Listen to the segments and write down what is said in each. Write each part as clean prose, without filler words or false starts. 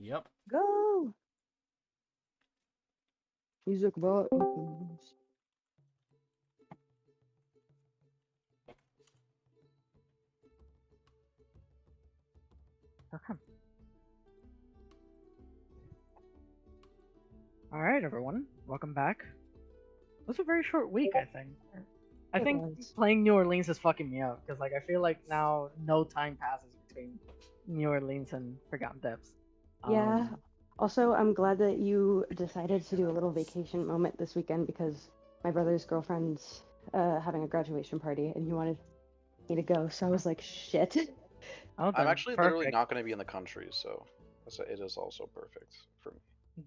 Yep. Go! Music buttons. Okay. All right, everyone. Welcome back. It was a very short week, I think. I It think was. playing New Orleans is fucking me up because, like, I feel like now no time passes between New Orleans and Forgotten Depths. Yeah. Also, I'm glad that you decided to do a little vacation moment this weekend because my brother's girlfriend's having a graduation party and he wanted me to go. So I was like, shit. Oh, I'm then actually literally perfect. not going to be in the country, so it is also perfect for me.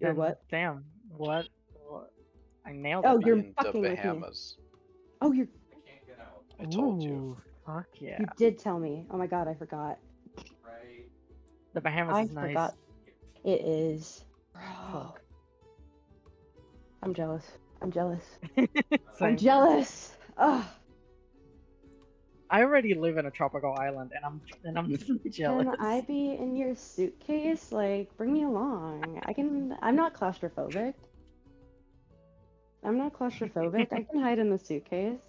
You're Then what? damn, what? I nailed Oh, it I'll be you're then. in the fucking with me. Bahamas. Oh, you're. I told you. Ooh, fuck yeah. You did tell me. Oh my god, I forgot. The Bahamas I is nice. forgot. It is. Bro. Fuck. I'm jealous. I'm jealous. Same. I'm jealous. Ugh. I already live in a tropical island, and I'm jealous. Can I be in your suitcase? Like, bring me along. I'm not claustrophobic. I'm not claustrophobic. I can hide in the suitcase.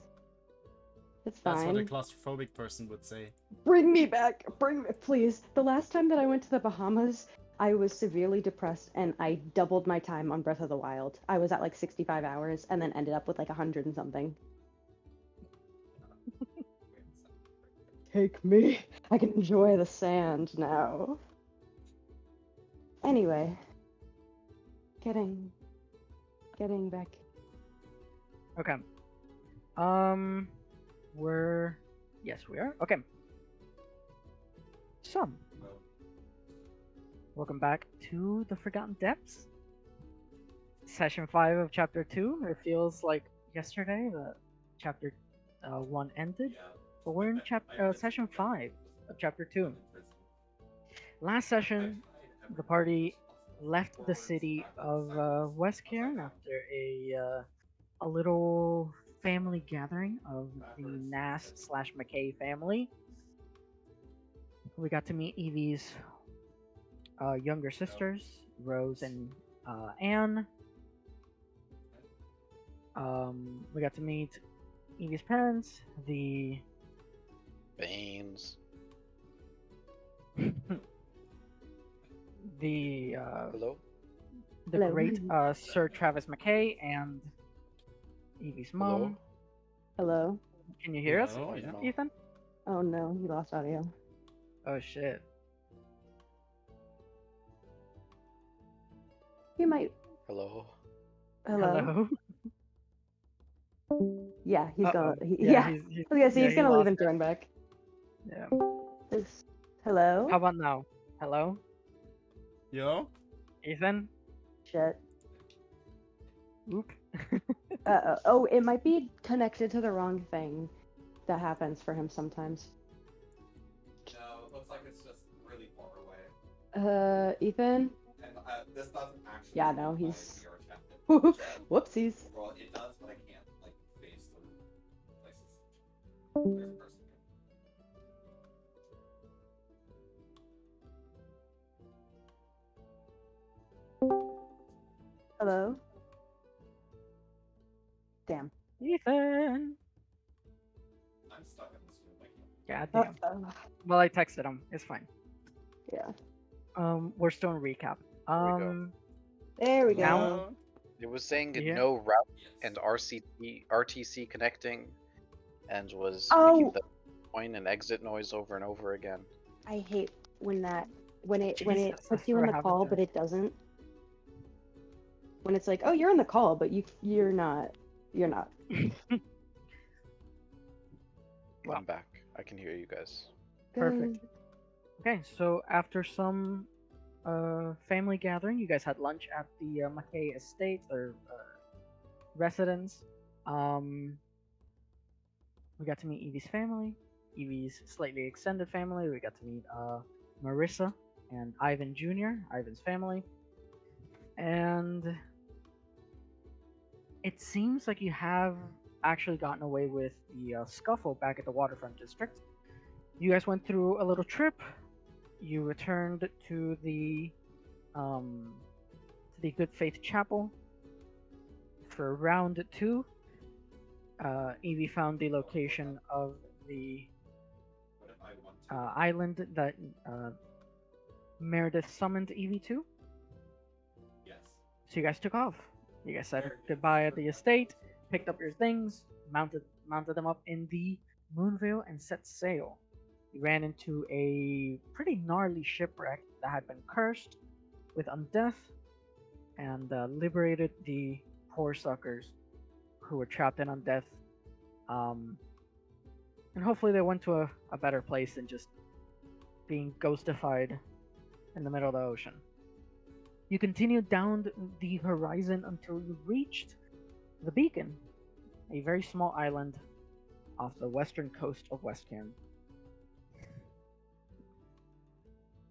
It's That's what a fine. claustrophobic person would say. Bring me back. Bring me, please. The last time that I went to the Bahamas, I was severely depressed and I doubled my time on Breath of the Wild. I was at like 65 hours and then ended up with like 100 and something. Take me. I can enjoy the sand now. Anyway, getting back. Okay. We're yes, we are. Okay. So, welcome back to the Forgotten Depths. Session 5 of Chapter 2. It feels like yesterday that Chapter 1 ended, but we're in Session 5 of Chapter 2. Last session, the party left the city of West Cairn after a little family gathering of the Nass slash McKay family. We got to meet Evie's younger sisters, Rose and Anne. We got to meet Evie's parents, the Baines. the Hello? the Hello. great Sir Travis McKay, and Evie's mom. Hello. Can you hear us, Oh, yeah. Ethan? Oh no, you lost audio. Oh shit. You might. Hello? Hello. Yeah, he's gonna. Uh-oh. Yeah. He's I was gonna say yeah, he's he gonna leave lost and it. join back. Yeah. Hello. How about now? Hello, Yo? Ethan? Shit. Oop. Oh, it might be connected to the wrong thing. That happens for him sometimes. No, it looks like it's just really far away. Ethan. And this doesn't actually. Yeah, no, look like he's. we are connected. Whoopsies. Well, it does, but I can't like phase through places. There's a person. Hello. Damn. Ethan. I'm stuck in this room. I can't. God damn. Well, I texted him. It's fine. Yeah. We're still in recap. There we go. There we go. Now- It was saying Yeah. no route Yes. and RTC connecting, and was Oh! making the point and exit noise over and over again. I hate when it Jesus, puts that's you in what the happened call, to- but it doesn't. When it's like, oh, you're in the call, but you're not. You're not. Well. I'm back. I can hear you guys. Perfect. Okay, so after some family gathering, you guys had lunch at the McKay estate or residence. We got to meet Evie's family, Evie's slightly extended family. We got to meet Marissa and Ivan Jr., Ivan's family. And it seems like you have actually gotten away with the scuffle back at the waterfront district. You guys went through a little trip. You returned to the to the Good Faith Chapel. For round 2, Evie found the location of the island that Meredith summoned Evie to. Yes. So you guys took off. You guys said goodbye at the estate, picked up your things, mounted them up in the Moonvale, and set sail. You ran into a pretty gnarly shipwreck that had been cursed with undeath, and liberated the poor suckers who were trapped in undeath. And hopefully they went to a better place than just being ghostified in the middle of the ocean. You continued down the horizon until you reached the Beacon, a very small island off the western coast of Westcairn.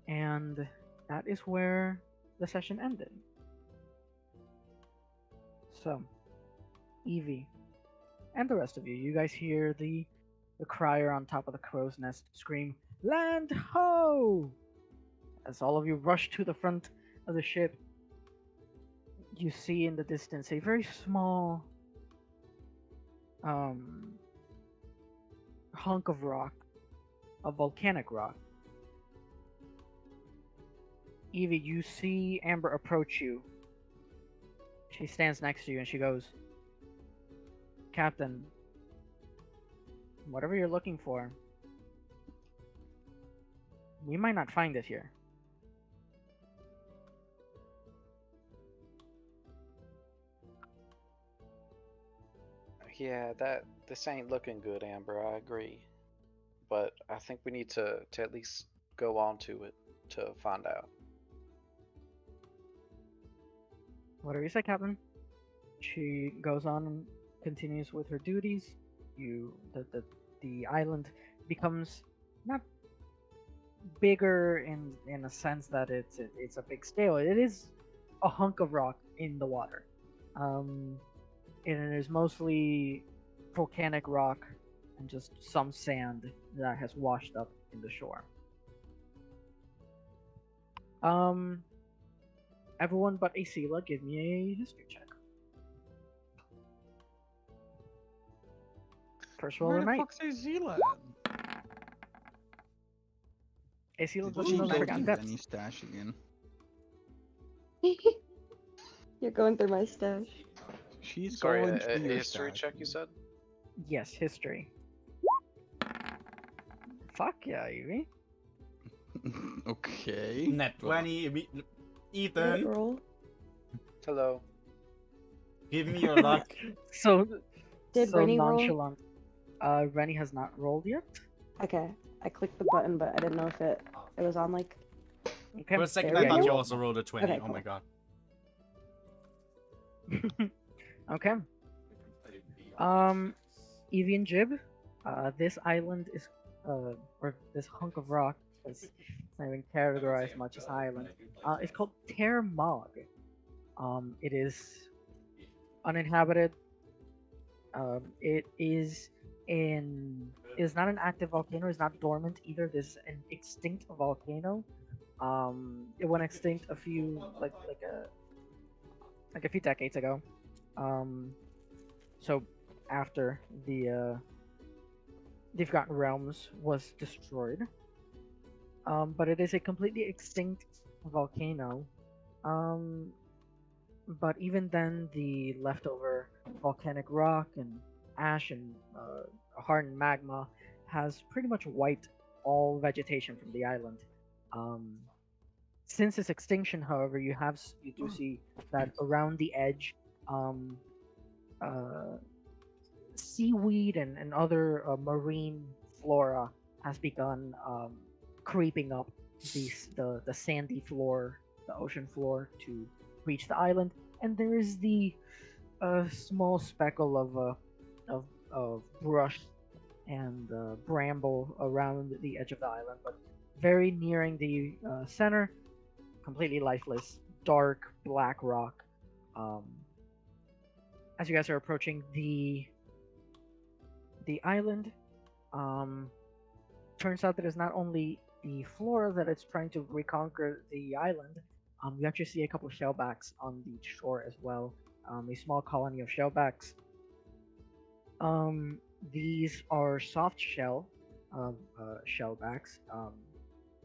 And that is where the session ended. So, Evie, and the rest of you, you guys hear the crier on top of the crow's nest scream, "Land ho!" As all of you rush to the front of the ship, you see in the distance a very small hunk of rock, a volcanic rock. Evie, you see Amber approach you. She stands next to you and she goes, "Captain, whatever you're looking for, we might not find it here." Yeah, this ain't looking good, Amber. I agree, but I think we need to at least go on to it to find out. Whatever you say, Captain. She goes on and continues with her duties. The island becomes not bigger in a sense that it's a big scale. It is a hunk of rock in the water. And it is mostly volcanic rock and just some sand that has washed up in the shore. Everyone but Acela, give me a history check. First roll Where of the the night. fuck's Azila? Acela Did doesn't she know the go Forgotten through Depths. any stash again? You're going through my stash. She's Sorry, going a through your history stash. check, you said? Yes, history. Fuck yeah, Evie. Okay. Net Well, 20. Good Ethan, roll. Hello. give me your luck. So, Did so Rennie roll? nonchalant. Rennie has not rolled yet. Okay, I clicked the button, but I didn't know if it was on like. Okay. For a second, There I we thought go. you also rolled a 20. Okay, Oh my cool. god. Okay. Evie and Jib, this island is, or this hunk of rock, is it's not even categorized much as island. It's called Ter Mog. It is uninhabited. It is not an active volcano. It's not dormant either. This is an extinct volcano. It went extinct a few like a few decades ago. So after the Forgotten Realms was destroyed. But it is a completely extinct volcano. But even then, the leftover volcanic rock and ash and hardened magma has pretty much wiped all vegetation from the island. Since its extinction, however, you do see that around the edge, seaweed and other marine flora has begun creeping up the sandy floor, the ocean floor, to reach the island, and there is the small speckle of brush and bramble around the edge of the island, but very nearing the center, completely lifeless, dark black rock. As you guys are approaching the island, turns out that it's not only the flora that it's trying to reconquer the island, You actually see a couple shellbacks on the shore as well. A small colony of shellbacks. These are soft shell shellbacks.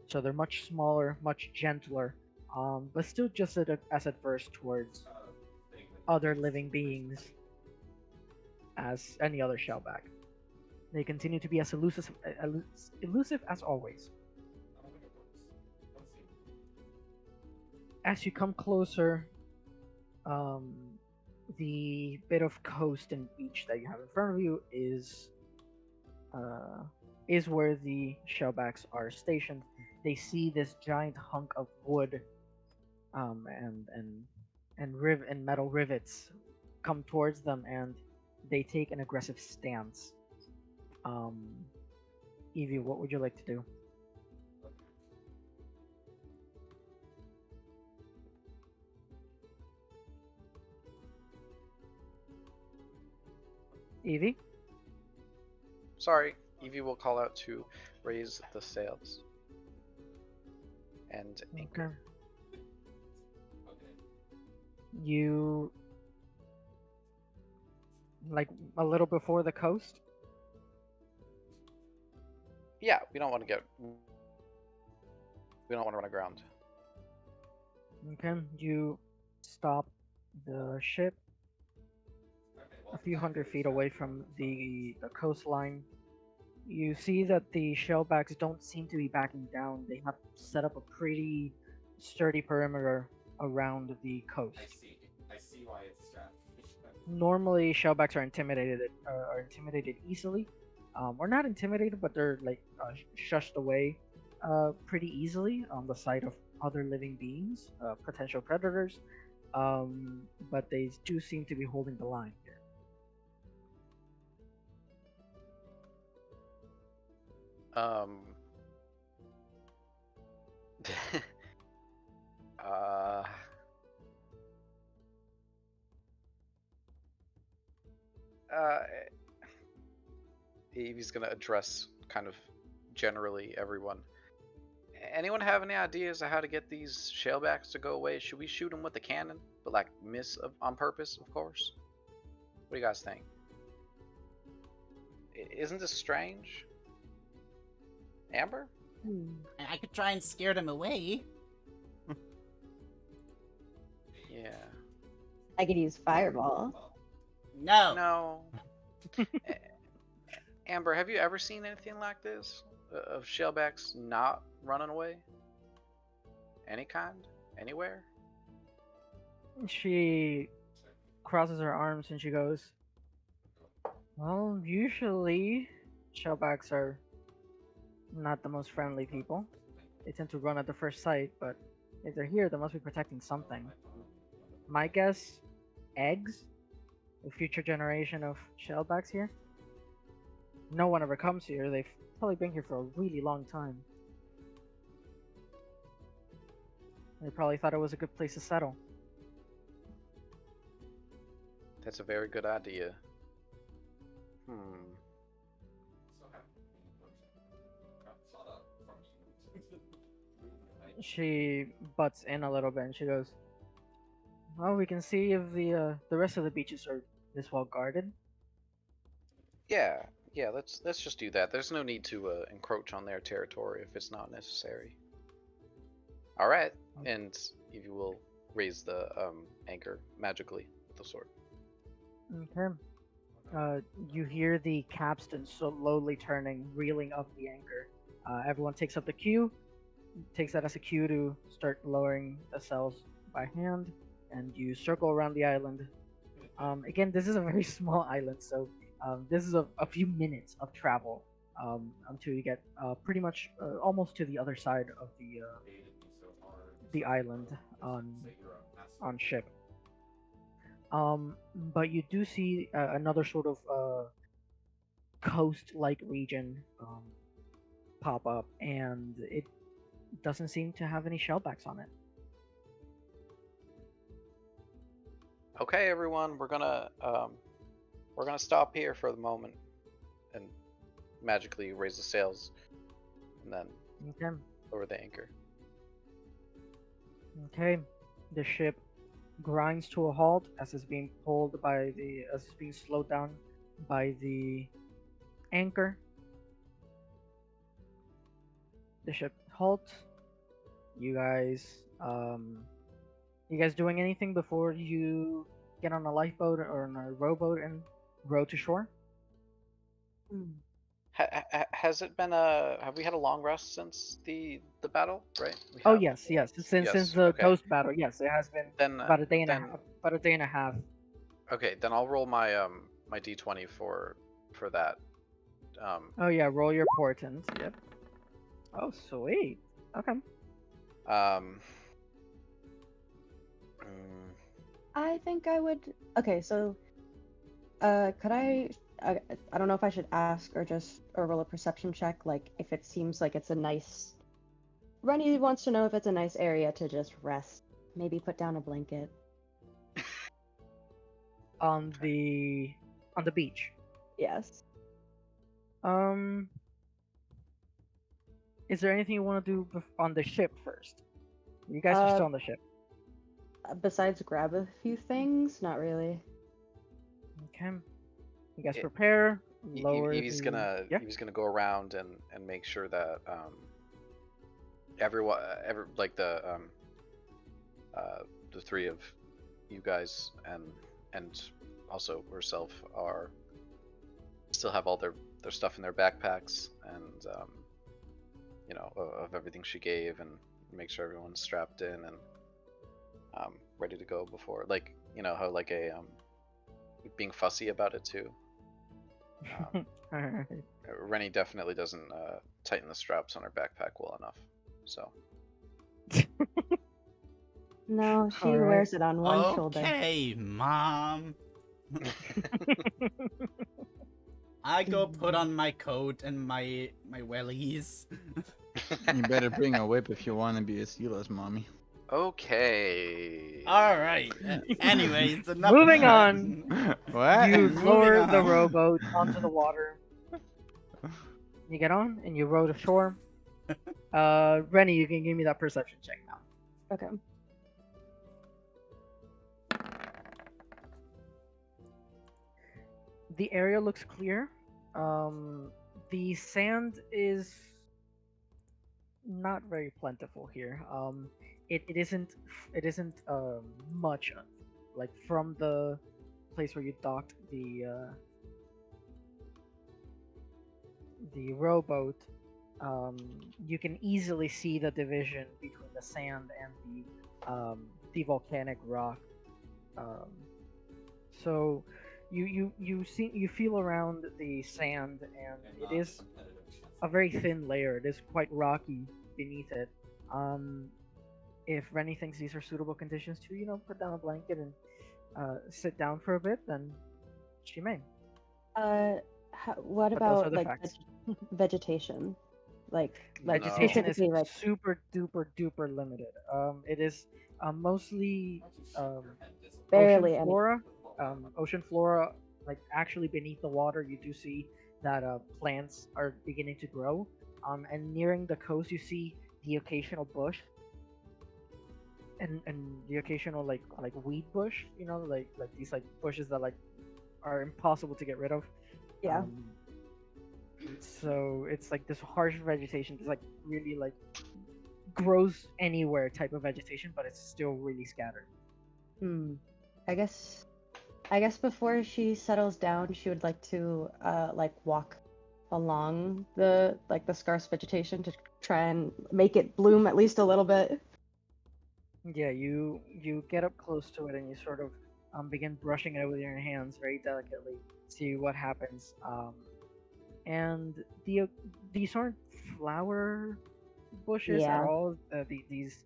So they're much smaller, much gentler, but still just as adverse towards other living beings as any other shellback. They continue to be as elusive as always. As you come closer, the bit of coast and beach that you have in front of you is where the shellbacks are stationed. They see this giant hunk of wood, and metal rivets come towards them, and they take an aggressive stance. Evie, what would you like to do? Evie? Sorry, Evie will call out to raise the sails. And anchor. You like a little before the coast? Yeah, we don't want to run aground. Okay, you stop the ship a few hundred feet away from the coastline. You see that the shellbacks don't seem to be backing down. They have set up a pretty sturdy perimeter around the coast. I see why it's strapped. Normally, shellbacks are intimidated easily. Or not intimidated, but they're like shushed away pretty easily on the sight of other living beings, potential predators. But they do seem to be holding the line here. Evie's gonna address kind of generally everyone. Anyone have any ideas of how to get these shellbacks to go away? Should we shoot them with the cannon, but like miss on purpose, of course? What do you guys think? Isn't this strange? Amber? I could try and scare them away. Yeah. I could use fireball. No. No. Amber, have you ever seen anything like this? Of shellbacks not running away? Any kind? Anywhere? She crosses her arms and she goes, well, usually shellbacks are not the most friendly people. They tend to run at the first sight, but if they're here, they must be protecting something. My guess, eggs? The future generation of shellbacks here? No one ever comes here. They've probably been here for a really long time. They probably thought it was a good place to settle. That's a very good idea. She butts in a little bit and she goes, well, we can see if the rest of the beaches are this well guarded. Yeah, let's just do that. There's no need to encroach on their territory if it's not necessary. All right, and Evie will raise the anchor magically with the sword. Okay. You hear the capstan slowly turning, reeling up the anchor. Everyone takes up the cue, takes that as a cue to start lowering the sails by hand, and you circle around the island. Again, this is a very small island, so this is a few minutes of travel until you get pretty much almost to the other side of the island on ship. But you do see another sort of coast-like region pop up, and it doesn't seem to have any shellbacks on it. Okay, everyone, we're gonna stop here for the moment and magically raise the sails, and then Okay. lower the anchor. Okay, the ship grinds to a halt as it's being as it's being slowed down by the anchor. The ship halts. You guys, you guys doing anything before you get on a lifeboat or on a rowboat and row to shore? Hmm. Has it been a? Have we had a long rest since the battle? Right. We Oh have. yes, yes. Since Yes. the Okay. ghost battle, yes, it has been Then about a day and a then half. About a day and a half. okay. Then I'll roll my my d20 for that. Oh yeah, roll your portent. Yep. Oh sweet. Okay. Um. I think I would. Okay, so could I don't know if I should ask or just or roll a perception check, like if it seems like it's a nice. Rennie wants to know if it's a nice area to just rest. Maybe put down a blanket. On the beach. Yes. Is there anything you want to do on the ship first? You guys are still on the ship. Besides grab a few things, not really. Okay. You guys Yeah. prepare. Lower Evie's the... gonna Yeah. Evie's gonna go around and make sure that everyone like the three of you guys and also herself are still have all their stuff in their backpacks and you know, of everything she gave, and make sure everyone's strapped in and ready to go before, like, you know how like a being fussy about it too. Alright. Rennie definitely doesn't tighten the straps on her backpack well enough, so. No, she Alright. wears it on one shoulder. Okay, Mom. I go put on my coat and my wellies. You better bring a whip if you want to be a Silas, mommy. Okay. All right. Anyways, enough Moving of on. that. What? You Moving lower the on. rowboat onto the water. You get on and you row to shore. Rennie, you can give me that perception check now. Okay. The area looks clear. The sand is not very plentiful here. It isn't much like from the place where you docked the rowboat. You can easily see the division between the sand and the volcanic rock. So you feel around the sand, and it is a very thin layer. It is quite rocky beneath it. If Rennie thinks these are suitable conditions to, you know, put down a blanket and sit down for a bit, then she may. What But those are about the like facts. vegetation? Like Vegetation is specifically, like super duper limited. It is mostly barely ocean any. flora. Ocean flora, like actually beneath the water, you do see that plants are beginning to grow. And nearing the coast, you see the occasional bush and the occasional like weed bush. You know, like these like bushes that like are impossible to get rid of. Yeah. So it's like this harsh vegetation, this like really like grows anywhere type of vegetation, but it's still really scattered. I guess before she settles down, she would like to like walk along the scarce vegetation to try and make it bloom at least a little bit. Yeah, you get up close to it and you sort of begin brushing it with your hands very delicately, see what happens. And these aren't flower bushes at Yeah. all. These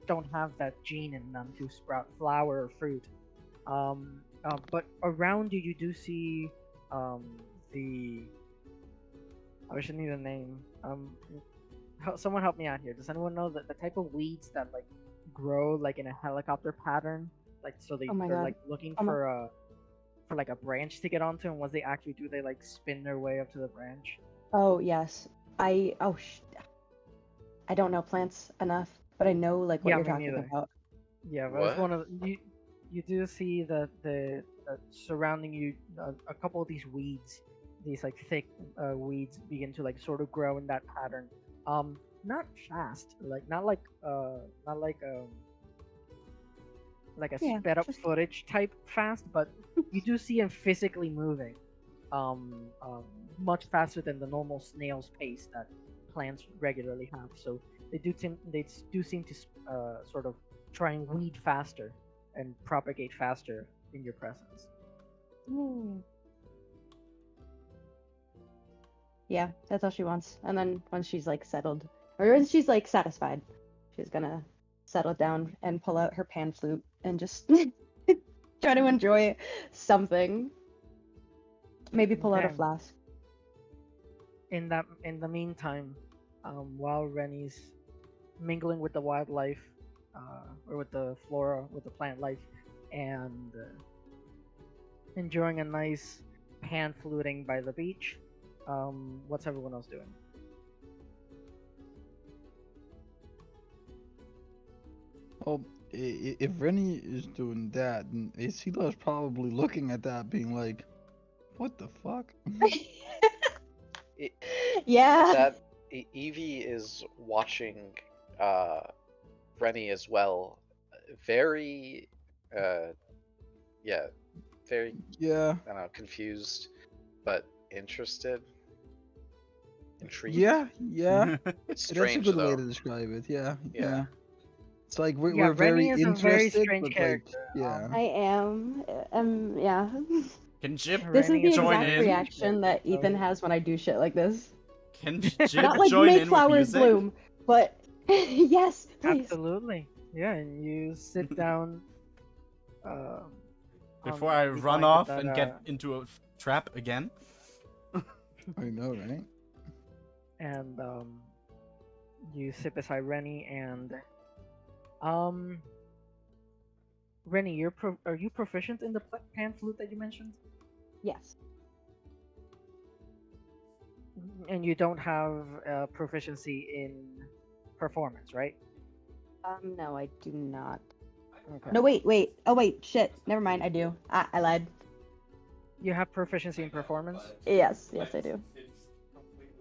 don't have that gene in them to sprout flower or fruit. But around you, you do see the. I wish I knew the name. Someone help me out here. Does anyone know the type of weeds that like grow like in a helicopter pattern? Like so Oh my they're God. like looking Oh my- for like a branch to get onto, and once they actually do, they like spin their way up to the branch. Oh yes. I don't know plants enough, but I know like what Yeah, you're me talking neither. about. Yeah, but it's What? one of you do see that the surrounding you a couple of these weeds, these like thick weeds begin to like sort of grow in that pattern. Not fast, like not like a Yeah, sped up just- footage type fast, but you do see him physically moving, much faster than the normal snail's pace that plants regularly have. So they do seem to sort of try and weed faster and propagate faster in your presence. Yeah, that's all she wants. And then once she's like settled, or when she's like satisfied, she's gonna settle down and pull out her pan flute and just try to enjoy something. Maybe pull out a Okay. flask. In the meantime, while Rennie's mingling with the wildlife, or with the flora, with the plant life, and enjoying a nice pan fluting by the beach, what's everyone else doing? Well, if Rennie is doing that, then Isila's probably looking at that, being like, "What the fuck?" It, Yeah. that Evie is watching Rennie as well. Very, yeah, very Yeah, I don't know, confused, but interested, intrigued. yeah, yeah. It's That's a strange good though. way to describe it. Yeah, Yeah. yeah. It's like we're, Yeah, we're very Rennie is a very interested, strange but character. like, yeah. I am. Yeah. Can Jib This is Rennie the is a join exact in? reaction that So- Ethan has when I do shit like this. Can Jib Not like join make in with flowers music? bloom, but yes, please. Absolutely. Yeah, and you sit down. Uh, Before I run off and get into a trap again? I know, right? and you sit beside Rennie and Rennie, are you proficient in the pan flute that you mentioned? Yes. And you don't have proficiency in performance, right? No, I do not. Okay. No, wait. Oh, wait, shit. Never mind, I do. I lied. You have proficiency in performance? Yes, I do.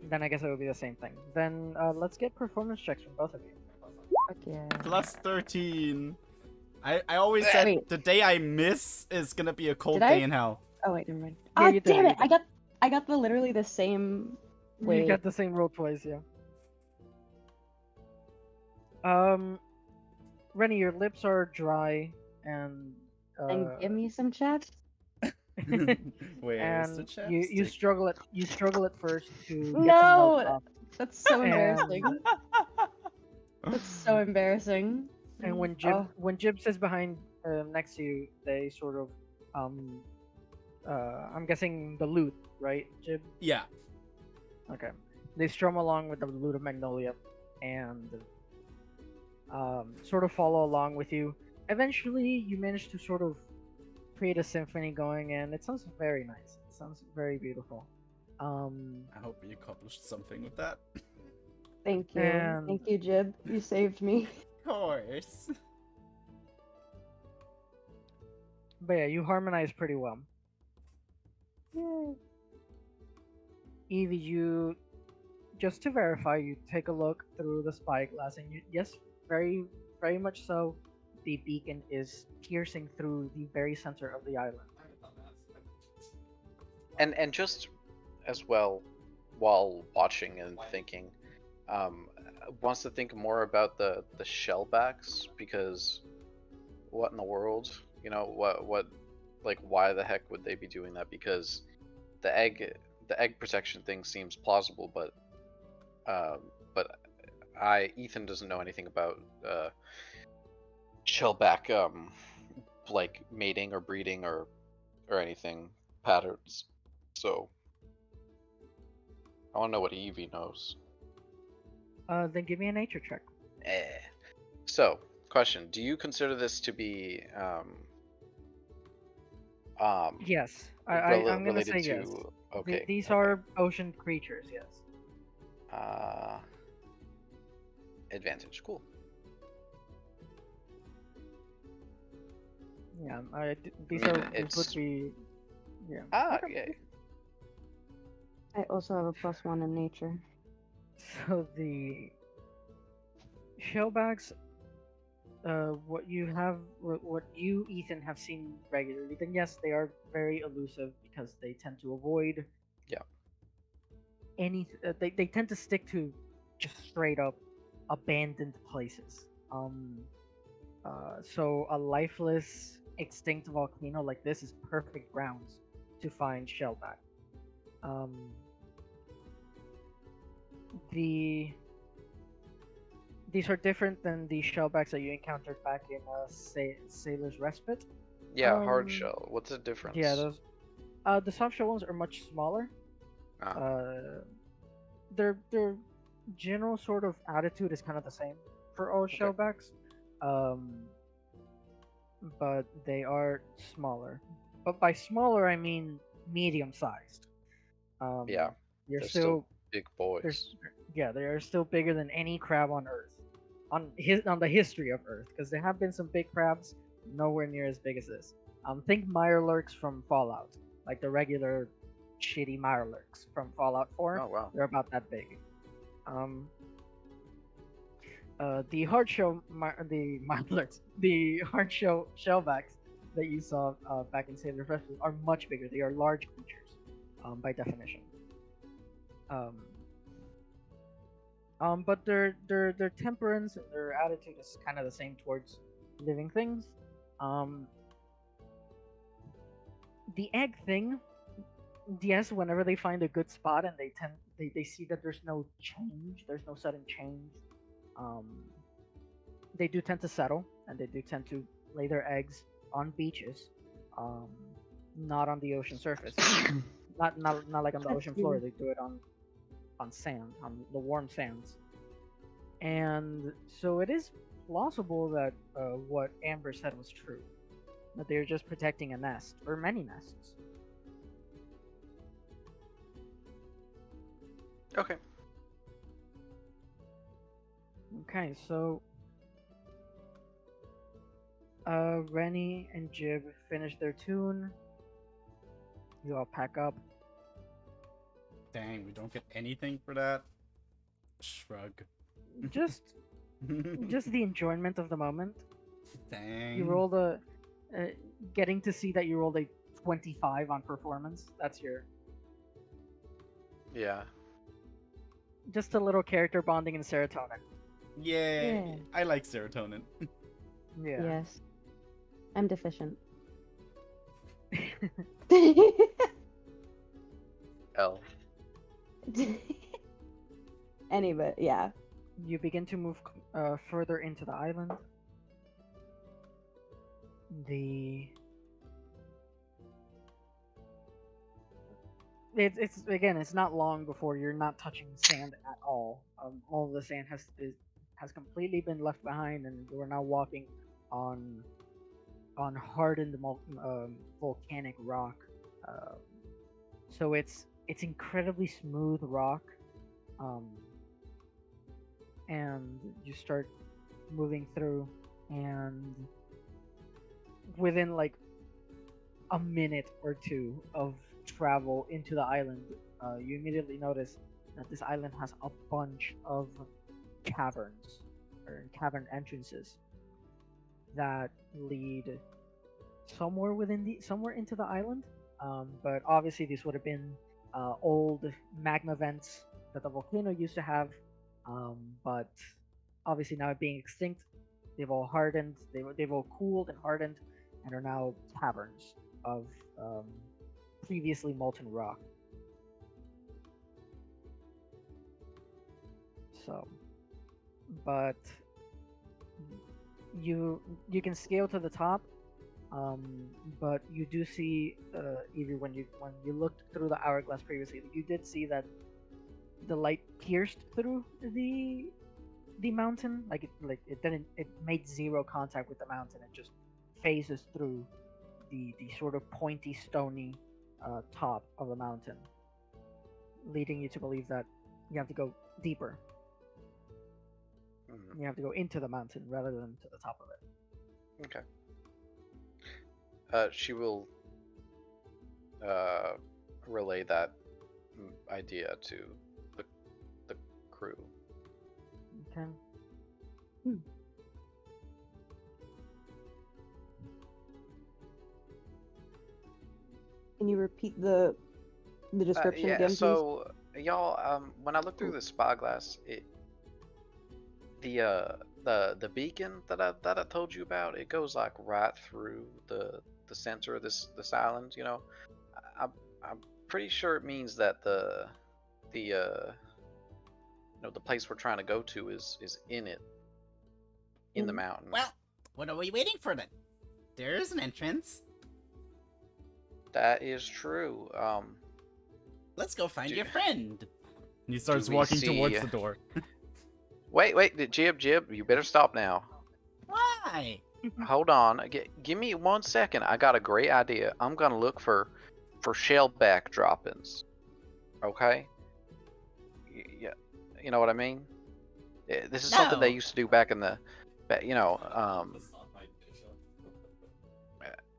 Then I guess it would be the same thing. Then let's get performance checks from both of you. Fuck yeah. Plus 13. I always said Wait. the day I miss is gonna be a cold Did I? day in hell. Oh, wait, never mind. Yeah, Ah, you did, damn you it! I got literally the same. You Wait. got the same roll twice, yeah. Rennie, your lips are dry and And give me some chat. Where's the and you chapstick? struggle at first to get some No! notes off. That's so And- embarrassing. That's so embarrassing. And when Jib sits behind next to you, they sort of I'm guessing the lute, right, Jib? Yeah. Okay. They strum along with the lute of Magnolia and sort of follow along with you. Eventually, you manage to sort of create a symphony going, and it sounds very nice. It sounds very beautiful. I hope we accomplished something with that. Thank you. And- Thank you, Jib. You saved me. Of course. But yeah, you harmonize pretty well. Yay. Evie, you just to verify, you take a look through the spyglass, and yes, very, very much so. The beacon is piercing through the very center of the island. And just as well, while watching and thinking, wants to think more about the shellbacks, because what in the world, what like why the heck would they be doing that? Because the egg protection thing seems plausible, but Ethan doesn't know anything about shellback like mating or breeding or anything patterns. So I want to know what Evie knows. Then give me a nature check. So, question: do you consider this to be Yes, I'm gonna related say to? yes. Okay. These are ocean creatures. Yes. Advantage. Cool. Yeah, these mean, are these would it's- be. Yeah. Ah, Okay. yeah. I also have a +1 in nature. So the shellbacks, what you Ethan have seen regularly, then yes, they are very elusive because they tend to avoid. Yeah. They tend to stick to just straight up abandoned places. So a lifeless, extinct volcano like this is perfect grounds to find shellback. The These are different than the shellbacks that you encountered back in Sailor's Respite. Yeah, hard Um, shell. What's the difference? Yeah, those. The soft shell ones are much smaller. Ah, Their general sort of attitude is kind of the same for all shellbacks, but they are smaller. But by smaller, I mean medium-sized. Yeah, You're they're still big boys. yeah, they are still bigger than any crab on Earth, on the history of Earth, because there have been some big crabs, nowhere near as big as this. Think Mirelurks from Fallout, like the regular shitty Mirelurks from Fallout 4. Oh wow. They're about that big. The hard shell the Mirelurks, the hard shell shellbacks that you saw back in Sailor Rescue are much bigger. They are large creatures, by definition. But their temperance and their attitude is kind of the same towards living things. The egg thing, yes, whenever they find a good spot and they see that there's no change, there's no sudden change, they do tend to settle and they do tend to lay their eggs on beaches, not on the ocean surface. not like on the ocean floor. They do it on sand, on the warm sands. And so it is plausible that what Amber said was true, that they're just protecting a nest or many nests. Okay. Okay, so Rennie and Jib finish their tune. You all pack up. Dang, we don't get anything for that. Shrug. Just the enjoyment of the moment. Dang. You rolled a getting to see that you rolled a 25 on performance. That's your Yeah. just a little character bonding and serotonin. Yay. Yeah. I like serotonin. Yeah. Yes. I'm deficient. L. Anyway, yeah. You begin to move further into the island. It's again, it's not long before you're not touching sand at all. All of the sand has completely been left behind, and we're now walking on hardened volcanic rock. So it's incredibly smooth rock, and you start moving through, and within like a minute or two of travel into the island, you immediately notice that this island has a bunch of caverns or cavern entrances that lead somewhere into the island. But obviously these would have been old magma vents that the volcano used to have, but obviously now being extinct, they've all hardened. They've all cooled and hardened, and are now caverns of previously molten rock. So, but you can scale to the top, but you do see, Evie, when you looked through the hourglass previously, you did see that the light pierced through the mountain. It made zero contact with the mountain. It just phases through the sort of pointy, stony top of the mountain, leading you to believe that you have to go deeper. Mhm. You have to go into the mountain rather than to the top of it. Okay. She will relay that idea to the crew. Okay. Can you repeat the description Yeah, again, please? so y'all, when I look through the spyglass, the beacon that I told you about, it goes like right through the center of this island. You know, I'm pretty sure it means that the the place we're trying to go to is in it, in the mountain. Well, what are we waiting for then? There is an entrance. That is true. Let's go find Do- your friend. And he starts we walking see- towards the door. Wait, Jib, you better stop now. Why? Hold on, give me 1 second. I got a great idea. I'm gonna look for shellback droppings. Okay? Yeah, you know what I mean. This is something they No. used to do back in the,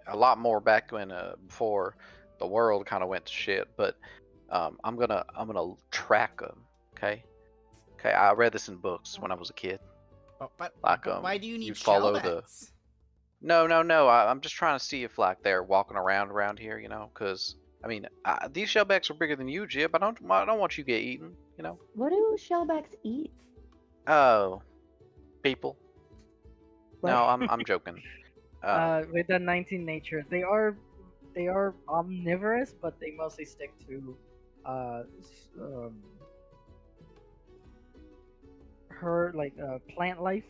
a lot more back when before the world kind of went to shit. But I'm gonna track them. Okay. I read this in books when I was a kid. But Like why do you need you'd follow the. shellbacks? No. I'm just trying to see if like they're walking around here, you know, because I mean these shellbacks are bigger than you, Jib. I don't want you to get eaten, you know. What do shellbacks eat? Oh, people. What? No, I'm joking. With the 19 nature, they are omnivorous, but they mostly stick to plant life.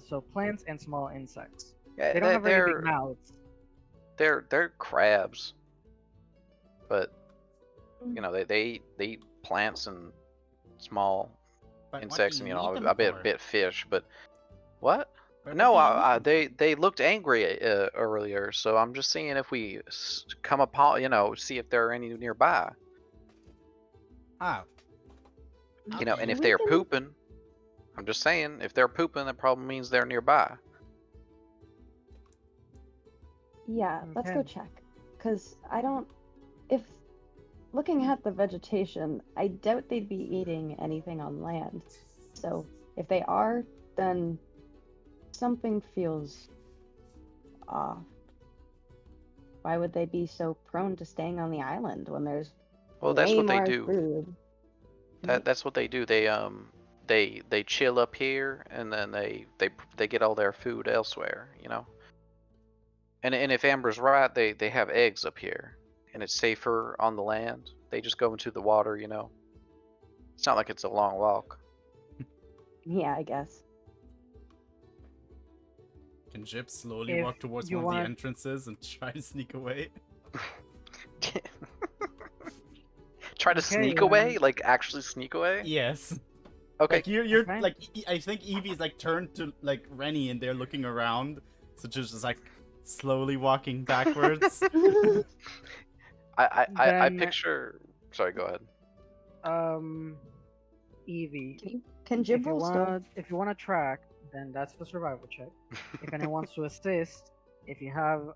So plants and small insects. Yeah, They don't have really they're big mouths. they're crabs, but Mm. you know they eat plants and small But what insects, do and you you know need them I bet for? bit fish. But what? But No, what do you need them they looked angry earlier, so I'm just seeing if we come upon, see if there are any nearby. for? Oh. You know, and Okay. if We they're can- pooping, I'm just saying, if they're pooping, that probably means they're nearby. Yeah, let's go Okay. check. Because if looking at the vegetation, I doubt they'd be eating anything on land. So if they are, then something feels off. Why would they be so prone to staying on the island when there's Well, that's way what they more do. food? That's what they do. They chill up here, and then they get all their food elsewhere. You know. And if Amber's right, they have eggs up here, and it's safer on the land. They just go into the water. You know. It's not like it's a long walk. Yeah, I guess. Can Jib slowly If walk towards you one of the want- entrances and try to sneak away? Try to Okay, sneak away, like actually sneak away. Yes. Okay. Like you're Okay. like I think Evie's like turned to like Rennie and they're looking around, so just like slowly walking backwards. I Then- picture. Sorry, go ahead. Evie, Can Jib roll stealth? if you wanna track, then that's the survival check. If anyone wants to assist, if you have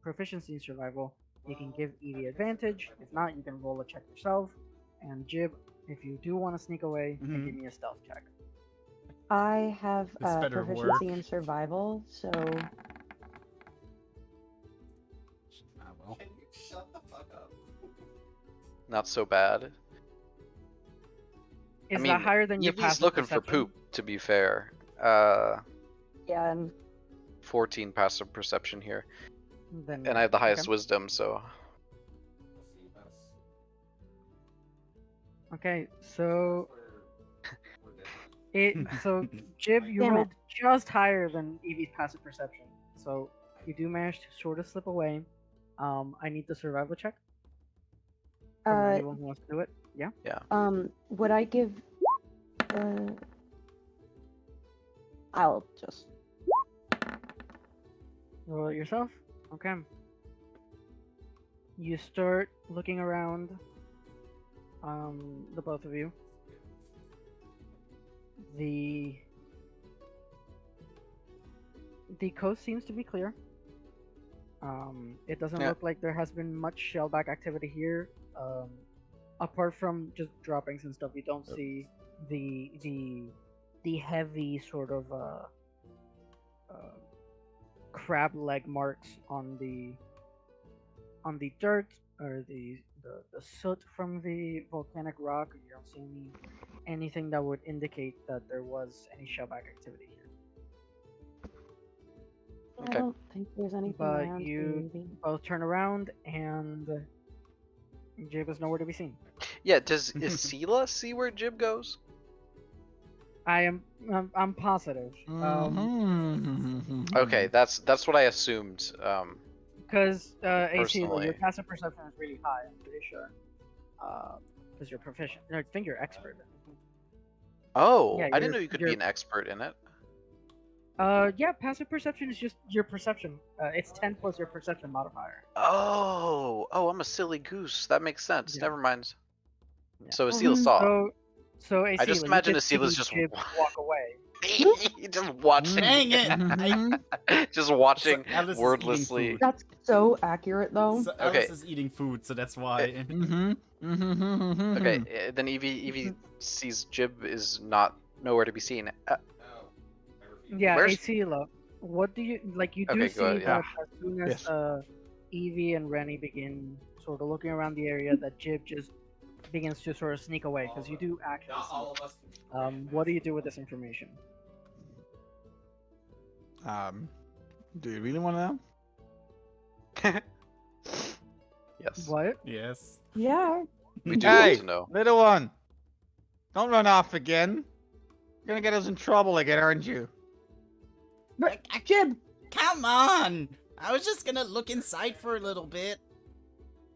proficiency in survival, you can give Evie advantage. If not, you can roll a check yourself. And Jib, if you do want to sneak away, then Mhm. give me a stealth check. I have This better proficiency work. in survival, so Ah, well. Can you shut the fuck up? Not so bad. Is mean, that higher than your Evie's passive looking for perception? poop. To be fair, yeah, and 14 passive perception here, Then, and I have the highest okay. wisdom, so We'll see. That's. Okay, so We're good. so Jib, you Damn it. rolled just higher than Evie's passive perception, so you do manage to sort of slip away. I need the survival check from anyone who wants to do it. Yeah. would I give I'll just Roll it yourself. Okay. You start looking around. The both of you. The coast seems to be clear. It doesn't Yeah. look like there has been much shellback activity here. Apart from just droppings and stuff, you don't see the heavy sort of crab leg marks on the dirt or the soot from the volcanic rock. You don't see anything that would indicate that there was any shellback activity here. I Okay. don't think there's anything But around here, you maybe. both turn around and Jib is nowhere to be seen. Yeah, is Sela see where Jib goes? I'm positive. Mhm. Okay, that's what I assumed. Because AC, your Personally. passive perception is really high. I'm pretty sure. Because you're proficient. No, I think you're expert. Oh, Yeah, I didn't you're- know you could you're- be an expert in it. Yeah, passive perception is just your perception. It's 10 plus your perception modifier. Oh, I'm a silly goose. That makes sense. Yeah. Never mind. Yeah. So Asila saw. So AC, I just imagine Asila's just Jib walk away. just watching. Dang it! Mhm. Just watching So Alice is eating wordlessly. food. That's so accurate, though. So Okay. Alice is eating food, so that's why. Mhm. Mhm. Okay, then Evie sees Jib is not nowhere to be seen. No. I refuse. Yeah, Where's- Asila, what do you like? You do Okay, see go ahead, that as soon as Yes. Evie and Rennie begin sort of looking around the area, that Jib just begins to sort of sneak away because you do actually. Not See. all of us. What do you do with this information? Do you really want to know? Yes. What? Yes. Yeah. We do Hey, want to know. little one, don't run off again. You're gonna get us in trouble again, aren't you? Jib! Come on! I was just gonna look inside for a little bit.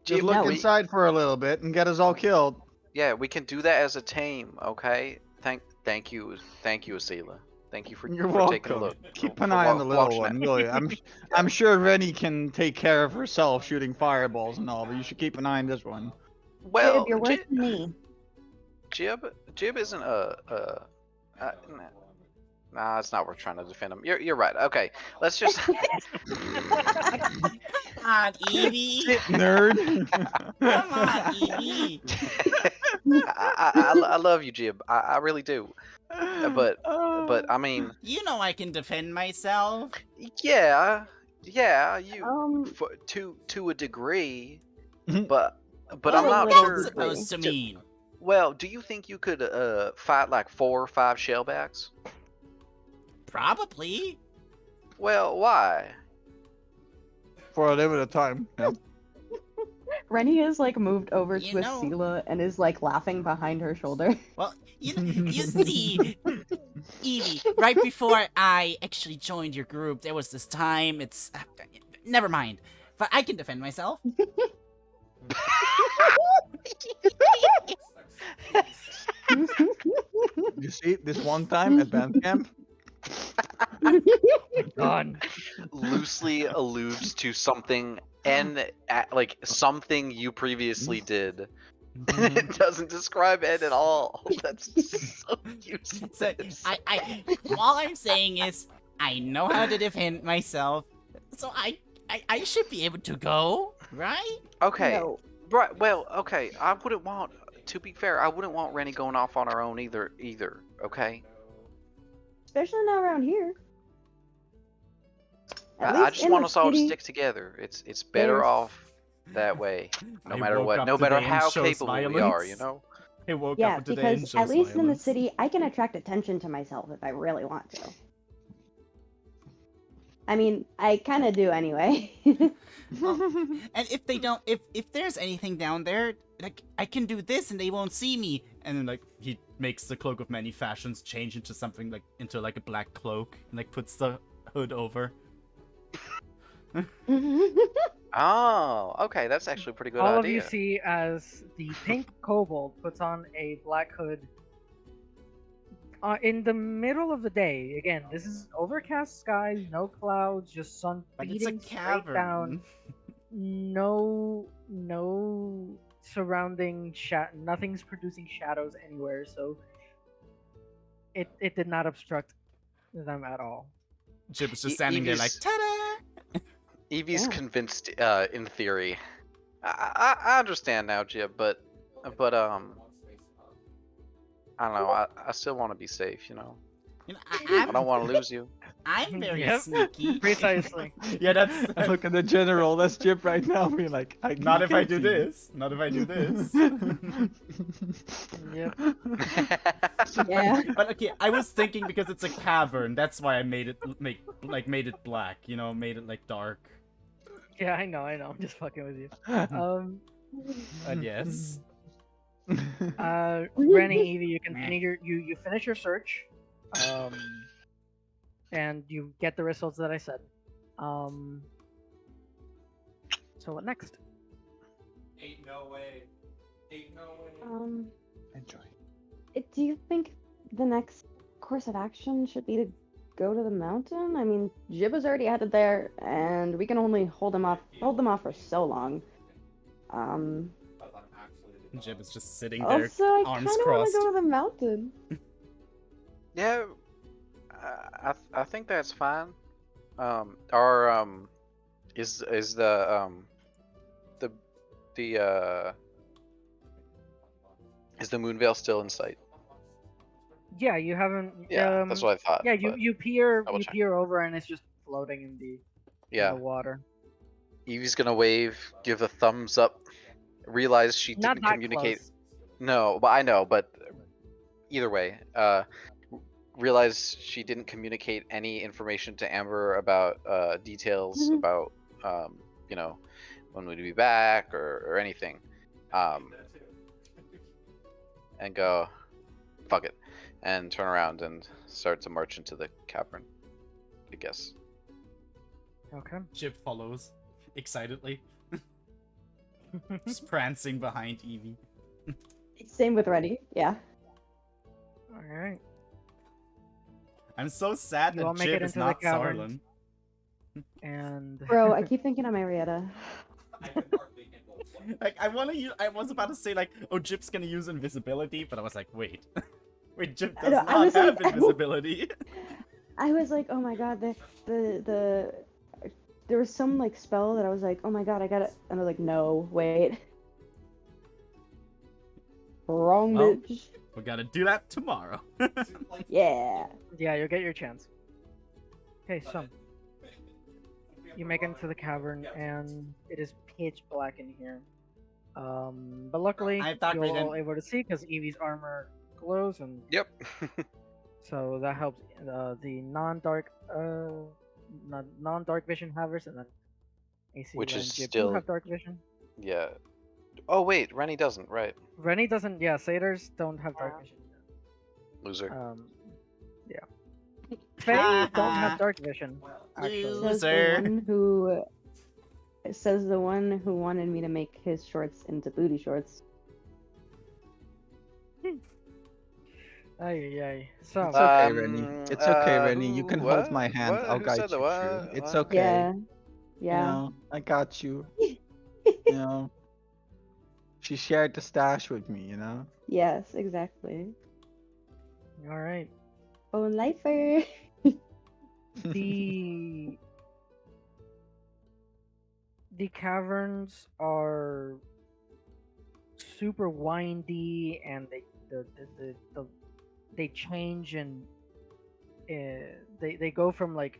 Just Jib, look we- inside for a little bit and get us all killed. Yeah, we can do that as a team, okay? Thank you, Asila. Thank you for, You're for taking a welcome. look. Keep for an eye on the little watching one, it. really. I'm sure Rennie can take care of herself shooting fireballs and all, but you should keep an eye on this one. Well, Jib, you're worse than me. Jib isn't nah, it's not worth trying to defend him. You're right. Okay, let's just. Come on, Evie! Nerd. Come on, Evie! I love you, Jib. I really do. But I mean, You know I can defend myself. yeah, you Um, to a degree, Mhm. but I'm Well, not what's sure. that supposed to mean? Well, do you think you could fight like 4 or 5 shellbacks? Probably. Well, why? For a limited time. Yeah. Rennie has like moved over You to know- Asila and is like laughing behind her shoulder. Well, you see, Evie, right before I actually joined your group, there was this time. It's never mind. But I can defend myself. You see, this one time at band camp, Done. Loosely alludes to something and like something you previously did. It doesn't describe it at all. That's so useless. So all I'm saying is, I know how to defend myself. So I should be able to go, right? Okay, No. right. Well, okay. I wouldn't want. To be fair, I wouldn't want Rennie going off on her own either. Okay. Especially not around here. At I least just in want the us all to city, stick together. It's better there's- off that way. No I matter woke what. up No matter today and how chose capable we are. violence. You know. I woke Yeah, up today and because chose at least in the violence. city, I can attract attention to myself if I really want to. I mean, I kind of do anyway. And if they don't, if there's anything down there, like I can do this and they won't see me. And then like he makes the cloak of many fashions change into something like a black cloak and like puts the hood over. Oh, okay. That's actually a pretty good All idea. of you see as the pink kobold puts on a black hood. In the middle of the day, again, this is overcast skies, no clouds, just sun But it's a beating straight down. cavern. No surrounding nothing's producing shadows anywhere, so it did not obstruct them at all. Jib is just E- standing there like, Evie's- ta-da! Evie's Yeah. convinced, in theory. I understand now, Jib, but I don't know. I still want to be safe, you know. You know, I don't want to lose you. I'm very Yep, sneaky. precisely. Yeah, that's I look at the general. That's Jip right now. Being like, not you if I can't do see me. this. Not if I do this. Yep. Yeah. But okay, I was thinking because it's a cavern, that's why I made it made it black, you know, made it like dark. Yeah, I know. I'm just fucking with you. And yes. Rennie, Evie, you continue you finish your search, and you get the results that I said. So what next? Ain't no way. Ain't no way. Enjoy. Do you think the next course of action should be to go to the mountain? I mean, Jib is already headed there, and we can only hold them off for so long. Jib is just sitting there, Also, I kind arms of want to crossed. go to the mountain. Yeah, I think that's fine. Is the Moonveil still in sight? Yeah, you haven't. Yeah, that's what I thought. Yeah, but you peer double check. peer over and it's just floating in the Yeah, water. Evie's gonna wave, give a thumbs up, realize she Not didn't that communicate. close. No, but I know, but either way, realize she didn't communicate any information to Amber about details Mhm. about you know, when we'd be back or anything. And go, fuck it, and turn around and start to march into the cavern, I guess. Okay. Jib follows excitedly, just prancing behind Evie. Same with Reddy. Yeah. All right. I'm so sad You all that make it Jib is into the not cavern. Sarlin. And Bro, I keep thinking of Marietta. I can hardly handle one. Like I was about to say like, oh, Jib's gonna use invisibility, but I was like, wait, wait, Jib I does know, I not was have like- invisibility. I was like, oh my god, the there was some like spell that I was like, oh my god, I got it, and I was like, no, wait, wrong Well. bitch. We gotta do that tomorrow. Yeah. yeah, you'll get your chance. Okay, so you make it into the cavern and it is pitch black in here. But luckily I thought you're we all didn't- able to see because Evie's armor glows, and Yep. so that helps the non-dark vision havers, and then AC Which and is Jib still- do have dark vision. Yeah. Oh wait, Rennie doesn't, right? Rennie doesn't. Yeah, satyrs don't have dark vision. Loser. Yeah. Fae don't have dark vision. Actually, Lose. Says the Loser. one who says the one who wanted me to make his shorts into booty shorts. ay. So It's okay, Rennie. It's okay, Rennie. You who- can hold what? my hand. What? I'll Who guide said you the through. what? It's What? okay. Yeah. You Yeah. know, I got you. You know, she shared the stash with me. You know. Yes, exactly. all right. Oh, lifer. The caverns are super windy, and they change, and they go from like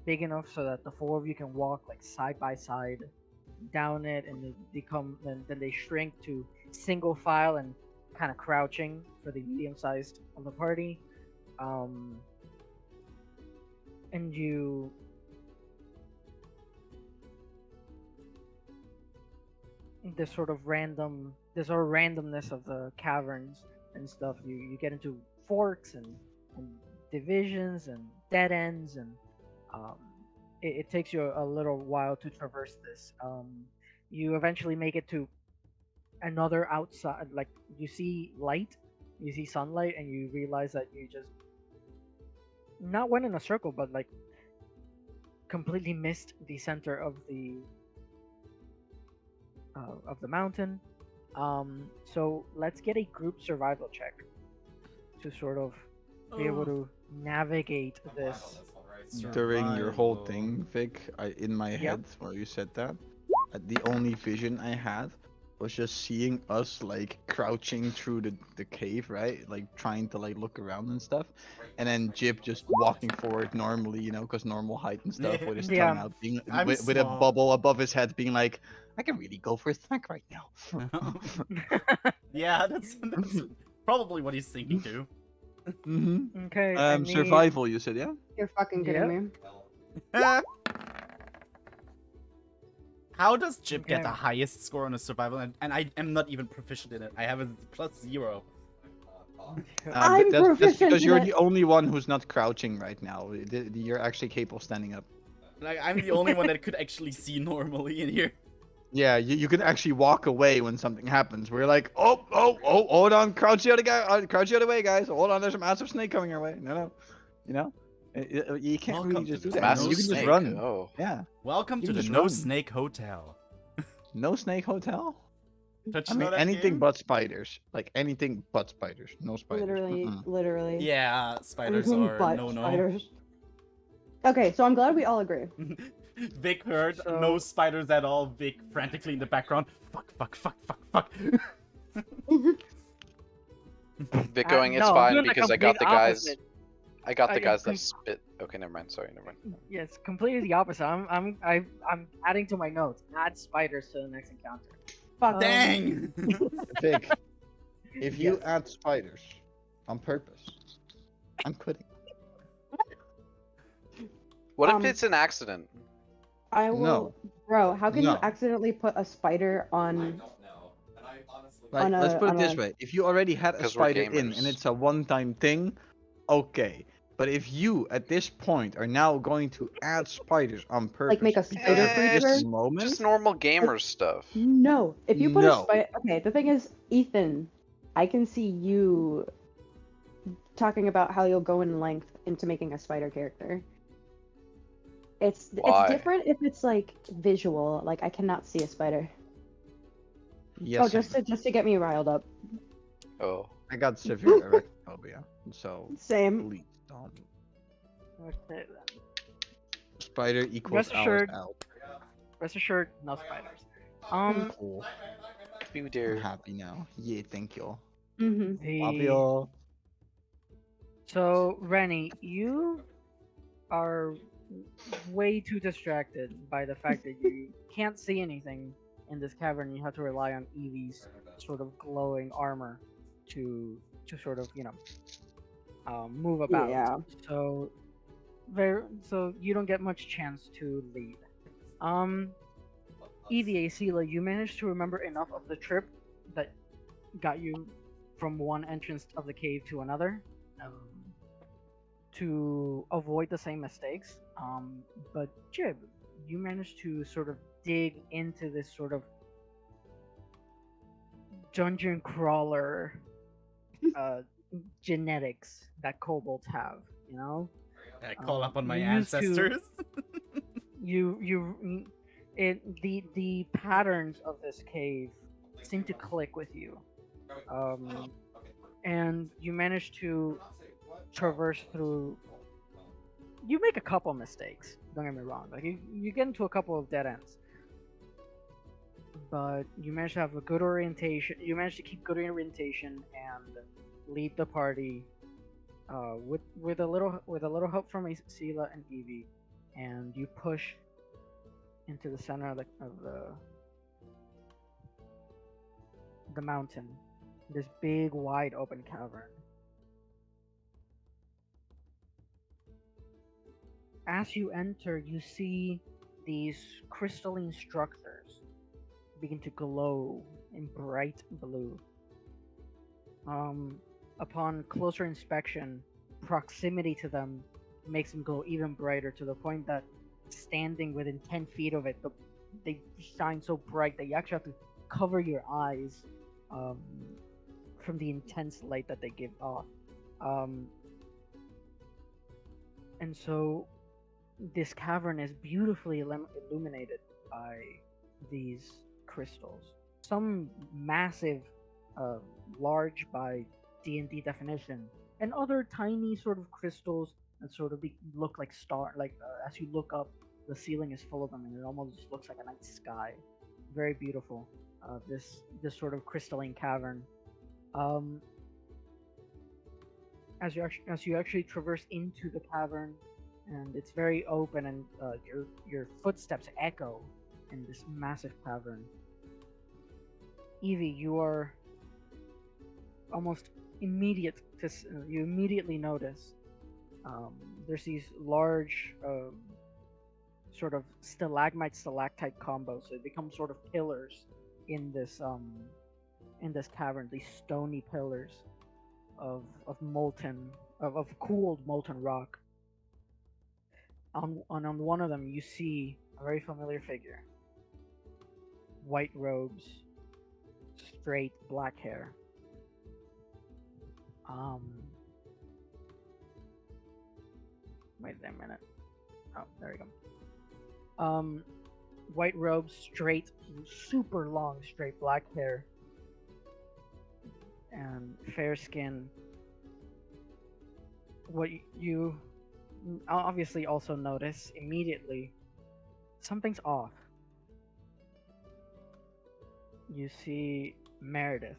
big enough so that the four of you can walk like side by side down it, and then they shrink to single file and kind of crouching for the medium-sized of the party. And you this sort of randomness of the caverns and stuff, you get into forks and divisions and dead ends, and it takes you a little while to traverse this. You eventually make it to another outside, like you see light, you see sunlight, and you realize that you just not went in a circle, but like completely missed the center of the mountain. So let's get a group survival check to sort of be able to navigate I'm fine on this this one, right? during your whole Survival. thing, Vic, in my head while you said that, the only vision I had was just seeing us like crouching through the cave, right? Like trying to like look around and stuff, and then Jib just walking forward normally, you know, because normal height and stuff, with his tongue Yeah. out, being I'm with a small. bubble above his head, being like, I can really go for a snack right now. Yeah, that's probably what he's thinking too. Mm-hmm. Okay. I need... Survival, you said, yeah? You're fucking kidding Yep. me. How does Jib get Okay. the highest score on a survival? And I am not even proficient in it. I have a +0. I'm That's proficient because in you're it. the only one who's not crouching right now. You're actually capable of standing up. Like I'm the only one that could actually see normally in here. Yeah, you can actually walk away when something happens. We're like, oh, hold on, crouch the other guy, crouch the other way, guys. Hold on, there's a massive snake coming our way. No, you know, you can't Welcome really to just do the that. No Massive You can snake. just run. Oh. Yeah, Welcome You to can the just No run. Snake Hotel. no snake hotel. Don't I you know mean, that anything game? but spiders. Like anything but spiders. No spiders. Literally, Mm-mm. literally. Yeah, spiders Everything are but no. spiders. Okay, so I'm glad we all agree. Vic heard So- no spiders at all. Vic frantically in the background. Fuck. Vic going, it's no, I'm fine doing the because I got the complete guys. opposite. I got the Yeah, guys that spit. Okay, never mind. Sorry, never mind. Yes, completely the opposite. I'm adding to my notes. Add spiders to the next encounter. Fuck. Dang! Vic, if you Yes. add spiders on purpose, I'm quitting. What if Um, it's an accident? I will. No. Bro, how can you No. accidentally put a spider I on? don't know. And I honestly. Like, On let's a- put it on this a- way: if you already had a 'Cause we're spider in and gamers. it's a one-time thing, okay. But if you, at this point, are now going to add spiders on purpose, make a because spider of this creature? moment, Just normal gamer stuff. No. If you put a No. spider. Okay, the thing is, Ethan, I can see you talking about how you'll go in length into making a spider character. It's Why? different if it's like visual. Like I cannot see a spider. yes, Oh, just to get me riled up. Oh. I got severe arachnophobia, so Same. please don't. Okay, then. Spider equals Rest assured- out. Rest assured, no spiders. Cool. You I'm dear. happy now. Yeah, thank you. Mm-hmm. Love The... you. So, Rennie, you are way too distracted by the fact that you can't see anything in this cavern. You have to rely on Evie's sort of glowing armor to sort of, move about. Yeah. So, so you don't get much chance to lead. Evie, Asila, you managed to remember enough of the trip that got you from one entrance of the cave to another. To avoid the same mistakes. But Jib, you managed to sort of dig into this sort of dungeon crawler genetics that kobolds have, you know? I call up on my You used to- ancestors. The patterns of this cave seem to click with you. And you manage to traverse through. You make a couple mistakes, don't get me wrong. Like you get into a couple of dead ends, but you manage to have a good orientation. You manage to keep good orientation and lead the party with a little help from Sela and Evie, and you push into the center of the mountain, this big wide open cavern. As you enter, you see these crystalline structures begin to glow in bright blue. Upon closer inspection, proximity to them makes them glow even brighter, to the point that standing within 10 feet of it, they shine so bright that you actually have to cover your eyes from the intense light that they give off. And so this cavern is beautifully illuminated by these crystals. Some massive, large by D&D definition, and other tiny sort of crystals and sort of look like as you look up, the ceiling is full of them, and it almost just looks like a night sky. Very beautiful. This sort of crystalline cavern. Um, as you actually traverse into the cavern, and it's very open, and your footsteps echo in this massive cavern. Evie, you are almost you immediately notice there's these large sort of stalagmite stalactite combos. So they become sort of pillars in this cavern. These stony pillars of cooled molten rock. On one of them, you see a very familiar figure. White robes, straight black hair. Wait a minute. Oh, there we go. White robes, straight, super long, straight black hair, and fair skin. What you obviously also notice immediately, something's off. You see Meredith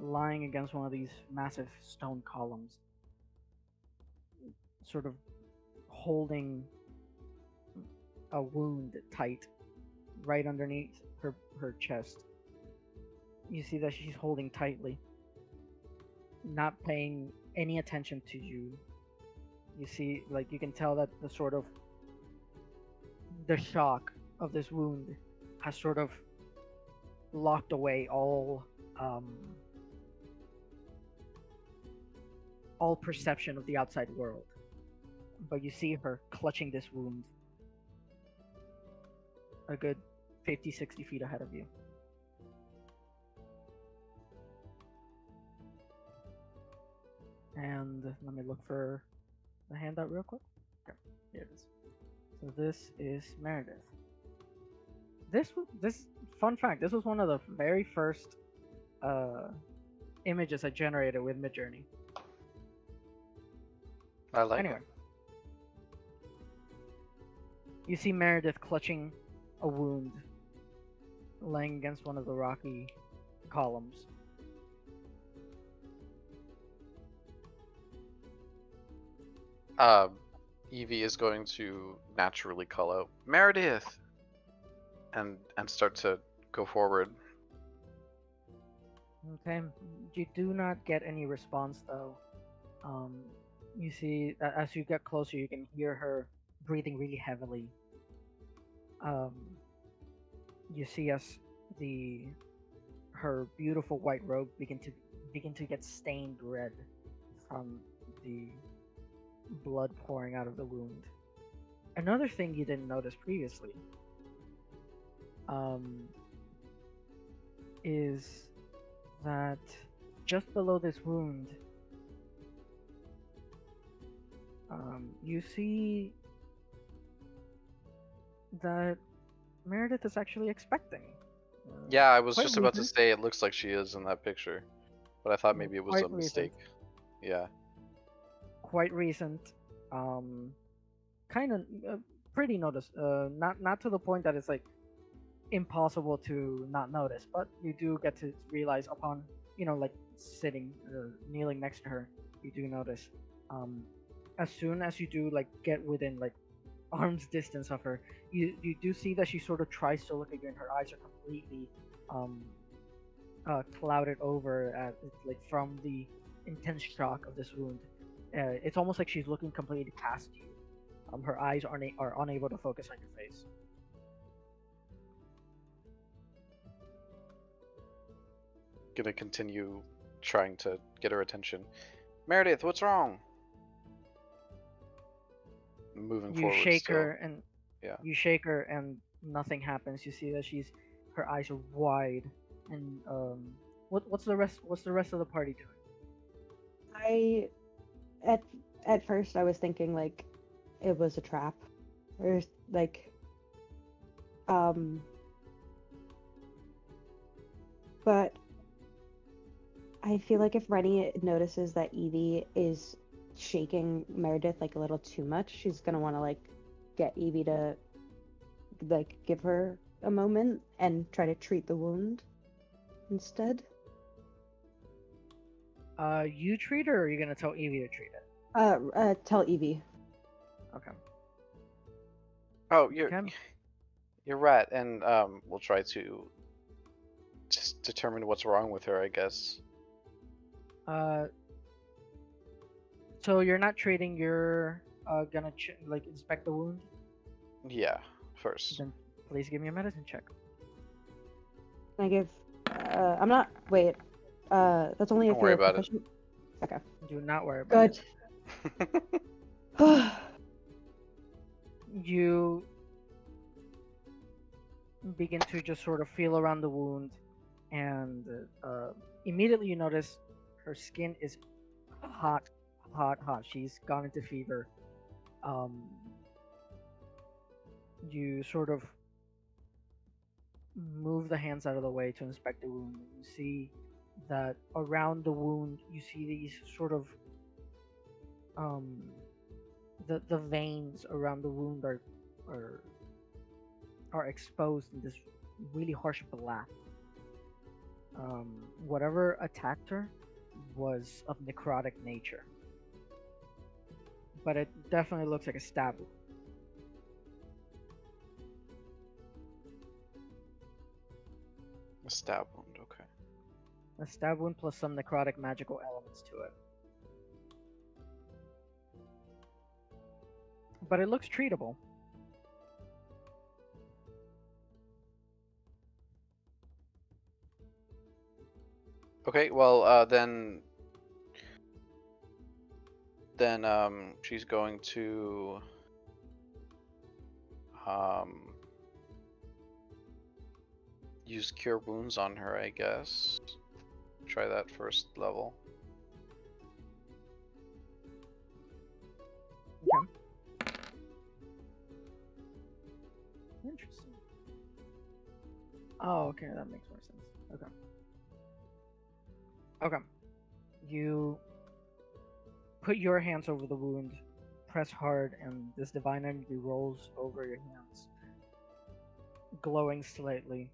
lying against one of these massive stone columns, sort of holding a wound tight right underneath her chest. You see that she's holding tightly, not paying any attention to you. You see, like, you can tell that the shock of this wound has sort of locked away all perception of the outside world. But you see her clutching this wound a good 50-60 feet ahead of you. And let me look for the handout real quick. Okay, here it is. So this is Meredith. This fun fact, this was one of the very first images I generated with Midjourney. I like Anyway, it. you see Meredith clutching a wound, laying against one of the rocky columns. Evie is going to naturally call out Meredith, and start to go forward. Okay, you do not get any response though. You see, as you get closer, you can hear her breathing really heavily. You see as her beautiful white robe begin to get stained red from the blood pouring out of the wound. Another thing you didn't notice previously is that just below this wound, you see that Meredith is actually expecting. Yeah, I was quite just about to recent- say it looks like she is in that picture, but I thought maybe it was quite a mistake. Yeah. Quite recent, kind of pretty not to the point that it's like impossible to not notice, but you do get to realize upon like sitting kneeling next to her, you do notice as soon as you do like get within like arm's distance of her, you do see that she sort of tries to look at you, and her eyes are completely clouded over at like from the intense shock of this wound. It's almost like she's looking completely past you. Her eyes are unable to focus on your face. Gonna continue trying to get her attention. Meredith, what's wrong? Moving You forward shake still. her, and Yeah. you shake her, and nothing happens. You see that her eyes are wide, and what's the rest of the party doing? At first I was thinking like it was a trap, or like but I feel like if Rennie notices that Evie is shaking Meredith like a little too much, she's gonna want to like get Evie to like give her a moment and try to treat the wound instead. You treat her, or are you gonna tell Evie to treat it? Tell Evie. Okay. Oh, Okay. you're right, and we'll try to just determine what's wrong with her, I guess. So you're not treating. You're gonna like inspect the wound. Yeah, first. Then please give me a medicine check. Can I give? I'm not. Wait. That's only Don't if worry you're about it. proficient. Okay. Do not worry about Good. it. You begin to just sort of feel around the wound, and immediately you notice her skin is hot, hot, hot. She's gone into fever. You sort of move the hands out of the way to inspect the wound. You see that around the wound, you see these sort of the veins around the wound are are exposed in this really harsh black. Whatever attacked her was of necrotic nature, but it definitely looks like a stab wound. A stab wound, okay. A stab wound plus some necrotic magical elements to it. But it looks treatable. Okay, well, then she's going to use cure wounds on her, I guess. Try that first level. Okay. Interesting. Oh, okay, that makes more sense. Okay. Okay. You put your hands over the wound, press hard, and this divine energy rolls over your hands, glowing slightly.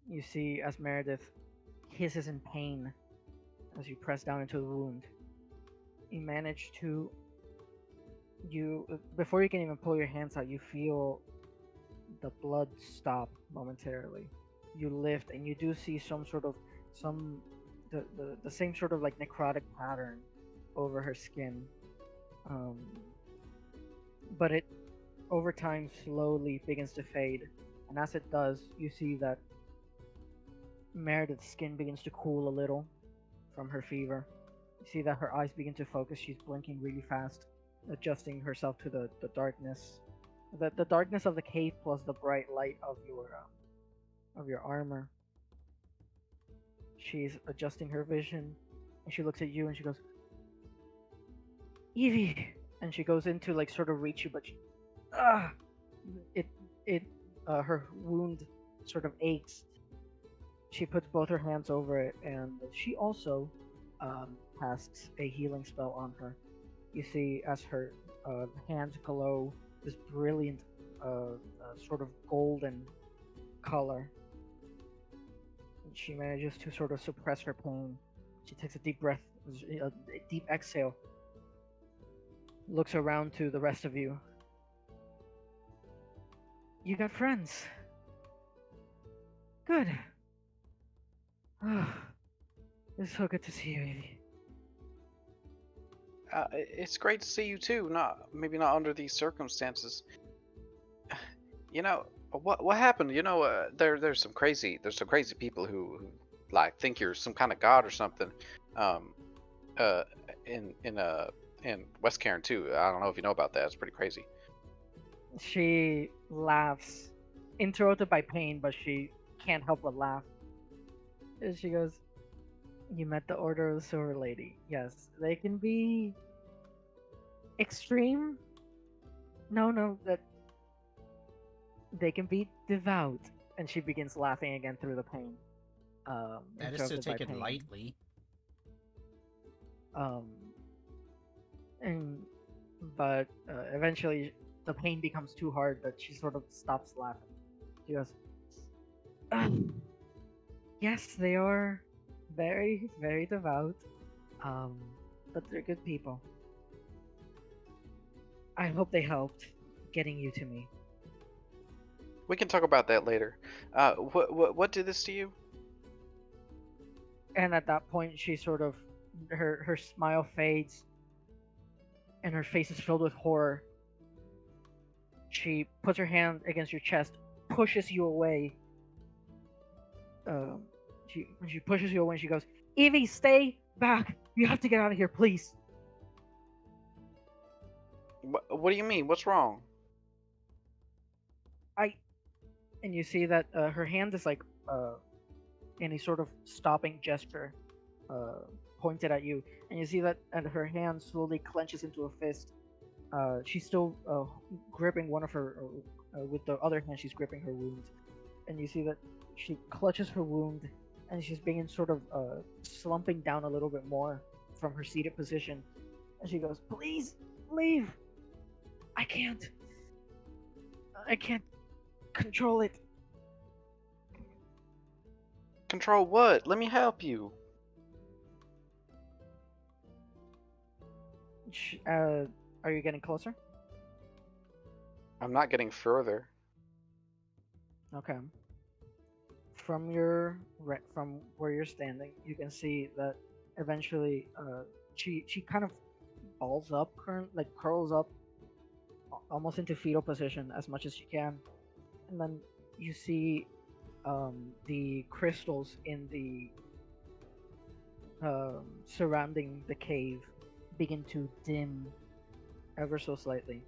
You see as Meredith hisses in pain as you press down into the wound. You manage to before you can even pull your hands out, you feel the blood stop momentarily. You lift and you do see some the same sort of like necrotic pattern over her skin. Um, but it over time slowly begins to fade, and as it does, you see that Meredith's skin begins to cool a little from her fever. You see that her eyes begin to focus. She's blinking really fast, adjusting herself to the darkness, the darkness of the cave plus the bright light of your armor. She's adjusting her vision, and she looks at you and she goes, "Evie," and she goes into like sort of reach you, but ah, it it her wound sort of aches. She puts both her hands over it, and she also casts a healing spell on her. You see, as her hands glow this brilliant, sort of golden color. And she manages to sort of suppress her pain. She takes a deep breath, a deep exhale, looks around to the rest of you. You got friends. Good. It's so good to see you, Evie. It's great to see you too. Maybe not under these circumstances. You know what happened? You know, there's some crazy people who like think you're some kind of god or something. In West Cairn too. I don't know if you know about that. It's pretty crazy. She laughs, interrupted by pain, but she can't help but laugh. And she goes, "You met the Order of the Silver Lady. Yes, they can be extreme. No, that they can be devout." And she begins laughing again through the pain. That is to interrupted by take it pain. lightly. Um, and but eventually the pain becomes too hard that she sort of stops laughing. She goes, "Yes, they are very, very devout. But they're good people. I hope they helped getting you to me." We can talk about that later. What did this to you? And at that point, she sort of her smile fades, and her face is filled with horror. She puts her hand against your chest, pushes you away. When she pushes you away, she goes, "Evie, stay back! You have to get out of here, please." What do you mean? What's wrong? And you see that her hand is like in a sort of stopping gesture, pointed at you, and you see that and her hand slowly clenches into a fist. She's still gripping one of her, with the other hand she's gripping her wound, and you see that she clutches her wound, and she's being sort of slumping down a little bit more from her seated position, and she goes, "Please leave. I can't control it." Control what? Let me help you. Are you getting closer? I'm not getting further. Okay. From where you're standing, you can see that eventually she kind of balls up, curls up almost into fetal position as much as she can, and then you see the crystals in the surrounding the cave begin to dim ever so slightly.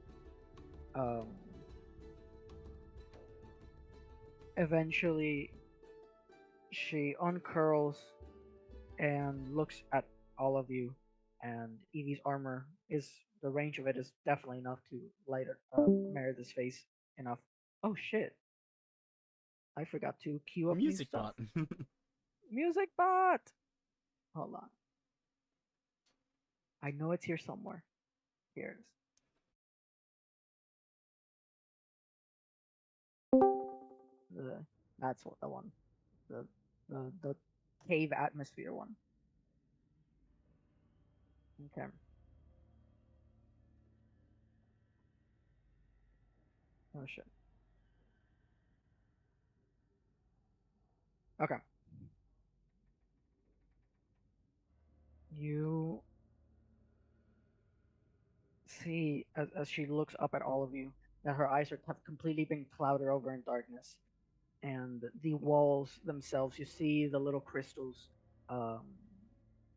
Eventually, she uncurls and looks at all of you, and Evie's armor is the range of it is definitely enough to light Meredith's face enough. Oh shit! I forgot to queue up new Music stuff. bot. Music bot. Hold on. I know it's here somewhere. Here it is. That's what the one. The cave atmosphere one. Okay. Oh shit. Okay. You see as she looks up at all of you that her eyes have completely been clouded over in darkness, and the walls themselves, you see the little crystals, um,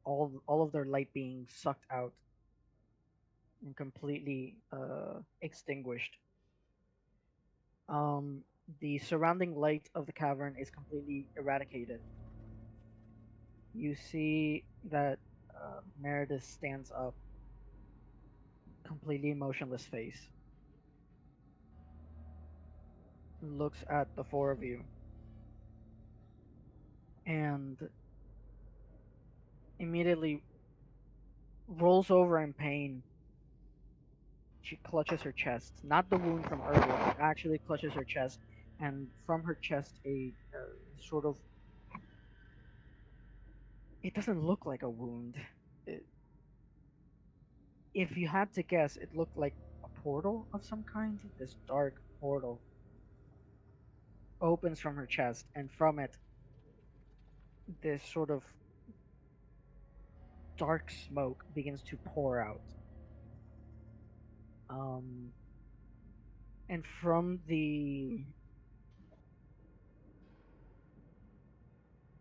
all of their light being sucked out and completely extinguished. Um, the surrounding light of the cavern is completely eradicated. You see that Meredith stands up, completely emotionless face, looks at the four of you, and immediately rolls over in pain. She clutches her chest, not the wound from earlier, but actually clutches her chest, and from her chest, a sort of. It doesn't look like a wound. It, if you had to guess, it looked like a portal of some kind. This dark portal opens from her chest, and from it, this sort of dark smoke begins to pour out. Um, and from the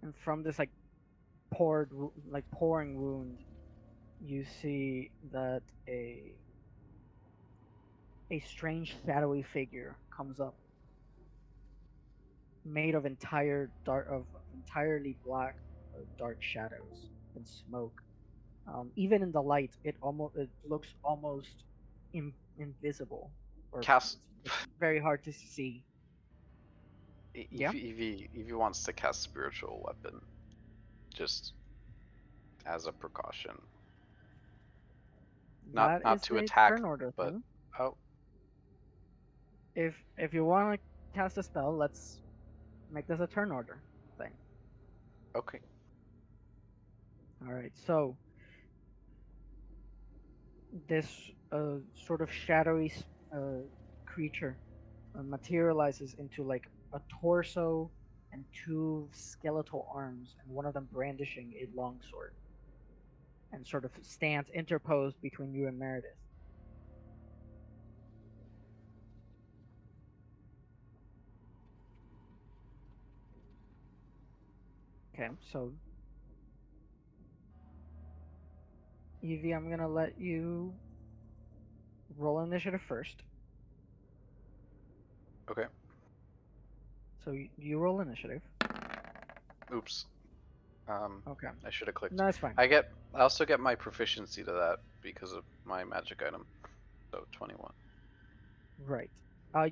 and from this pouring wound, you see that a strange shadowy figure comes up, made of entirely black dark shadows and smoke. Even in the light, it looks almost invisible, or Cast. it's very hard to see. Yeah. Evie wants to cast spiritual weapon, just as a precaution. Not That is to a attack, turn order but thing. oh, If you want to cast a spell, let's make this a turn order thing. okay. All right. So this sort of shadowy creature materializes into like a torso and two skeletal arms, and one of them brandishing a longsword, and sort of stands interposed between you and Meredith. Okay, so Evie, I'm gonna let you roll initiative first. Okay. So you roll initiative. Oops. Okay. I should have clicked. No, it's fine. I also get my proficiency to that because of my magic item. So 21. Right.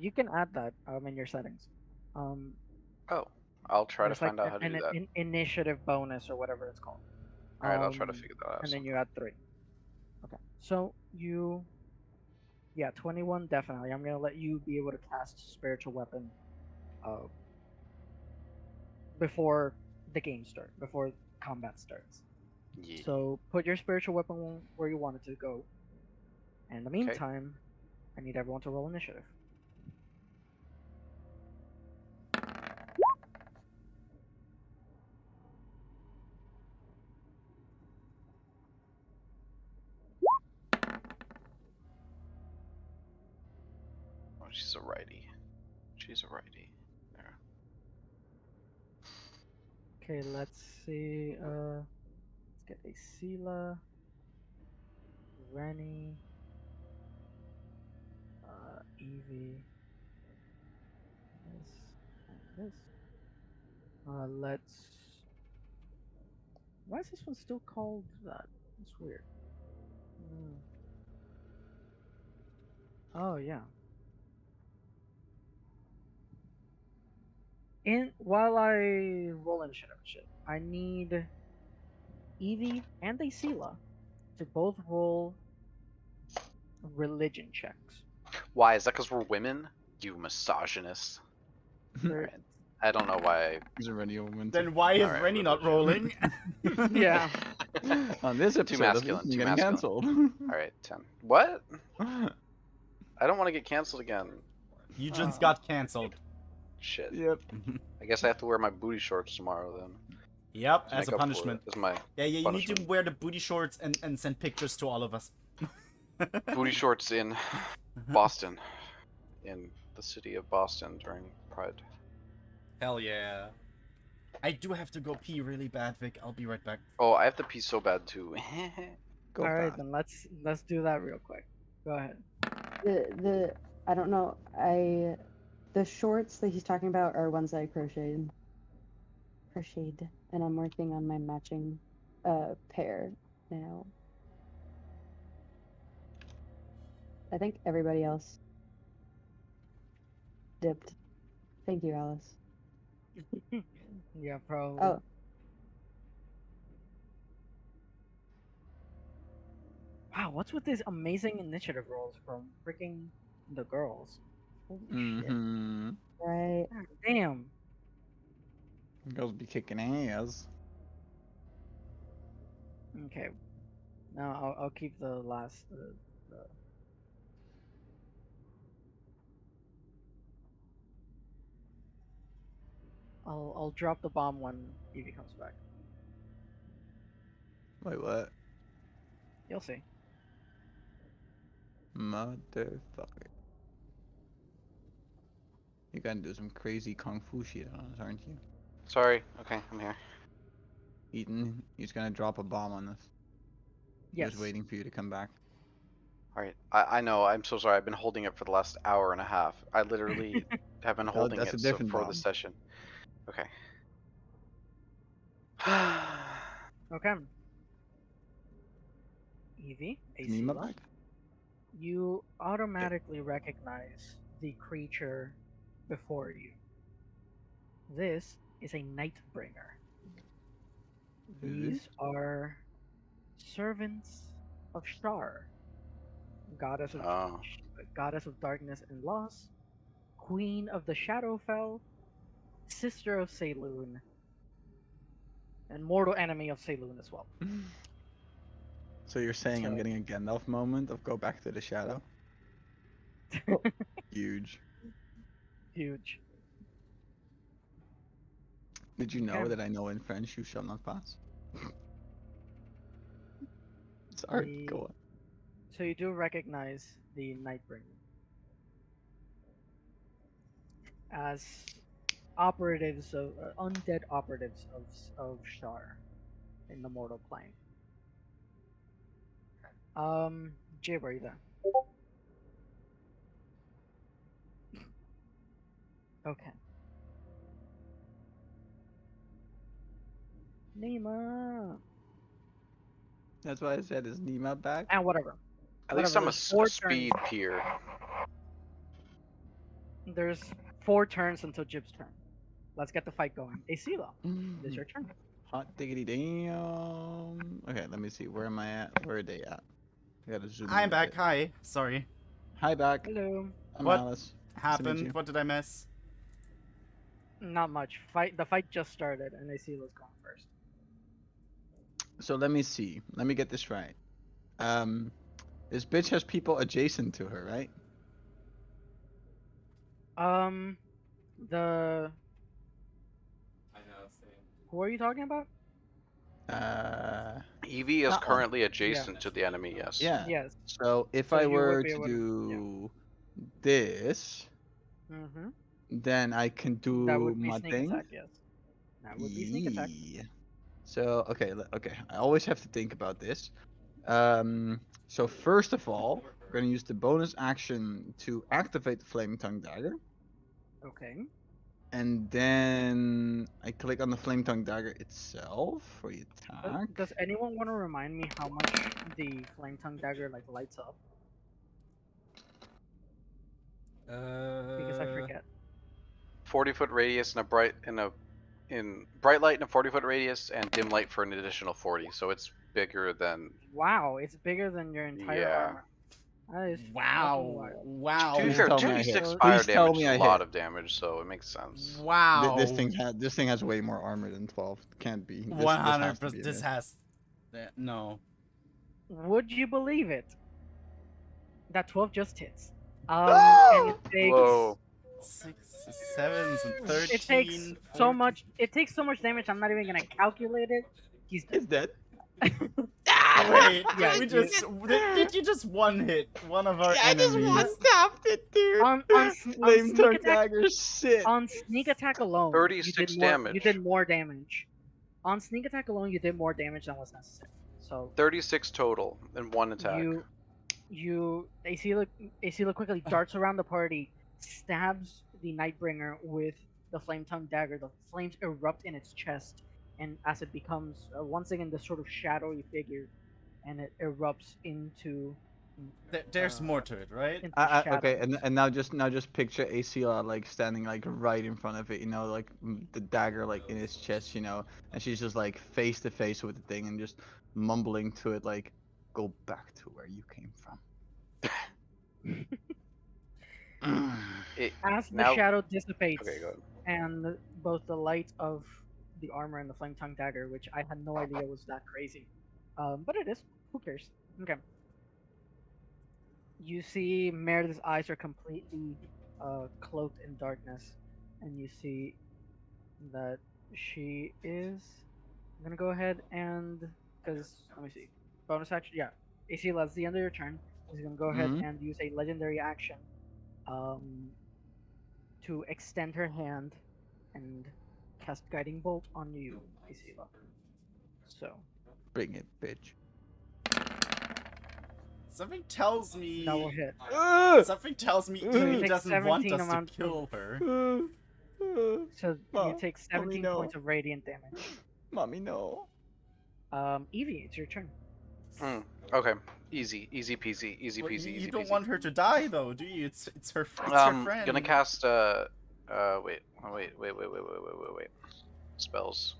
You can add that in your settings. Um, Oh, I'll try to there's like find out how to do that. an initiative bonus or whatever it's called. All right, I'll try to figure that out. And then you sometime. add 3. Okay. So yeah, 21 definitely. I'm gonna let you be able to cast spiritual weapon, uh, before the game starts, before combat starts. Yeah. So put your spiritual weapon where you want it to go. And in the meantime, I need everyone to roll initiative. Oh, she's a righty. She's a righty. There. Okay, let's see. Let's get a Sela, Rennie, Evie, this, and this. Let's. Why is this one still called that? That's weird. Hmm. Oh yeah. While I roll initiative shit, I need Evie and Asela to both roll religion checks. Why is that? Because we're women? You misogynist. They're- Alright. I don't know why. He's already a woman. Then why is Alright, Rennie not religion. rolling? yeah. On this episode, masculine, of too getting masculine. cancelled. Alright, 10. What? I don't want to get canceled again. You just Oh. got cancelled. Shit. Yep. I guess I have to wear my booty shorts tomorrow then. Yep, To as a make up for punishment. it. As my Yeah, you need to punishment. wear the booty shorts and send pictures to all of us. booty shorts in Boston. In the city of Boston during Pride. Hell yeah. I do have to go pee really bad, Vic. I'll be right back. Oh, I have to pee so bad too. Go All right, back. then let's do that real quick. Go ahead. The I don't know. The shorts that he's talking about are ones I crocheted, and I'm working on my matching pair now. I think everybody else dipped. Thank you, Alice. Yeah, probably. Oh, Wow, what's with these amazing initiative rolls from freaking the girls? Holy shit. Mm-hmm. right. God damn. Girls be kicking ass. Okay. Now I'll keep the last. The... I'll drop the bomb when Evie comes back. Wait, what? You'll see. Motherfucker. You're gonna do some crazy kung fu shit on us, aren't you? Sorry. Okay, I'm here. Ethan, he's gonna drop a bomb on us. Yes. Just waiting for you to come back. Alright. I know. I'm so sorry. I've been holding it for the last hour and a half. I literally have been holding that's a it different for the bomb. session. Okay. Okay. Evie, Nima Asela, back? you automatically recognize the creature before you. This is a Nightbringer. Mhm. These are servants of Shar, goddess of Oh. goddess of darkness and loss, queen of the Shadowfell, sister of Saloon, and mortal enemy of Saloon as well. So you're saying I'm So- getting a Gandalf moment of go back to the shadow? Huge. Huge. Did you know Okay. that I know in French you shall not pass? Sorry, go on. So you do recognize the Nightbringer as operatives of undead operatives of Shar in the mortal plane. Jay, where are you there? Okay. Nima. That's why I said, is Nima back? And whatever. At least Whatever, I'm a, there's four a speed turns. peer. There's 4 turns until Jib's turn. Let's get the fight going. Asila, it is your turn. Hot diggity damn. Okay, let me see. Where am I at? Where are they at? I gotta zoom in I'm a back. bit. Hi. Sorry. Hi, back. Hello. I'm What Alice. Nice to meet happened? you. What did I miss? Not much. The fight just started, and Asila's going first. So let me see. Let me get this right. This bitch has people adjacent to her, right? The I know, same. who are you talking about? Eevee is That one. currently adjacent to the enemy, yes. Yeah. Yes. So if So I you would were be to able do this, Mm-hmm. then I can do That would be my sneak thing. attack. Yes. That would be sneak attack. Yeah. So okay, okay. I always have to think about this. So first of all, we're gonna use the bonus action to activate the Flaming Tongue Dagger, Okay. and then I click on the Flaming Tongue Dagger itself for the attack. Does anyone want to remind me how much the flame tongue dagger like lights up? Because I forget. 40-foot radius and a bright light in a 40-foot radius and dim light for an additional 40. So it's bigger than. Wow, it's bigger than your entire Yeah. armor. That is fucking Wow. wild. Wow. To be Please fair, tell me I 2d6 hit. fire Please tell damage me is I a lot hit. of damage, so it makes sense. Wow. This thing has way more armor than 12. Can't be. This has to 100%. be a This miss. has. No. Would you believe it? That 12 just hits. And it takes. Whoa. 6, 7, and 13. It takes 14. so much. It takes so much damage. I'm not even gonna calculate it. He's It's dead. dead. Wait, Yeah, we you- just did you just one hit one of our enemies? tapped it, dude. on Flame sneak Tongue attack. Dagger, sick. On sneak attack alone, 36 you You damage. did more damage. On sneak attack alone, you did more damage than was necessary. So 36 total in one attack. Asila quickly darts around the party, stabs the Nightbringer with the flame tongue dagger. The flames erupt in its chest, and as it becomes once again this sort of shadowy figure, and it erupts into. There's more to it, right? into Okay, shadows. and now just picture Acela like standing like right in front of it, you know, like the dagger like in his chest, you know, and she's just like face to face with the thing and just mumbling to it like, "Go back to where you came from." As the Now- shadow dissipates, Okay, go ahead. and both the light of the armor and the flame tongue dagger, which I had no idea was that crazy, but it is. Who cares? Okay. You see Meredith's eyes are completely cloaked in darkness, and you see that she is. I'm gonna go ahead and because let me see, bonus action. Yeah, AC, that's the end of your turn. She's gonna go ahead Mhm. and use a legendary action, to extend her hand and cast guiding bolt on you, Isila. So Bring it, bitch. Something tells me. that will hit. Something tells me you Evie take doesn't want 17 us to amount of- kill her. So Ma, you take mommy, 17 no. points of radiant damage. Mommy, no. Evie, it's your turn. Okay. Easy peasy, easy Well, peasy, you easy don't peasy. want her to die though, do you? It's her friend. Gonna cast Wait. Spells.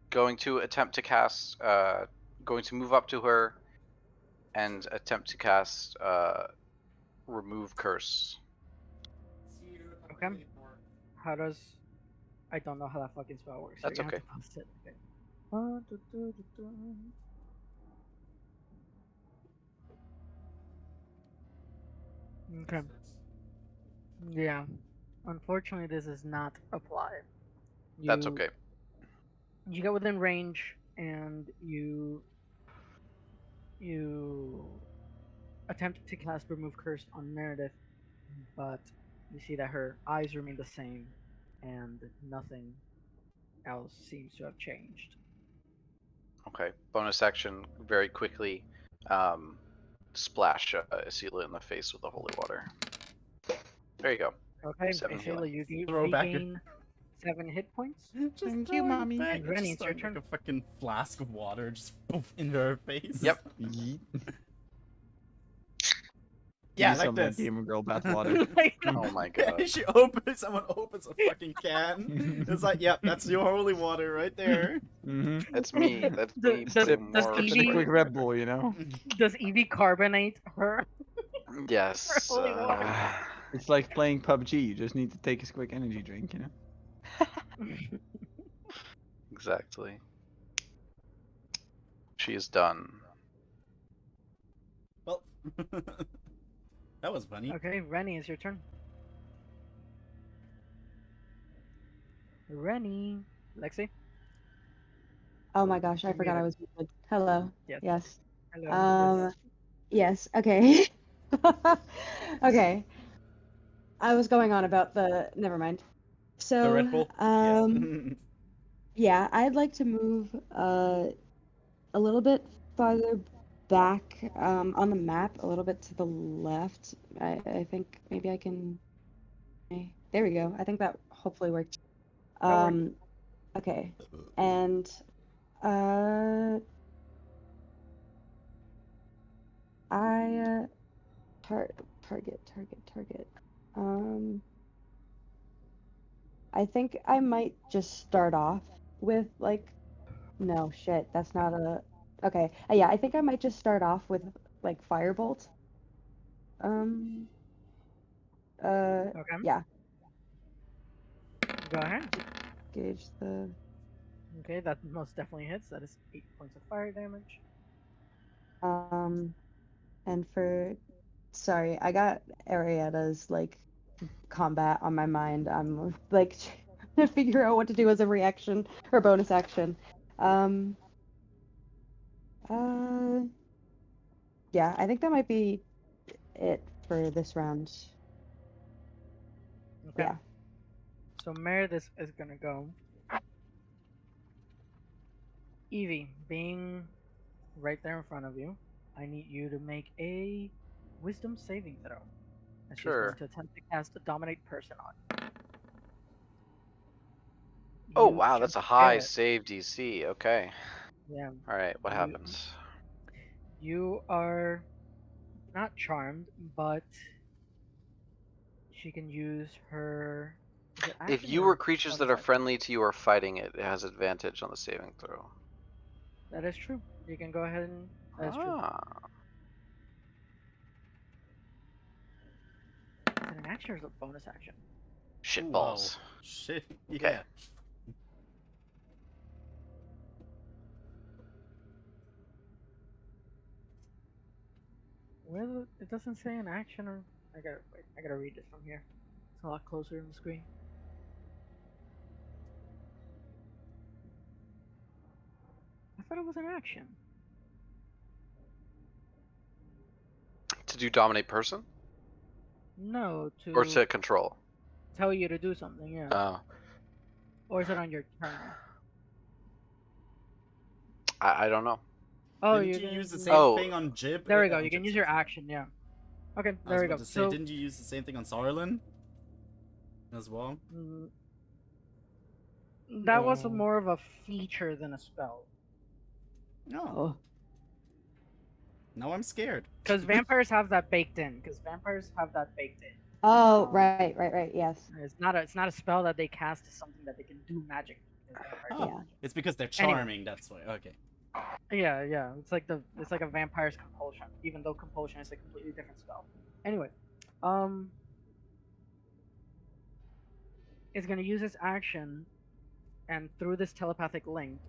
Going to attempt to cast. Going to move up to her, and attempt to cast. Remove curse. Okay. How does? I don't know how that fucking spell works. That's You're gonna okay. have to post it. Okay. Okay. Yeah. Unfortunately, this is not applied. That's okay. You get within range, and you attempt to cast Remove Curse on Meredith, but you see that her eyes remain the same, and nothing else seems to have changed. Okay. Bonus action. Very quickly. Splash Isila in the face with the holy water. There you go. Okay, 7 Isela, healing. you Throw back your- regain 7 hit points. Just Thank throw you, it mommy. back. And Rennie, Just it's your like turn. a fucking flask of water, just poof into her face. Yep. Yeet. Yeah, Use like some of that this. Gamer Girl bathwater. Oh my god. Someone opens a fucking can. It's like, yep, that's your holy water right there. Mm-hmm. That's me. That's me Does- putting does more And a Evie- quick Red Bull, you know? Does Evie carbonate her? Yes. Holy water. It's like playing PUBG. You just need to take a quick energy drink, you know? Exactly. She is done. Well, that was funny. Okay, Rennie, it's your turn. Rennie. Lexi? Oh my gosh, I Give me forgot a- I was muted. Hello. Yes. Yes. Hello. Yes. Okay. Okay. I was going on about the. Never mind. So, The Red Bull? Yes. yeah, I'd like to move a little bit farther back on the map, a little bit to the left. I think maybe I can. There we go. I think that hopefully worked. That worked. Okay, and I target. I think I might just start off with like. No, shit, that's not a. Okay, yeah, I think I might just start off with like Firebolt. Um, Okay. yeah, Go ahead. gauge the. Okay, that most definitely hits. That is 8 points of fire damage. And for. Sorry, I got Arietta's like combat on my mind. I'm like trying to figure out what to do as a reaction or bonus action. Yeah, I think that might be it for this round. Okay. Yeah. So Meredith is gonna go. Evie, being right there in front of you, I need you to make a wisdom saving throw. And she's Sure. going to attempt to cast a dominate person on. Oh You wow, just that's a fail high it. save DC. Okay. Yeah. Alright, what You- happens? You are not charmed, but she can use her. Is it If action you or or creatures that bonus are action? friendly to you are fighting it, it has advantage on the saving throw. That is true. You can go ahead and. That is true. Ah. Is it an action or is it a bonus action? Shitballs. Shit. Okay. Yeah. Well, it doesn't say an action or. I gotta read this from here. It's a lot closer on the screen. I thought it was an action. To do dominate person? No, to Or to control? tell you to do something, yeah. Oh. Or is it on your turn? I don't know. Oh, Didn't you you can use the same Oh. thing on Jib? There we go. On You can Jib use your Sense? action, yeah. Okay, I was there we go. about to say, So didn't you use the same thing on Sarlin? As well? mm, that was Yeah. more of a feature than a spell. No. Oh, Now I'm scared. Because vampires have that baked in. Oh, right. Yes. It's not a spell that they cast. It's something that they can do magic. Because vampires Oh, do Yeah. magic. it's because they're Anyway. charming. That's why. Okay. Yeah. It's like a vampire's compulsion, even though compulsion is a completely different spell. Anyway, it's gonna use its action, and through this telepathic link,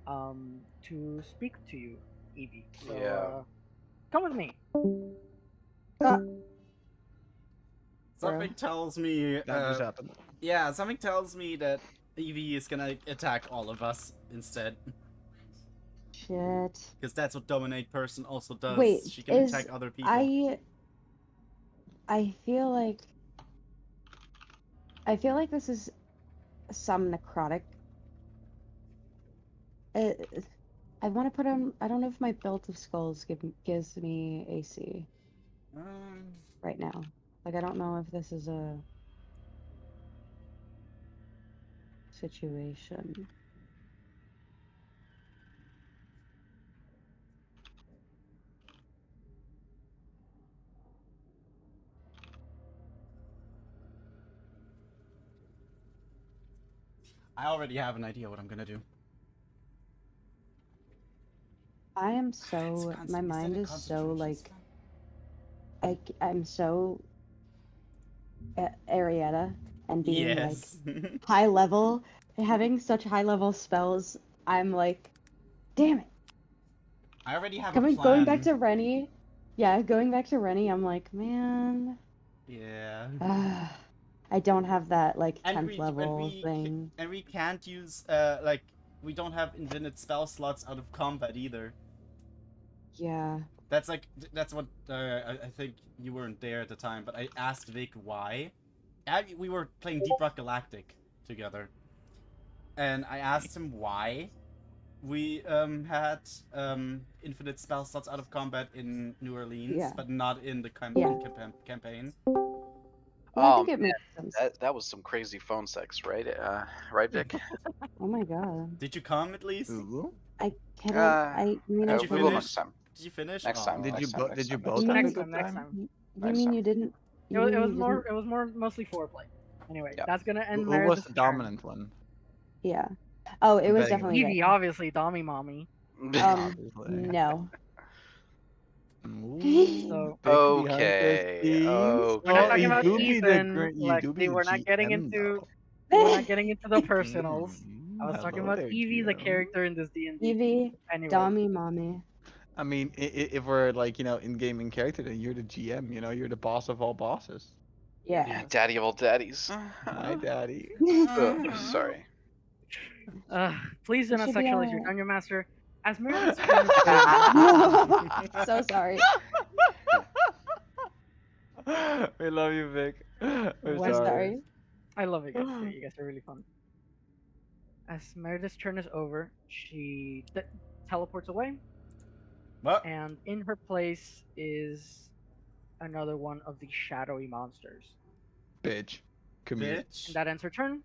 to speak to you, Evie. So, Yeah. come with me. Something tells me. That just happened. Yeah, something tells me that Evie is gonna attack all of us instead. Shit. Because that's what Dominate Person also does. Wait, She can is attack other people. I feel like this is some necrotic. I want to put on. I don't know if my Belt of Skulls gives me AC right now. Like I don't know if this is a situation. I already have an idea what I'm gonna do. I am so. My mind is so like. I'm so. Arietta and being Yes. like high level, having such high level spells. I'm like, damn it. I already have a plan. Going back to Rennie, I'm like, man, Yeah. I don't have that like And 10th level thing. And we can't use like we don't have infinite spell slots out of combat either. Yeah. That's like that's what I think you weren't there at the time, but I asked Vic why. We were playing Deep Rock Galactic together, and I asked him why we had infinite spell slots out of combat in New Orleans, Yeah. but not in the Yeah. campaign. Well, I think it makes sense. That was some crazy phone sex, right? Right, Vic? Oh my god. Did you come at least? Ooh. I can't. I Did mean, I you we couldn't- will finish? next time. Did you finish? Next Aw. time. Did you Next time, both next time, both next have a Next good time, next time? time. You Nice mean time. you didn't? It You was, mean it was you more. didn't- It was more mostly foreplay. Anyway, Yeah. that's gonna end Who was Meredith's the turn. dominant one? Yeah. Oh, it I'm was betting it definitely Evie, Vic. obviously, Dommy Mommy. Obviously. No. Ooh, So- Vic behind the Okay, scenes. okay. We're not talking you about do be the Ethan, you do be Lexi. the We're not getting GM, into. though. We're not getting into the personals. I was talking Hello about there, Evie, the GM. character in this D&D. Evie, Anyway, Dommy, mommy. I mean, if we're like in game in character, then you're the GM. You're the boss of all bosses. Yeah. Daddy of all daddies. Hi, daddy. Sorry. please do You not should be sexualize your alright. dungeon master. As Meredith's turn is back. So sorry. We love you, Vic. We're When- sorry. I love you guys. You guys are really fun. As Meredith's turn is over, she teleports away, What? and in her place is another one of the shadowy monsters. Bitch. Come here. Bitch. And that ends her turn.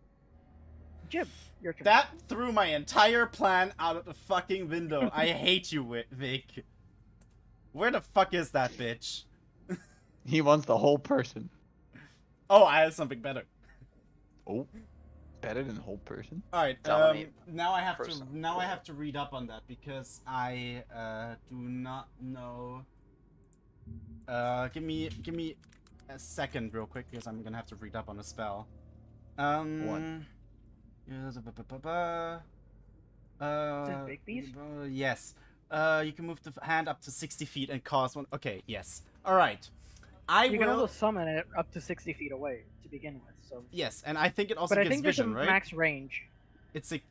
Jib, your turn. That threw my entire plan out of the fucking window. I hate you, Vic. Where the fuck is that bitch? He wants the whole person. Oh, I have something better. Oh. Better than whole person? All right. Dominate Now I have person. to. Now I have to read up on that because I do not know. Give me a second, real quick, because I'm gonna have to read up on a spell. One. Big beast? Yes. You can move the hand up to 60 feet and cause one. Okay. Yes. All right. You can also summon it up to 60 feet away to begin with. So, Yes, and I think it also but I gives think there's vision, a right? max range.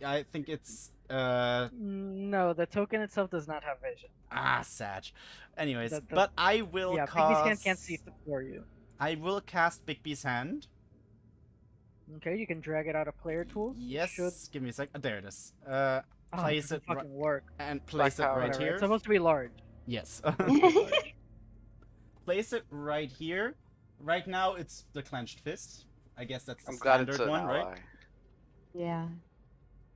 I think it's No, the token itself does not have vision. Sag. Anyways, The- but I will Yeah, cast. Bigby's hand can't see for you. I will cast Bigby's hand. Okay, you can drag it out of player tools. Yes. Should... Give me a sec. There it is. Oh, Place doesn't it fucking work. and place it power. right Whatever, here. It's supposed to be large. Yes. Place it right here. Right now it's the clenched fist. I guess that's the I'm glad standard it's an one, ally. right? Yeah.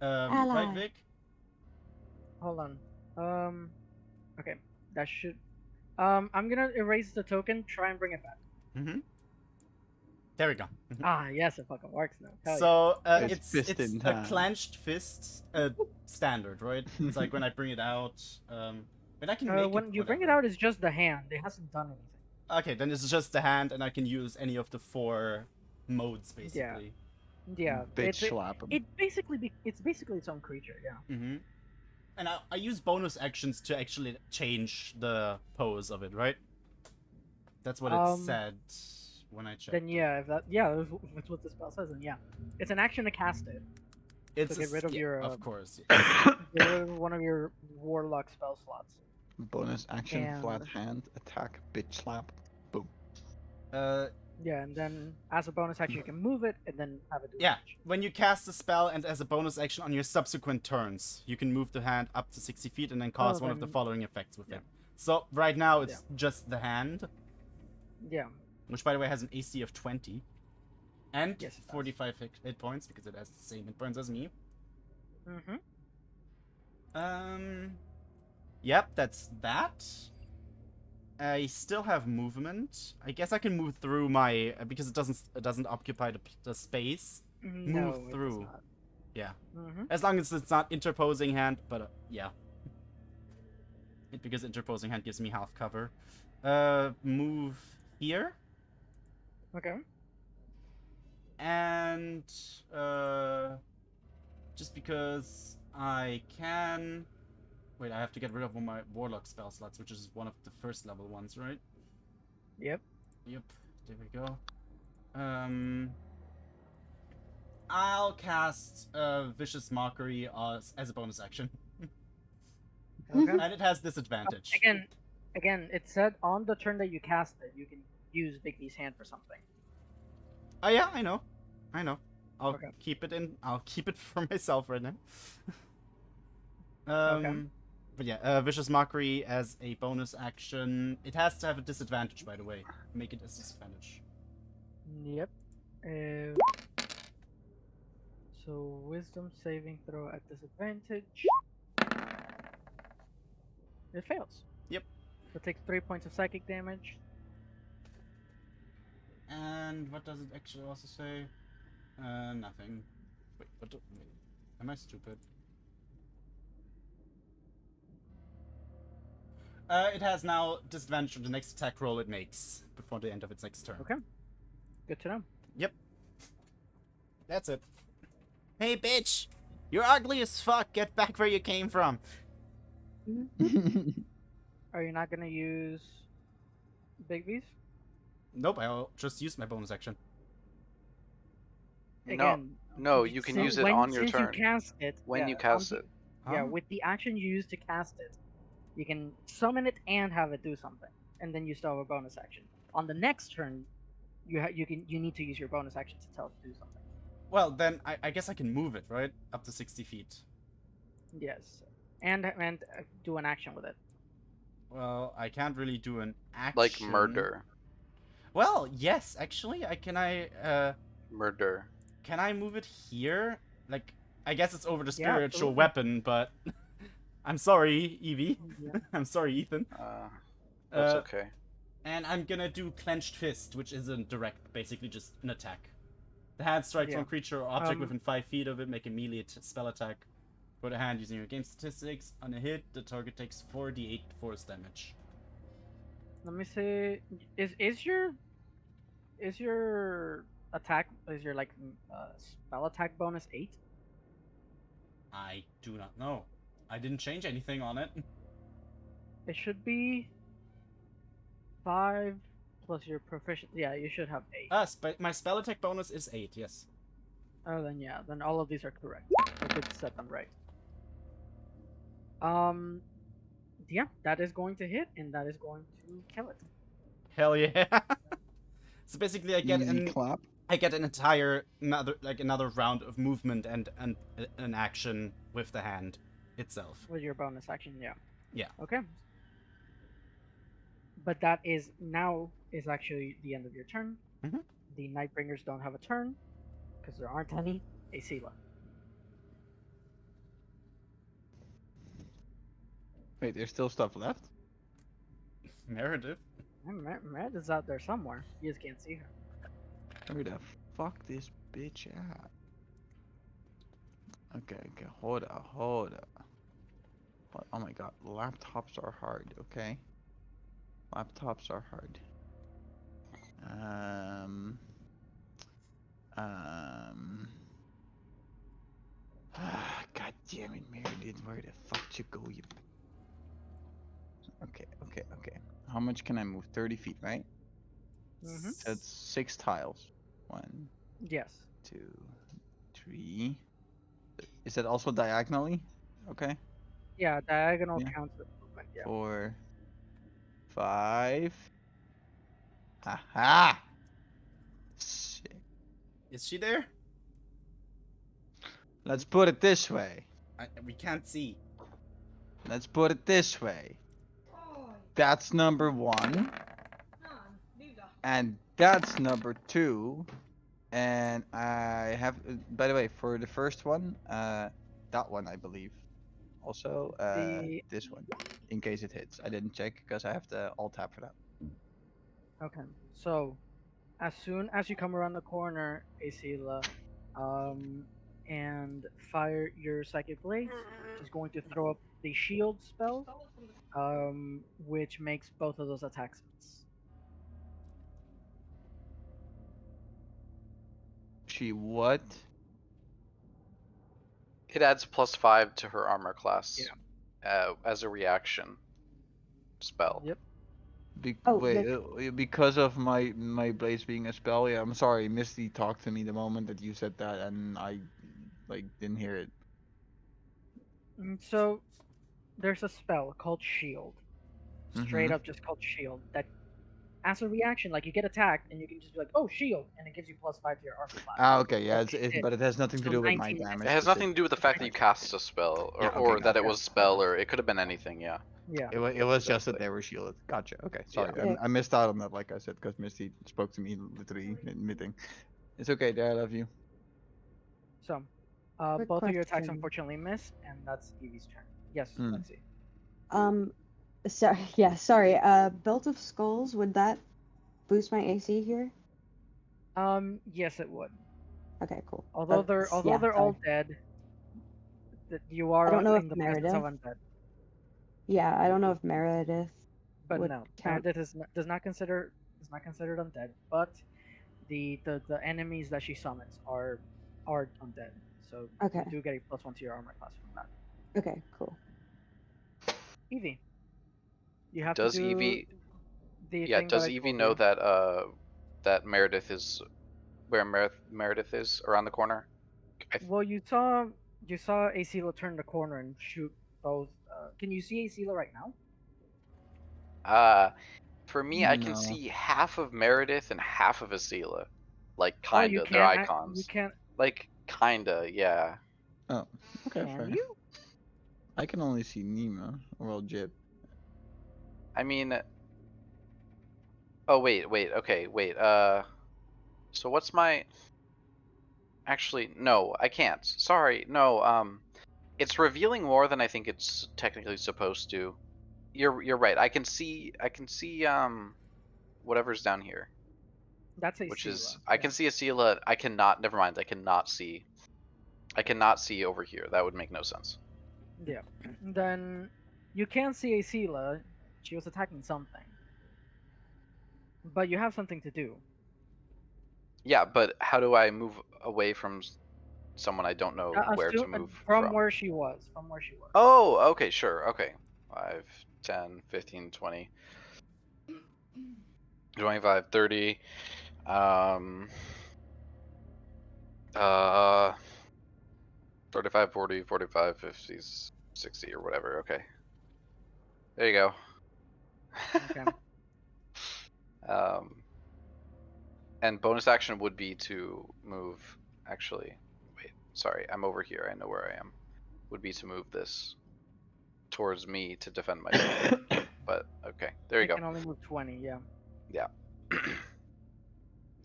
Right, Ally. Vic? Hold on. Okay, that should. I'm gonna erase the token. Try and bring it back. Mm-hmm. There we go. Mhm. Ah, yes, it fucking works now. Hell So It's it's fist in a hand. clenched fist standard, right? It's like when I bring it out. But I can yeah. make When it you bring it whatever. out, it's just the hand. It hasn't done anything. Okay, then it's just the hand, and I can use any of the 4 modes basically. Yeah, Bitch slap him. it's basically its own creature. Yeah. Mm-hmm. And I use bonus actions to actually change the pose of it, right? That's what it said when I checked. Then yeah, if that's what the spell says, then yeah, it's an action to cast it. It's get rid of your, of course. Get rid of one of your warlock spell slots. Bonus action, flat And- hand, attack, bitch slap. Yeah, and then as a bonus action, you can move it and then have it do Yeah, damage. when you cast a spell and as a bonus action on your subsequent turns, you can move the hand up to 60 feet and then cause one of the then- following effects with yeah. it. So right now it's just the hand, Yeah. which by the way has an AC of 20 and Yes, it does. 45 hit points because it has the same hit points as me. Mm-hmm. Yep, that's that. I still have movement. I guess I can move through my because it doesn't occupy the space. No, Move through. Yeah. Mm-hmm. As long as it's not interposing hand, but yeah. Because interposing hand gives me half cover. Move here. Okay. And just because I can. Wait, I have to get rid of one of my warlock spell slots, which is one of the first level ones, right? Yep. Yep. There we go. I'll cast Vicious Mockery as a bonus action. Okay. And it has disadvantage. Again, it said on the turn that you cast it, you can use Bigby's hand for something. Oh yeah, I know. I'll Okay. keep it in. I'll keep it for myself right now. Okay. But yeah, Vicious Mockery as a bonus action. It has to have a disadvantage, by the way. Make it a disadvantage. Yep. So Wisdom saving throw at disadvantage. It fails. Yep. So it takes 3 points of psychic damage. And what does it actually also say? Nothing. Wait, wait. Am I stupid? It has now disadvantage on the next attack roll it makes before the end of its next turn. Okay. Good to know. Yep. That's it. Hey, bitch! You're ugly as fuck! Get back where you came from! Are you not gonna use Bigby's? Nope, I'll just use my bonus action. Again, No, you can use it on your since turn. You cast it, When yeah, you cast on it. the- Yeah, Huh? with the action you use to cast it, you can summon it and have it do something, and then you still have a bonus action. On the next turn, you need to use your bonus action to tell it to do something. Well, then I guess I can move it, right? Up to 60 feet. Yes, and do an action with it. Well, I can't really do an action. Like murder. Well, yes, actually, Murder. Can I move it here? Like, I guess it's over the Yeah, spiritual absolutely. weapon, but I'm sorry, Evie. Yeah. I'm sorry, Ethan. That's Uh, okay. And I'm gonna do Clenched Fist, which isn't direct, basically just an attack. The hand strikes Yeah. one creature or object Um, within 5 feet of it, make a melee spell attack. For the hand using your game statistics. On a hit, the target takes 4d8 force damage. Let me see. Is your attack spell attack bonus 8? I do not know. I didn't change anything on it. It should be 5 plus your proficiency. Yeah, you should have 8. My spell attack bonus is 8, yes. Oh, then yeah, then all of these are correct. I did set them right. Yeah, that is going to hit, and that is going to kill it. Hell yeah. So basically I get Easy clap. another round of movement and an action with the hand itself. With your bonus action, yeah. Yeah. Okay. But that is actually the end of your turn. Mhm. The Nightbringers don't have a turn, because there aren't any. Asila. Wait, there's still stuff left? Meredith. Meredith's out there somewhere. You just can't see her. Where the fuck this bitch at? Okay, hold up. Oh my god, laptops are hard, okay? Laptops are hard. God damn it, Meredith, where the fuck you go, you... Okay. How much can I move? 30 feet, right? Mhm. That's 6 tiles. 1, Yes. 2, 3. Is that also diagonally? Okay. Yeah, diagonal Yeah. counts as movement. Yeah. 4, 5. Aha! Shit. Is she there? Let's put it this way. We can't see. Let's put it this way. That's number 1. And that's number 2. And I have, by the way, for the first one, that one I believe. Also, this one, in case it hits. I didn't check because I have the alt tab for that. Okay. So, as soon as you come around the corner, Asila, and fire your psychic blades, she's going to throw up the shield spell, which makes both of those attacks miss. She what? It adds +5 to her armor class. As a reaction spell. Yep. Oh, Wait, Vic. because of my blades being a spell. Yeah, I'm sorry. Misty talked to me the moment that you said that, and I didn't hear it. So, there's a spell called Shield. Straight Mhm. up just called Shield. That, as a reaction, like you get attacked and you can just be like, oh, Shield, and it gives you +5 to your armor class. Ah, okay, yeah, Which it but it has nothing to So do with my 19 damage. It has nothing to do with the fact that you cast a spell, or, Yeah, okay, or that it gotcha. was a spell, or it could have been anything. Yeah. Yeah. It was just that they were shielded. Gotcha. Okay, sorry, Yeah. I missed out on that. Like I said, because Misty spoke to me literally in meeting. It's okay, Dad. I love you. So, Quick both of your attacks question. unfortunately miss, and that's Evie's turn. Yes, Hmm. let's see. Sorry. Belt of Skulls, would that boost my AC here? Yes, it would. Okay, cool. Although they're sorry. all dead, that you are don't know in if the presence of Meredith- undead. Yeah, I don't know if Meredith But would no, count. Meredith does not considered undead. But the enemies that she summons are undead. So Okay. you do get a +1 to your armor class from that. Okay, cool. Evie, you have Does to do Evie? the Yeah. thing Does that I Evie told know you. that that Meredith is where Meredith is around the corner? Well, you saw Asila turn the corner and shoot both. Can you see Asila right now? For me, I can No. see half of Meredith and half of Asila. Like Oh, you kinda, they're can't. icons. You can't. Like kinda, yeah. Oh, okay, Can fair. you? I can only see Nima or well, Jib. I mean. Oh wait, okay, wait. So what's my? Actually, no, I can't. Sorry, no. It's revealing more than I think it's technically supposed to. You're right. I can see whatever's down here. That's Asila. Which is I can see Asila. I cannot. Never mind. I cannot see over here. That would make no sense. Yeah. Then you can see Asila. She was attacking something. But you have something to do. Yeah, but how do I move away from someone I don't know where to move from where she was. From where she was. Oh, okay, sure. Okay. 5, 10, 15, 20, 25, 30. Um 35, 40, 45, 50, 60 or whatever. Okay. There you go. Okay. And bonus action would be to move. Actually, wait. Sorry, I'm over here. I know where I am. Would be to move this towards me to defend myself. But okay, there you go. can only move 20. Yeah. Yeah.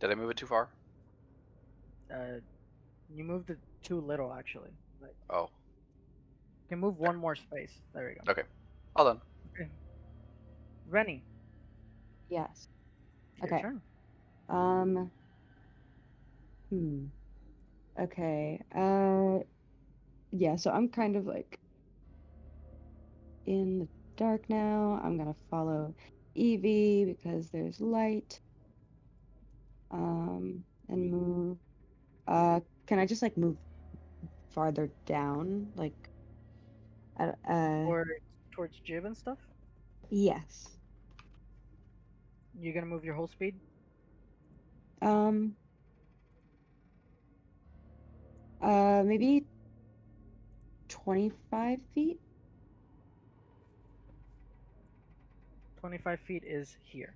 Did I move it too far? You moved it too little actually. Like, Oh. you can move one more space. There we go. Okay. All done. Okay. Rennie, Yes. Your Okay. turn. Um. Hmm. Okay. Yeah. So I'm kind of like in the dark now. I'm gonna follow Evie because there's light. And move. Can I just like move farther down? Like, Or towards Jib and stuff. yes. You're gonna move your whole speed. Um. Maybe 25 feet. 25 feet is here.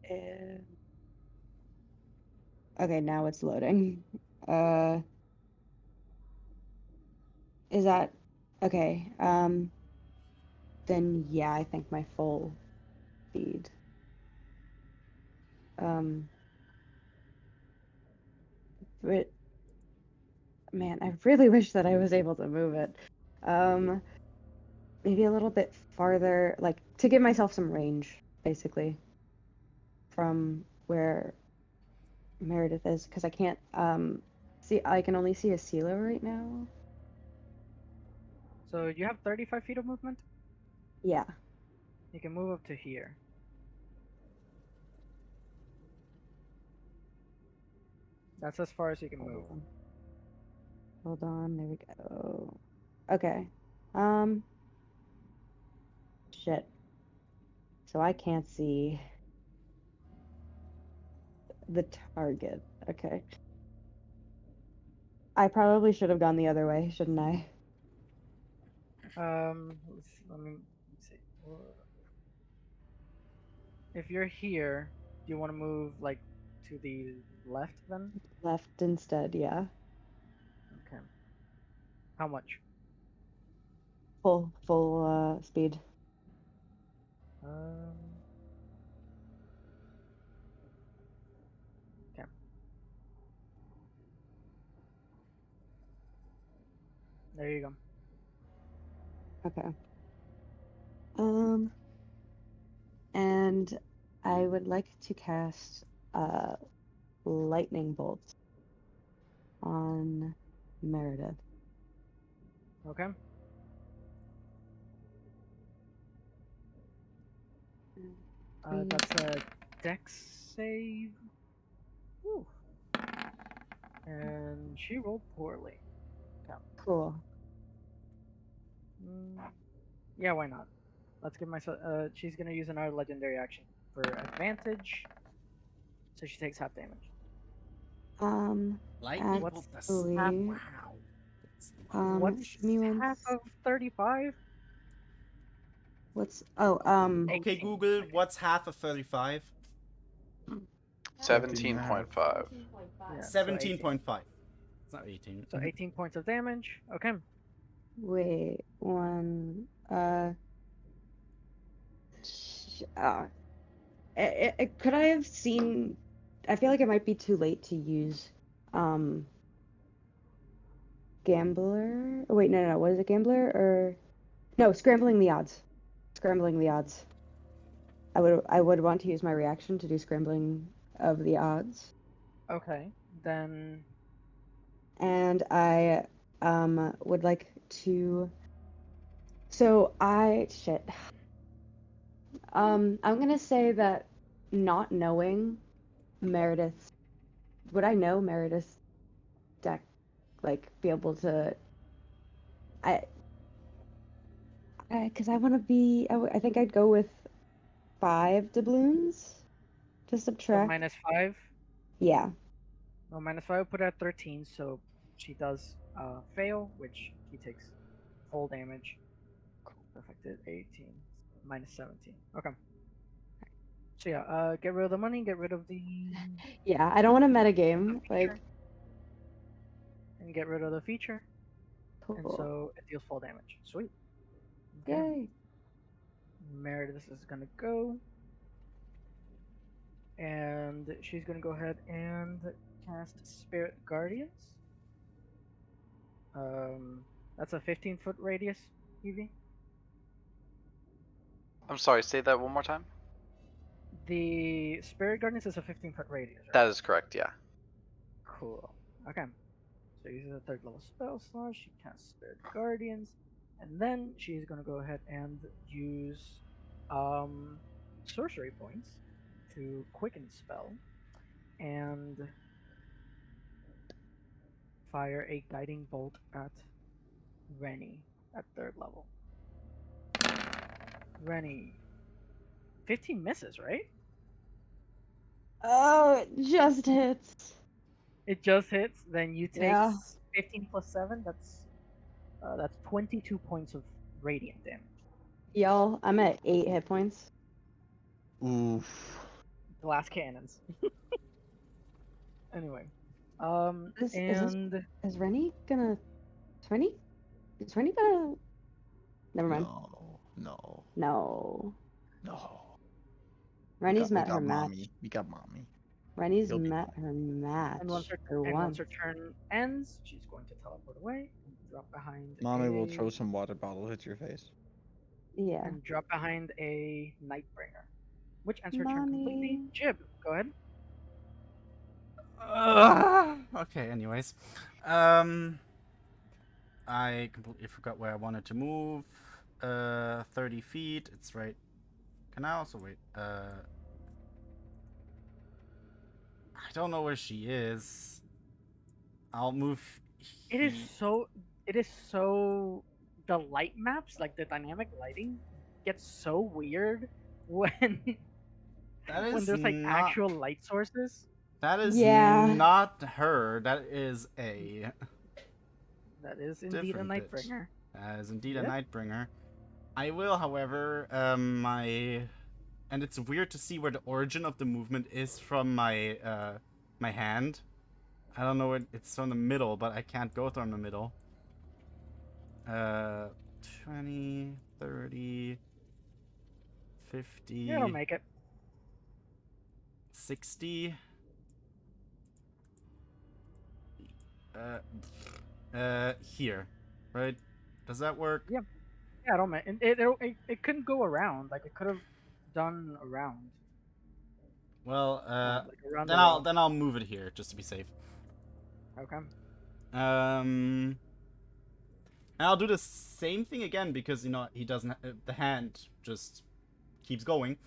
Uh, Okay, now it's loading. Uh, is that okay? Then yeah, I think my full speed. Um, but man, I really wish that I was able to move it. Um, maybe a little bit farther, like to give myself some range, basically, from where Meredith is, because I can't see. I can only see a Silo right now. So you have 35 feet of movement. Yeah. You can move up to here. That's as far as you can move. Hold on, there we go. Okay. Um, shit. So I can't see the target. Okay. I probably should have gone the other way, shouldn't I? Let me see. If you're here, do you want to move like to the left then? Left instead, yeah. Okay. How much? Full speed. Um. Okay. There you go. Okay. Um, and I would like to cast lightning bolt on Meredith. Okay. That's a dex save. Whew. And she rolled poorly. Okay. Cool. Yeah, why not? Let's give myself. She's gonna use another legendary action for advantage, so she takes half damage. Lightning What's bolt. Actually, Wow. What's give me one. half of 35? What's Okay, 18. Google. Okay. What's half of 35? 17.5. Yeah, so 17.5. It's not 18. So 18 points of damage. Okay. wait one could I have seen? I feel like it might be too late to use Gambler. Oh, wait, no. What is it, Gambler or no? Scrambling the odds. Scrambling the odds. I would want to use my reaction to do scrambling of the odds, Okay. Then and I would like to. So I shit. I'm gonna say that not knowing Meredith, would I know Meredith's deck, like be able to, I, because I want to be, I think I'd go with 5 doubloons to so subtract. -5. Yeah. No, -5 would put her at 13, so she does fail, which he takes full damage. Affected 18, -17. Okay. So yeah, get rid of the money, get rid of the Yeah, I don't want to metagame. feature, Like, and get rid of the feature, and cool. so it deals full damage. Sweet. Okay. Yay. Meredith is gonna go, and she's gonna go ahead and cast Spirit Guardians. That's a 15-foot radius. Evie? I'm sorry, say that one more time. The Spirit Guardians is a 15-foot radius, right? That is correct, yeah. Cool. Okay. So uses a 3rd level spell slot. She casts Spirit Guardians, and then she's gonna go ahead and use sorcery points to quicken spell and fire a guiding bolt at Rennie at 3rd level. Rennie, 15 misses, right? Oh, it just hits. It just hits. Then you take Yeah. 15 plus 7. That's 22 points of radiant damage. Y'all, I'm at 8 hit points. Oof. Glass cannons. Anyway, Is Rennie gonna? Is Rennie? Is Rennie gonna? Never mind. No. No. We Rennie's got met her match. mommy. We got mommy. Rennie's He'll be met fine. her match. and once once. her turn ends, she's going to teleport away and drop behind. Mommy will throw some water bottles at your face. Yeah. And drop behind a Nightbringer, which ends her turn completely. Jib, go ahead. Okay, anyways. I completely forgot where I wanted to move. 30 feet. It's right. Can I also wait? I don't know where she is. I'll move. It is so. The light maps, like the dynamic lighting, gets so weird when That is when there's like not- actual light sources. That is Yeah. not her. That is a. That is indeed a Different bitch. Nightbringer. That is indeed Yep. a Nightbringer. I will, however, and it's weird to see where the origin of the movement is from my my hand. I don't know it's from the middle, but I can't go from the middle. 20, 30, 50, Yeah, it'll make it. 60. Here, right? Does that work? Yeah, it'll make it couldn't go around. Like it could have done around. Well, Like around then the I'll wall. then I'll move it here just to be safe. Okay. And I'll do the same thing again because he doesn't. The hand just keeps going.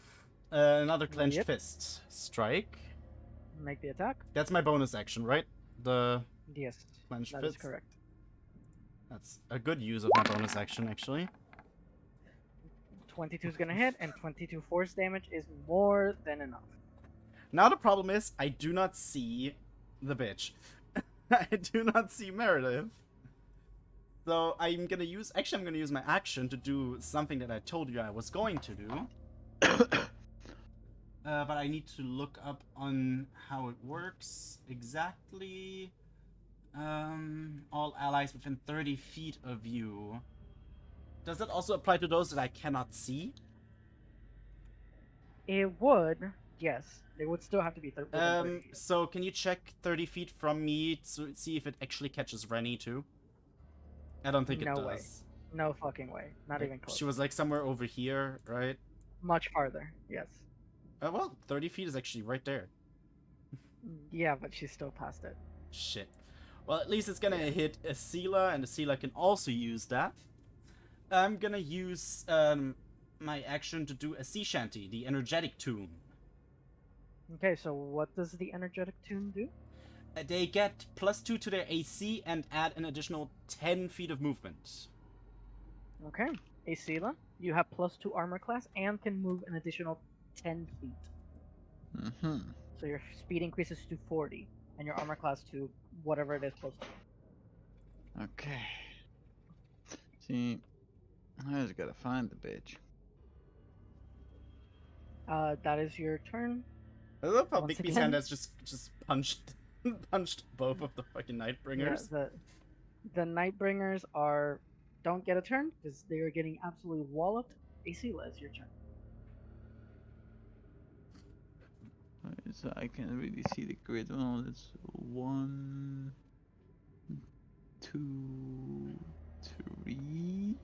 Another clenched Yep. fist strike. Make the attack. That's my bonus action, right? The Yes, clenched that fist. is correct. That's a good use of my bonus action, actually. 22 is gonna hit, and 22 force damage is more than enough. Now the problem is I do not see the bitch. I do not see Meredith. So I'm gonna use my action to do something that I told you I was going to do. But I need to look up on how it works exactly. All allies within 30 feet of you. Does that also apply to those that I cannot see? It would, yes. It would still have to be within 30 feet. So can you check 30 feet from me to see if it actually catches Rennie too? I don't think it No does. way. No fucking way. Not Like, even close. She was like somewhere over here, right? Much farther, yes. Well, 30 feet is actually right there. Yeah, but she's still past it. Shit. Well, at least it's gonna hit Asila, and Asila can also use that. I'm gonna use my action to do a sea shanty, the energetic tune. Okay, so what does the energetic tune do? They get +2 to their AC and add an additional 10 feet of movement. Okay. Asila, you have +2 armor class and can move an additional 10 feet. Mm-hmm. So your speed increases to 40, and your armor class to whatever it is +2. Okay. See, I just gotta find the bitch. That is your turn. I love how Once Bigby's again- hand has just punched punched both of the fucking Nightbringers. Yeah, the Nightbringers don't get a turn because they are getting absolutely walloped. Asila, it's your turn. So I can't really see the grid. Well, it's 1, 2, 3.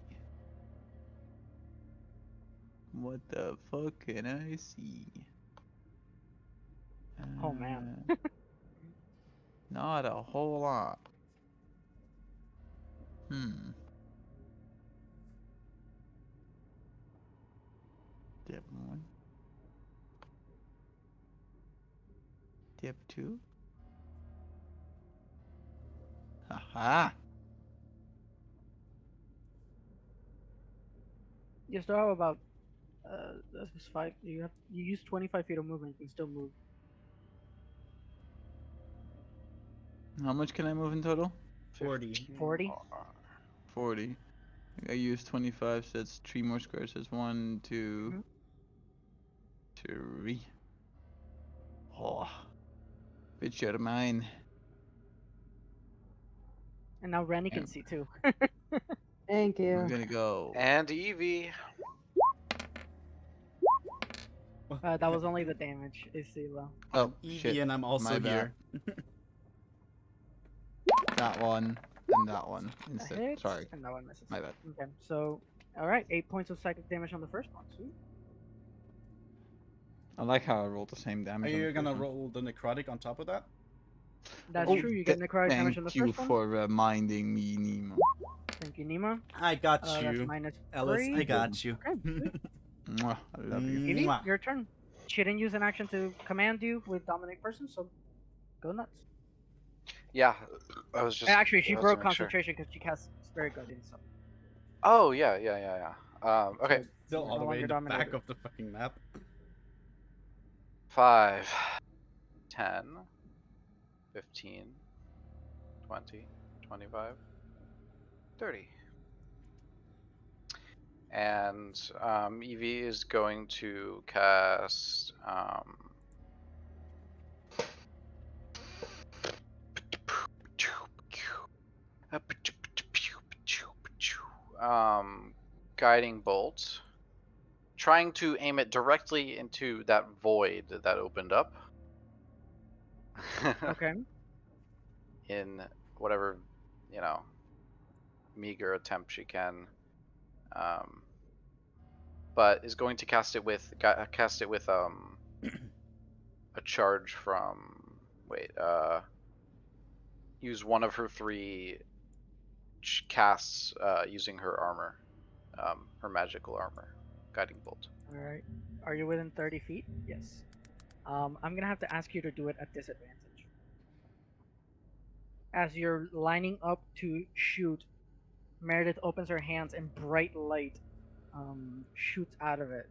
What the fuck can I see? Oh, man. Not a whole lot. Dip 1. Dip 2. Haha! You still have about this is 5. You use 25 feet of movement. You can still move. How much can I move in total? 40. 15 40? more. 40. I used 25, so that's 3 more squares. That's 1, 2, Mhm. 3. Oh. Bitch, you're mine. And now Rennie can Damn. see too. Thank We're you. gonna go. And Evie. That was only the damage. Is low. Oh, Evie shit. and I'm also My bad. here. That one and that one That instead. hits, Sorry. and that one misses. My bad. Okay, so alright, 8 points of psychic damage on the first one. Sweet. I like how I rolled the same Are damage. on the you gonna first one. roll the necrotic on top of that? That's Oh, true. You get necrotic damage on the Thank you first one. for reminding me, Nemo. Thank you, Nima. I got That's you, minus Ellis. 3. I got you. Okay, sweet. Mwah, I love you. Evie, Mwah. your turn. She didn't use an action to command you with dominate person, so go nuts. Yeah, I was just. Actually, she I was broke to make sure. concentration because she cast Spirit Guardian. So Oh yeah. Okay. Still You're all no the way longer in the back dominated. of the fucking map. 5, 10, 15, 20, 25, 30. And Evie is going to cast guiding bolt, trying to aim it directly into that void that opened up. okay, In whatever, you know, meager attempt she can, but is going to cast it with a charge from use one of her 3 casts using her armor, her magical armor, guiding bolt. all right. Are you within 30 feet? Yes. I'm gonna have to ask you to do it at disadvantage. As you're lining up to shoot, Meredith opens her hands and bright light shoots out of it,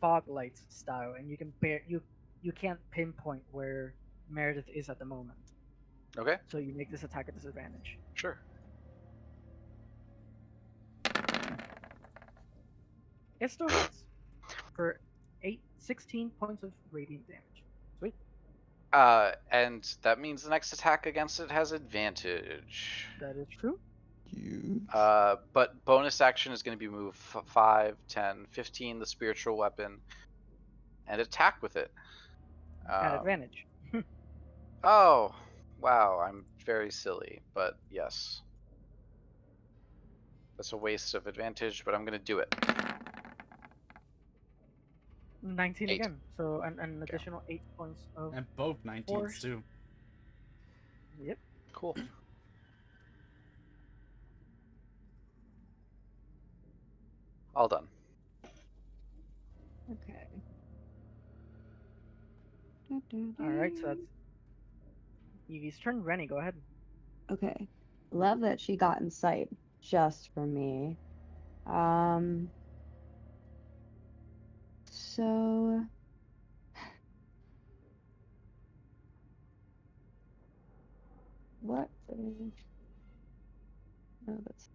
fog lights style, and you can't pinpoint where Meredith is at the moment. Okay, So you make this attack at disadvantage. sure. It still hits for 16 points of radiant damage. Sweet. And that means the next attack against it has advantage. That is true. You. But bonus action is going to be move 5, 10, 15, the spiritual weapon, and attack with it. At advantage. Oh, wow, I'm very silly, but yes. That's a waste of advantage, but I'm going to do it. 19 8. again. So an additional 8 points of. And both 19s Force. too. Yep. Cool. All done. Okay. All right. So that's Evie's turn. Rennie, go ahead. Okay. Love that she got in sight just for me. So what? No, that's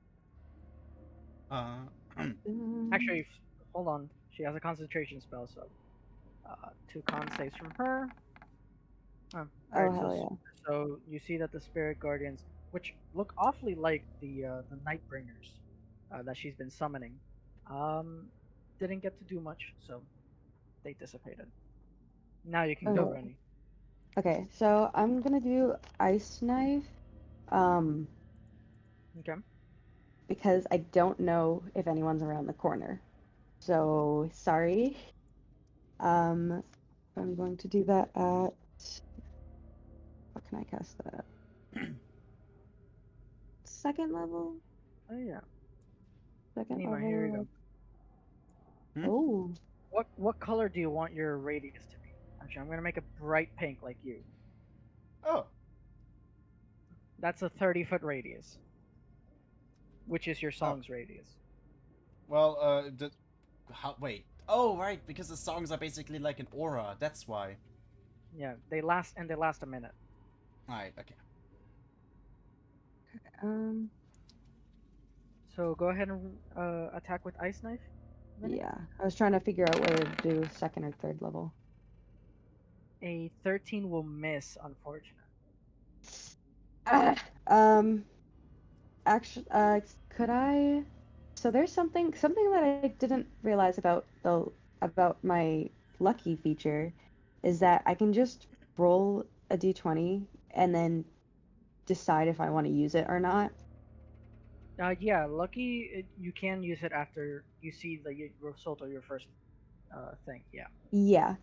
Actually, hold on. She has a concentration spell, so 2 con saves from her. Oh, Alright, hell yeah. so you see that the spirit guardians, which look awfully like the Nightbringers that she's been summoning, didn't get to do much, so they dissipated. Now you can go, Okay. Rennie. Okay, so I'm gonna do Ice Knife, Okay. because I don't know if anyone's around the corner. So sorry. I'm going to do that at. What can I cast that? Second level. Oh yeah. Second Nima, here you level. Hmm? Oh, What color do you want your radius to be? Actually, I'm gonna make it bright pink like you. Oh, That's a 30-foot radius, which is your song's radius. well, wait. Oh, right, because the songs are basically like an aura. That's why. Yeah, they last a minute. Alright, okay. um, So go ahead and attack with ice knife. Rennie. yeah. I was trying to figure out whether to do second or third level. A 13 will miss, unfortunately. Ah, actually, could I? So there's something that I didn't realize about my lucky feature, is that I can just roll a d20 and then decide if I want to use it or not. Yeah, lucky you can use it after you see the result of your first thing. Yeah. Yeah.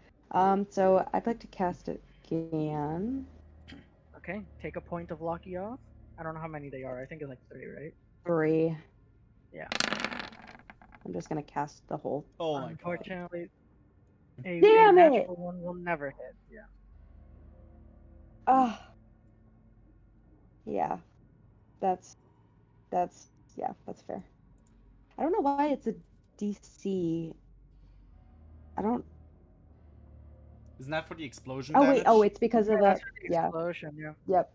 So I'd like to cast it again. Okay. Take a point of lucky off. I don't know how many they are. I think it's like 3, right? 3. Yeah. I'm just gonna cast the whole. Oh my god. Unfortunately, a Damn it! natural one will never hit. Yeah. Ah. Yeah. That's yeah, that's fair. I don't know why it's a DC. I don't. Isn't that for the explosion Oh damage? wait. Oh, it's because of the. That's for the Yeah. explosion. Yeah. Yep.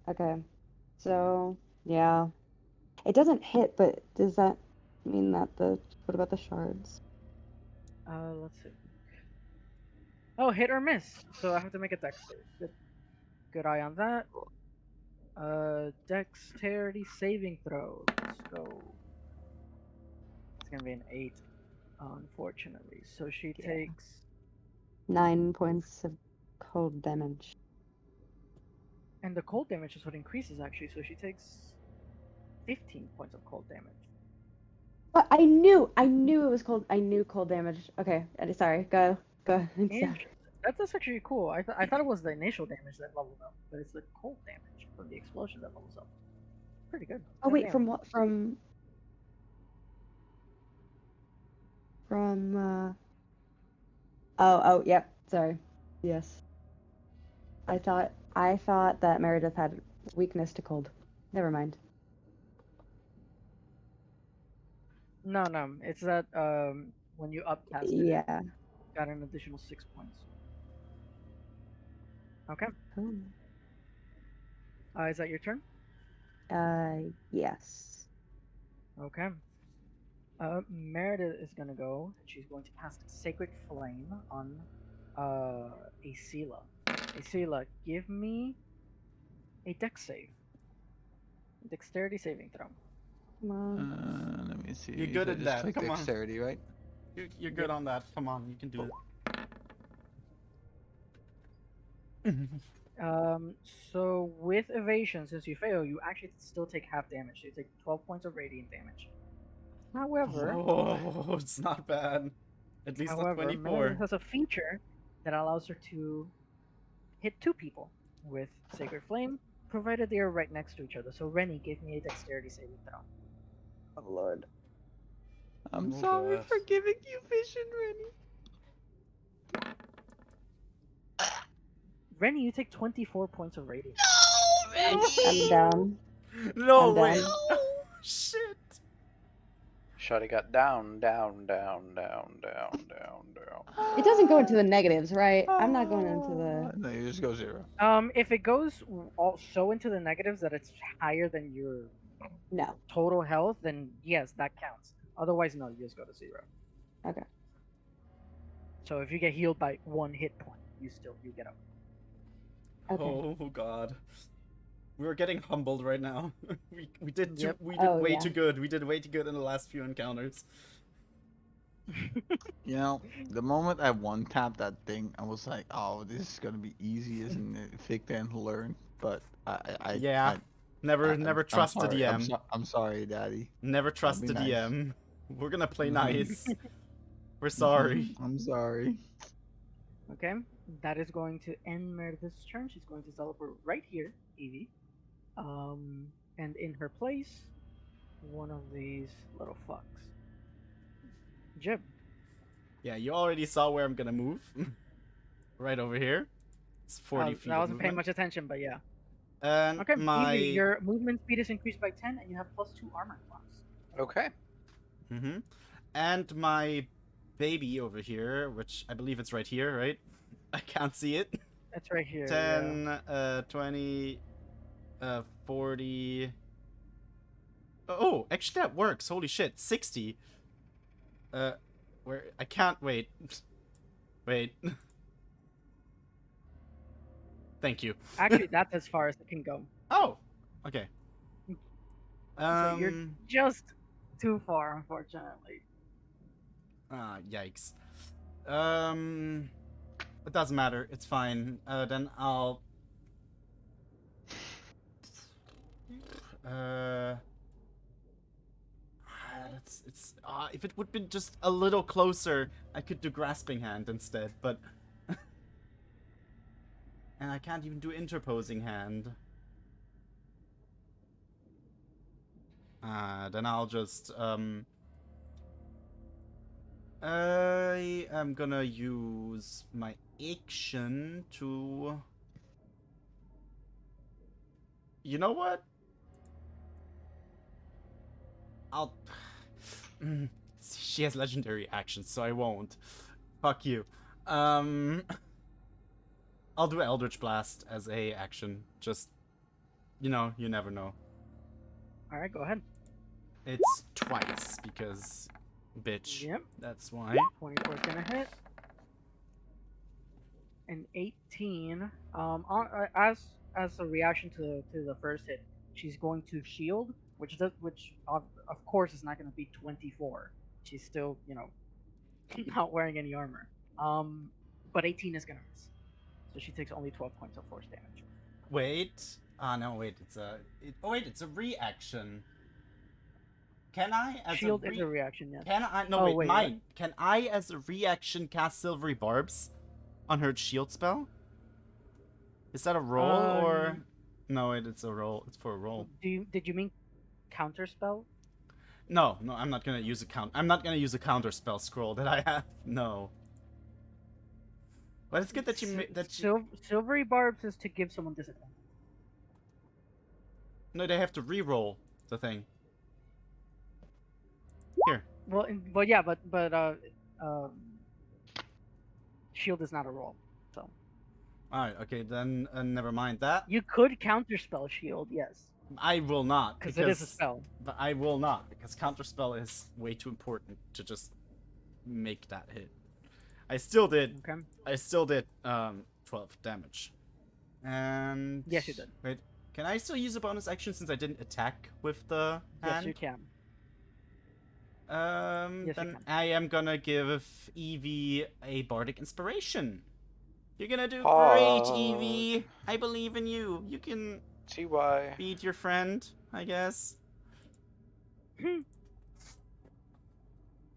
Okay. So yeah, it doesn't hit, but does that mean that the? What about the shards? Let's see. Oh, hit or miss. So I have to make a dex save. Good eye on that. Dexterity saving throw. Let's go. It's gonna be an 8, unfortunately. So she Yeah. takes 9 points of cold damage. And the cold damage is what increases actually, so she takes 15 points of cold damage. But I knew it was cold. I knew cold damage. Okay, sorry. Go. Interesting. That's actually cool. I thought it was the initial damage that leveled up, but it's the cold damage from the explosion that levels up. Pretty good. Oh wait, Goddamn. from what? From Oh, yep. Sorry. Yes. I thought that Meredith had weakness to cold. Never mind. No, it's that when you upcast it, Yeah. got an additional 6 points. Okay. Oh. Is that your turn? Yes. Okay. Meredith is gonna go. She's going to cast Sacred Flame on Acela. Acela, give me a dex save. Dexterity saving throw. Come on. Let me see. You're good So at just that, click come on. dexterity, right? You're good on that. Come on, you can do it. So with evasion, since you fail, you actually still take half damage. So you take 12 points of radiant damage. However, Oh, it's not bad. At least not 24. Meredith has a feature that allows her to hit 2 people with Sacred Flame, provided they are right next to each other. So Rennie, give me a dexterity saving throw. Oh Lord. I'm Oh, sorry gosh. for giving you vision, Rennie. Rennie, you take 24 points of radiant. I'm down. No I'm way. down. Oh, shit. Shotty got down. It doesn't go into the negatives, right? I'm not going into the. No, you just go 0. If it goes so into the negatives that it's higher than your No. total health, then yes, that counts. Otherwise, no, you just go to 0. Okay. So if you get healed by 1 hit point, you get up. Okay. Oh god. We are getting humbled right now. we did Yep. way yeah. too good. We did way too good in the last few encounters. You know, the moment I one-tapped that thing, I was like, "Oh, this is gonna be easy, isn't it? Fake then learn." But Yeah. Never trust the sorry. DM. I'm sorry, Daddy. Never trust be the nice. DM. We're gonna play nice. We're sorry. I'm sorry. Okay, that is going to end Meredith's turn. She's going to teleport right here, Evie. And in her place, one of these little fucks. Jib. Yeah, you already saw where I'm gonna move. Right over here. It's 40 feet. I of wasn't paying movement. much attention, but yeah. And Okay, my. Evie, your movement speed is increased by 10, and you have +2 armor class. Okay. Mm-hmm. And my baby over here, which I believe it's right here, right? I can't see it. That's right here. 10, 20, 40. Oh, actually that works. Holy shit, 60. Where I can't wait. Wait. Thank you. Actually, that's as far as it can go. Oh, okay. So you're just too far, unfortunately. Yikes. It doesn't matter. It's fine. Then I'll. It's if it would be just a little closer, I could do grasping hand instead, but. And I can't even do interposing hand. Then I'll just I am gonna use my action to. You know what? I'll. She has legendary actions, so I won't. Fuck you. I'll do Eldritch Blast as a action. Just, you know, you never know. All right, go ahead. It's twice because, bitch. Yep. That's why. 24 is gonna hit. An 18. As a reaction to the first hit, she's going to shield, which of course is not going to be 24. She's still, you know, not wearing any armor. But 18 is going to miss, so she takes only 12 points of force damage. Wait. No, wait. It's a reaction. Can I as Shield is a reaction, yes. Can I? No, Oh, wait. wait, Mine. what? Can I, as a reaction, cast Silvery Barbs on her shield spell? Is that a roll or? No, it's a roll. It's for a roll. Did you mean counter spell? No, I'm not gonna use a I'm not gonna use a counter spell scroll that I have. No. But it's good that you Silvery Barbs is to give someone disadvantage. No, they have to re-roll the thing. Here. Well, shield is not a roll, so. Alright, okay, then never mind that. You could counterspell shield, yes. I will not. Because it is a spell. But I will not, because counterspell is way too important to just make that hit. I still did. Okay. 12 damage. And Yes, you did. Wait, can I still use a bonus action since I didn't attack with the hand? Yes, you can. Yes, you then can. I am gonna give Evie a bardic inspiration. You're gonna do Oh. great, Evie. I believe in you. You can TY. beat your friend, I guess.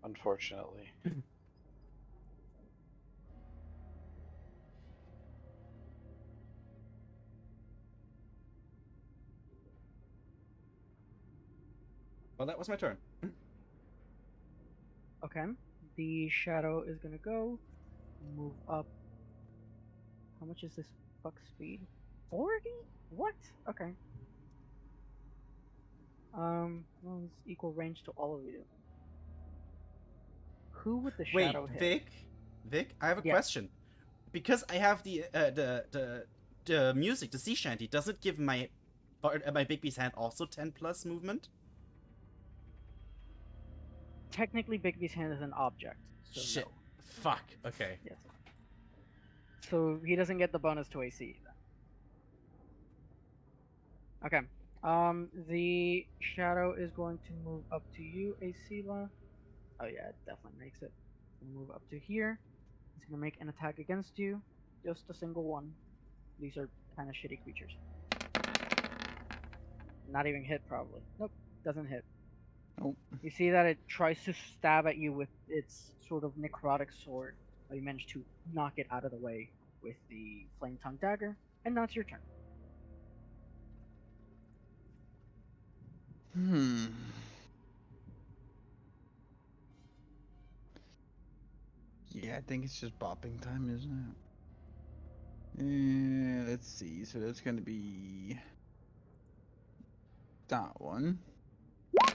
Unfortunately. Well, that was my turn. Okay. The shadow is gonna go. Move up. How much is this fuck speed? 40? What? Okay. Well, it's equal range to all of you. Who would the Wait, shadow hit? Vic, I have a Yeah. question. Because I have the music, the sea shanty, does it give my Bigby's hand also 10 plus movement? Technically, Bigby's hand is an object. So Shit. No. Fuck. Okay. Yes. So he doesn't get the bonus to AC then. Okay. The shadow is going to move up to you, Acela. Oh yeah, it definitely makes it. Move up to here. It's gonna make an attack against you. Just a single one. These are kind of shitty creatures. Not even hit, probably. Nope, doesn't hit. Oh. You see that it tries to stab at you with its sort of necrotic sword, but you manage to knock it out of the way with the flame tongue dagger, and now it's your turn. Hmm. Yeah, I think it's just bopping time, isn't it? Let's see. So that's gonna be that one. So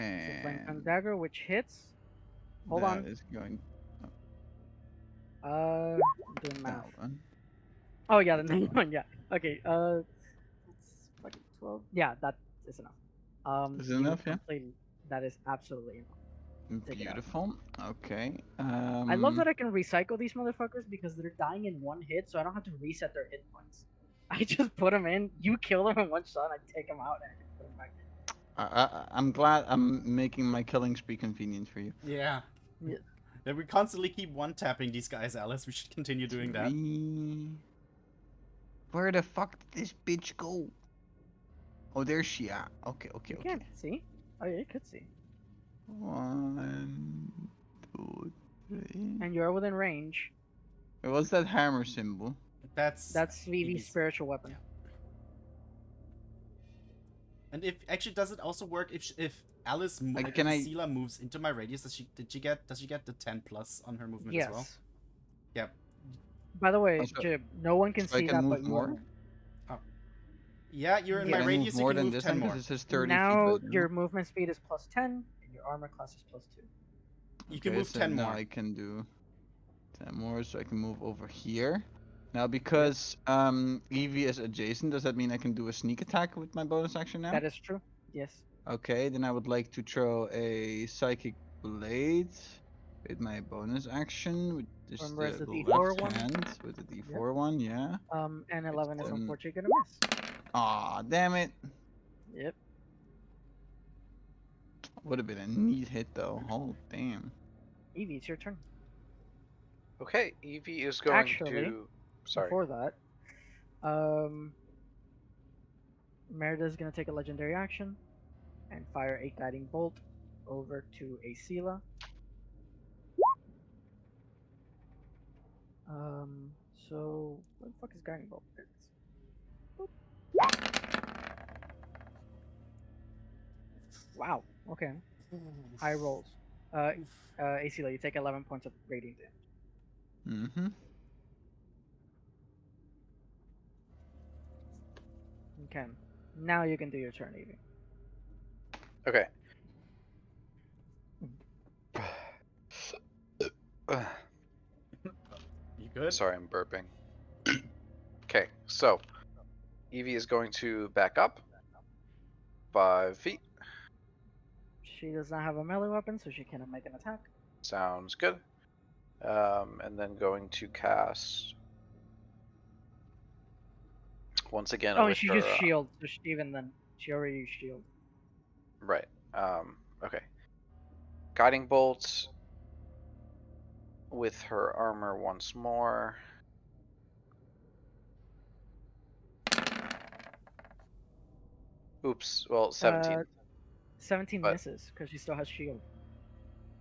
flame tongue And dagger, which hits. Hold that on. is going I'm doing math. that one. Oh yeah, the main one. Yeah. Okay. It's fucking 12. Yeah, that is enough. Is it you enough? Yeah. completely. That is absolutely enough. Take it out. Beautiful. Okay. I love that I can recycle these motherfuckers because they're dying in one hit, so I don't have to reset their hit points. I just put them in. You kill them in one shot. I take them out and I put them back in. I'm glad I'm making my killing spree convenient for you. Yeah. Yeah. That we constantly keep one-tapping these guys, Alice. We should continue doing that. 3. Where the fuck did this bitch go? Oh, there's she at. Okay. You can't see. Oh yeah, you could see. 1, 2, 3. And you're within range. Wait, what's that hammer symbol? That's That's Vivi's Vivi's- spiritual weapon. yeah. And if actually, does it also work if Alice can I- Sela moves into my radius? Does she get the 10+ on her movement Yes. as well? Yep. By the way, Also- Jib, no one can so I see can that move but you. more? Yeah, you're in Yeah. my Can I radius. move more You can than move this 10 then? more. Because it says 30 Now feet. right your movement speed is +10 and your armor class is +2. You can Okay, move so 10 now more. I can do 10 more, so I can move over here. Now, because Eevee is adjacent, does that mean I can do a sneak attack with my bonus action now? That is true. Yes. Okay, then I would like to throw a Psychic Blade with my bonus action, with just Remember, it's the the D4 left one? hand, with the D4 one, yeah. And 11 is then- unfortunately gonna miss. Aw, damn it. Yep. Would have been a neat hit though. Oh, damn. Evie, it's your turn. Okay, Evie is going Actually, to. Sorry. Before that, Merida's gonna take a legendary action and fire a guiding bolt over to Acela. So where the fuck is guiding bolt? There it is. Boop. Wow. Okay. High rolls. Acela, you take 11 points of radiant damage. Mm-hmm. Okay. Now you can do your turn, Evie. Okay. You good? Sorry, I'm burping. Okay, so Evie is going to back up 5 feet. She does not have a melee weapon, so she cannot make an attack. Sounds good. And then going to cast once again. Oh, with and she her, used shield, so even then, she already used shield. Right. Okay. Guiding bolts with her armor once more. Oops. Well, 17. 17 But- misses because she still has shield.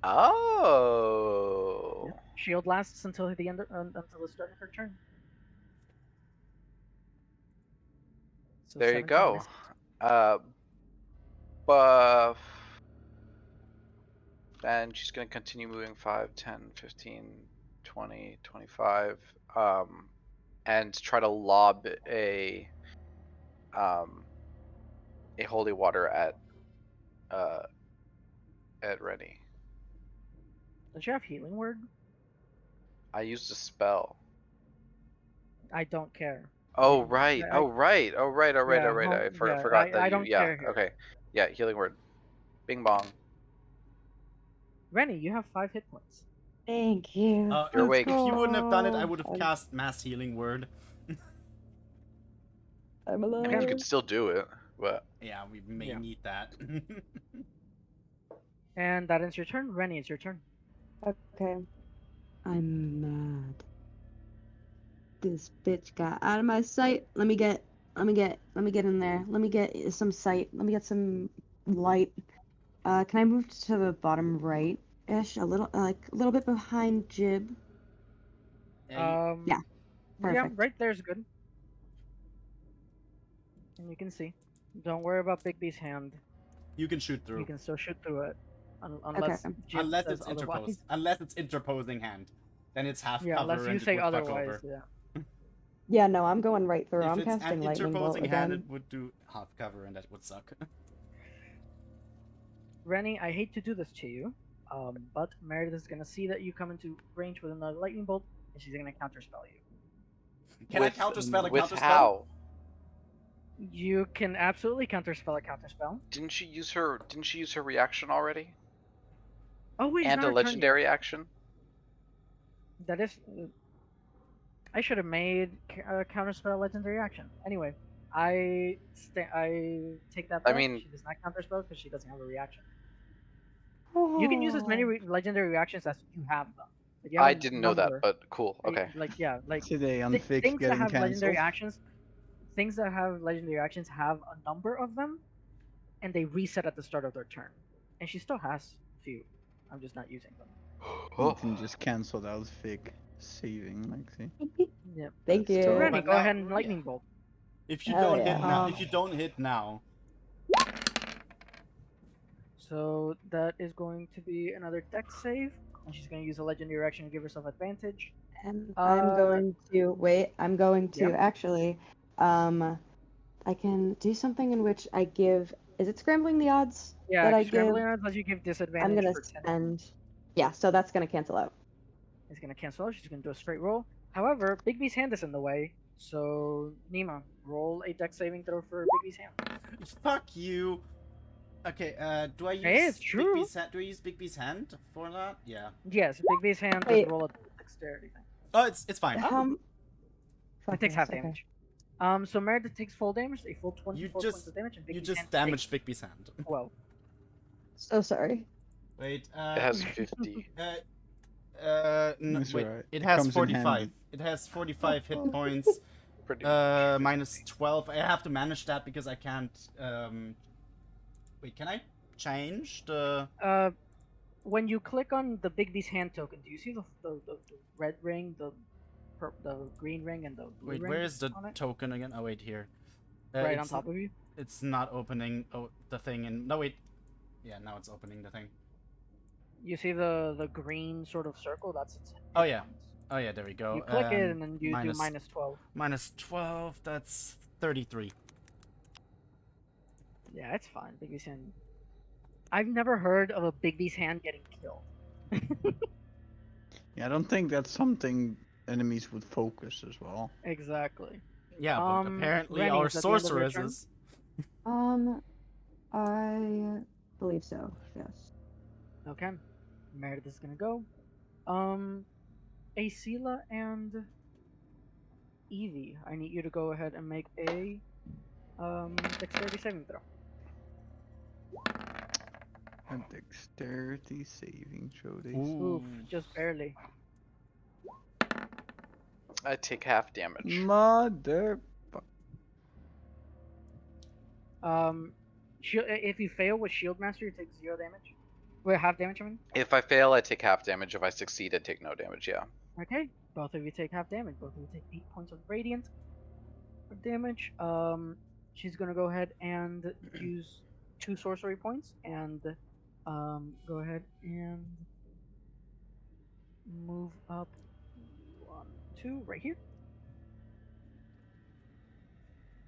Oh. Yep. Shield lasts until the end until the start of her turn. So There you 17 go. misses. Buff. And she's going to continue moving 5, 10, 15, 20, 25. And try to lob a holy water at Rennie. Does she have healing word? I used a spell. I don't care. Oh right. I- Oh right. Oh right. Oh right. Yeah, Oh right. I yeah, forgot that I you. don't Yeah. care here. Okay. Yeah. Healing word. Bing bong. Rennie, you have 5 hit points. Thank you. You're If awake. you wouldn't have done it, I Oh, would have I'm- cast Mass Healing Word. I'm I alive. mean, you could still do it, but Yeah, we may Yeah. need that. And that ends your turn. Rennie, it's your turn. Okay. I'm mad. This bitch got out of my sight. Let me get in there. Let me get some sight. Let me get some light. Can I move to the bottom right-ish? A little bit behind Jib. Uh, Yeah, Yeah, perfect. right there's good. And you can see. Don't worry about Big B's hand. you can shoot through. You can still shoot through it. Okay. Unless Jib Unless says it's otherwise. interposed. Unless it's interposing hand. Then it's half Yeah, cover unless you and say it would fuck otherwise, over. yeah. Yeah, no, I'm going right through. If I'm it's an casting lightning bolt interposing hand, again. it would do half cover and that would suck. Rennie, I hate to do this to you, but Meredith is gonna see that you come into range with another lightning bolt, and she's gonna counterspell you. Can I counterspell a With counterspell? how? You can absolutely counterspell a counterspell. Didn't she use her reaction already? Oh wait, it's And not a her turn yet. legendary action? That is. I should have made a counterspell legendary action. Anyway, I take that back. mean- She does not counterspell because she doesn't have a reaction. You can use as many legendary reactions as you have them. Like, you have I a didn't know that, number. but cool. Like- Okay. Like yeah, like Today on Fix things that getting have legendary cancelled. actions. Things that have legendary actions have a number of them, and they reset at the start of their turn. And she still has a few. I'm just not using them. Ethan just cancelled out Fig saving, Lexi. Yeah. Thank That's you. So Yeah. Rennie, But go now- ahead and lightning bolt. If you Hell don't hit yeah. now, if you don't hit now, So that is going to be another dex save. And she's going to use a legendary action to give herself advantage. And Uh, I'm going to wait. I'm going to Yep. actually. I can do something in which I give. Is it scrambling the odds Yeah, that I scrambling give? odds lets you give disadvantage I'm gonna for 10. spend. Yeah, so that's gonna cancel out. It's going to cancel out. She's going to do a straight roll. However, Big B's hand is in the way. So, Nima, roll a dex saving throw for Big B's hand. fuck you. Okay, do I use Hey, it's Big true. B's hand? Do I use Big B's hand for that? Yeah. Yes, Big B's hand Wait. does roll a dexterity thing. Oh, it's fine. It takes half damage. So Meredith takes full damage, a full 24 You points just- of damage, and Big You B's just hand damaged Big B's hand. takes 12. So sorry. Wait, It has 50. no, It's wait. alright. It It has comes in 45. handy. It has 45 hit points. Pretty Minus 12. I have to manage that because I can't. Wait, can I change the? When you click on the Big B's hand token, do you see the red ring, the green ring, and the blue Wait, ring where is the on it? token again? Oh, wait, here. Right on it's- top of you? It's not opening. Oh, the thing and no wait. Yeah, now it's opening the thing. You see the green sort of circle? That's its hit Oh, yeah. points. Oh yeah, there we go. You click it and then you minus- do minus 12. Minus 12. That's 33. Yeah, it's fine. Big B's hand. I've never heard of a Big B's hand getting killed. Yeah, I don't think that's something enemies would focus as well. Exactly. Yeah, but apparently Rennie, our is that the end of your turn? sorceresses. I believe so. Yes. Okay. Meredith is gonna go. Acela and Evie, I need you to go ahead and make a dexterity saving throw. A dexterity saving throw. They Oof, just barely. I take half damage. Mother. If you fail with Shield Master, you take 0 damage. Wait, half damage, I mean? If I fail, I take half damage. If I succeed, I take no damage. Yeah. Okay, both of you take half damage. Both of you take 8 points of radiant damage. She's gonna go ahead and use 2 sorcery points and go ahead and move up 1, 2 right here.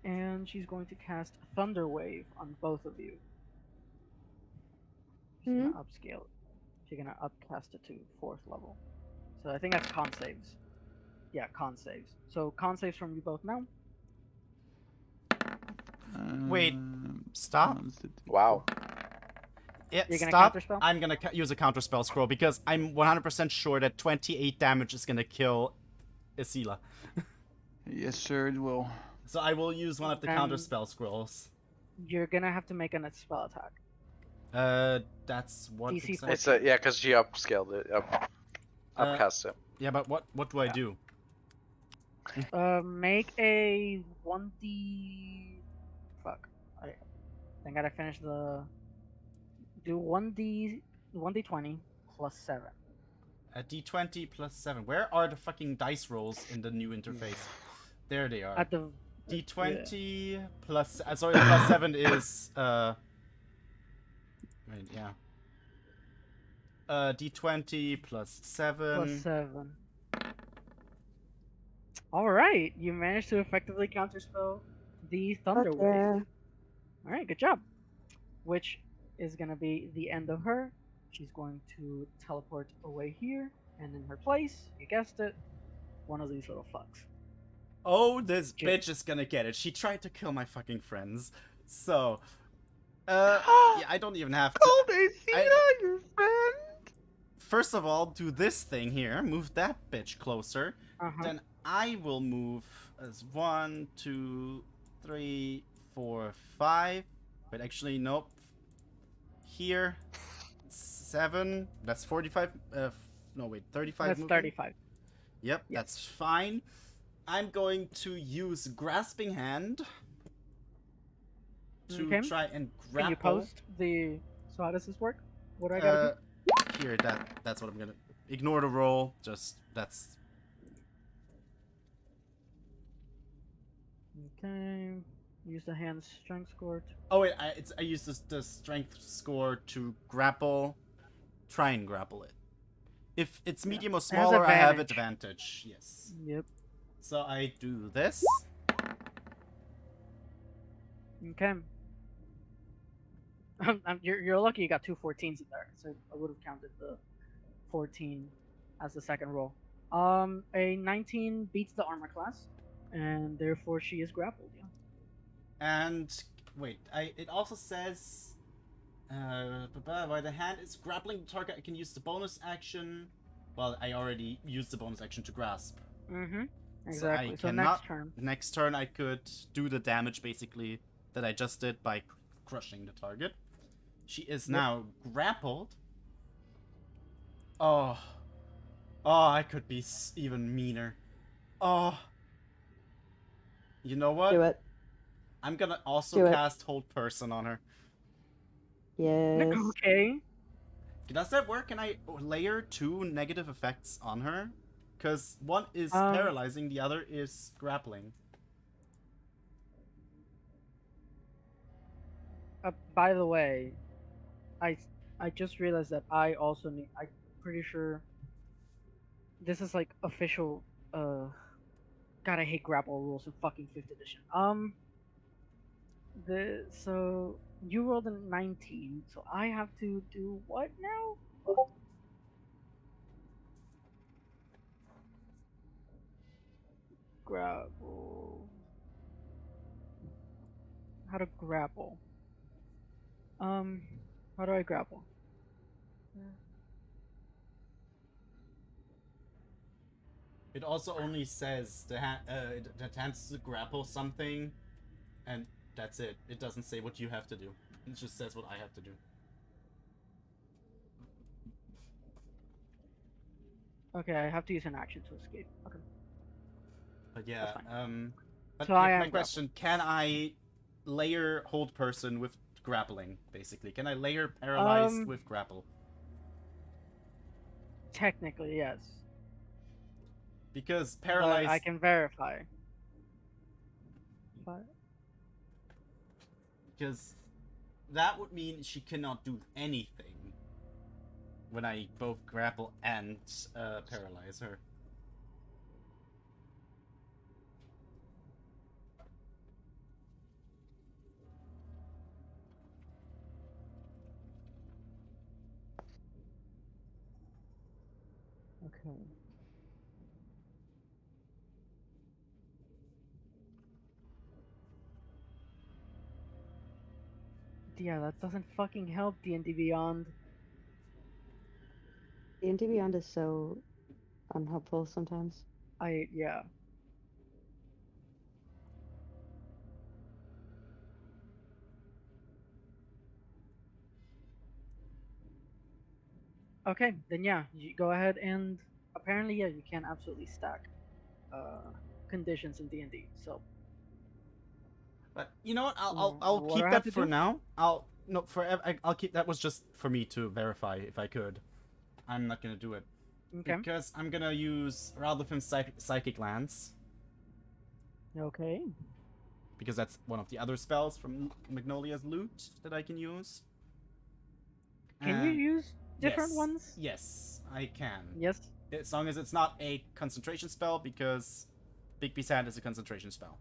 And she's going to cast Thunder Wave on both of you. She's gonna upscale it. She's gonna upcast it to 4th level. So I think that's con saves. Yeah, con saves. So con saves from you both now. Wait, stop. Wow. Yeah, You're gonna stop. counterspell? I'm gonna use a counterspell scroll because I'm 100% sure that 28 damage is gonna kill Acela. Yes, sir, it will. So I will use one of the Um, counterspell scrolls. You're gonna have to make a spell attack. That's what. DC exactly- It's a yeah, because she upscaled it. Upcast it. Yeah, but what do I do? Make a 1d. Fuck. I gotta finish the do 1d20 plus 7. A d20 plus 7. Where are the fucking dice rolls in the new interface? There they are. At the d20 plus. Sorry, plus 7 is. Right, yeah. D20 plus 7. plus 7. All right, you managed to effectively counterspell the Thunder Fuck Wave. yeah. All right, good job. Which is gonna be the end of her. She's going to teleport away here, and in her place, you guessed it, one of these little fucks. Oh, this Jin. bitch is gonna get it. She tried to kill my fucking friends. So, yeah, I don't even have to. Cold Athena, I- your friend. First of all, do this thing here. Move that bitch closer. Uh-huh. Then I will move as 1, 2, 3, 4, 5. But actually, nope. Here, 7. That's 45. No, wait, 35. That's movement? 35. Yep, that's fine. I'm going to use Grasping Hand to Okay. try and Can grapple. you post the... So how does this work? What do I gotta Here, that's what I'm gonna. Ignore the roll. Just that's. do? Okay. Use the hand strength score. Oh wait, I used the strength score to grapple. Try and grapple it. If it's medium or smaller, I have advantage. Yes. Yep. So I do this. Okay. You're lucky you got 2 14s in there, so I would have counted the 14 as the second roll. A 19 beats the armor class, and therefore she is grappled. Yeah. And wait, it also says, while the hand is grappling the target, I can use the bonus action. Well, I already used the bonus action to grasp. Mm-hmm. So Exactly. I So, cannot- next turn. Next turn, I could do the damage basically that I just did by crushing the target. She is now grappled. Oh, I could be even meaner. Oh, you know what? Do it. I'm gonna also Do it. cast Hold Person on her. Yes. Okay. Does that work? Can I layer 2 negative effects on her? Because one is Um, paralyzing, the other is grappling. By the way, I just realized that I also need. I'm pretty sure this is like official. God, I hate grapple rules in fucking 5th edition. So you rolled a 19, so I have to do what now? Grapple. How to grapple? How do I grapple? It also only says the it attempts to grapple something, and that's it. It doesn't say what you have to do. It just says what I have to do. Okay, I have to use an action to escape. Okay. But yeah, fine. but So I am my question: can I layer Hold Person with grappling? Basically, can I layer Paralyze with grapple? Technically, yes. Because But Paralyze. I can verify. But Because that would mean she cannot do anything when I both grapple and paralyze her. okay. Yeah, that doesn't fucking help D&D Beyond. D&D Beyond is so unhelpful sometimes. Yeah. Okay, then yeah, you go ahead and apparently yeah, you can absolutely stack conditions in D&D. So But you know what? What I'll do keep I have that to for do? now. I'll no, I'll keep that was just for me to verify if I could. I'm not gonna do it Okay. because I'm gonna use Radlifim's Psychic Lance Okay. because that's one of the other spells from Magnolia's loot that I can use. Can you And- use different yes, ones? Yes, I can. Yes. As long as it's not a concentration spell, because Bigby's Hand is a concentration spell.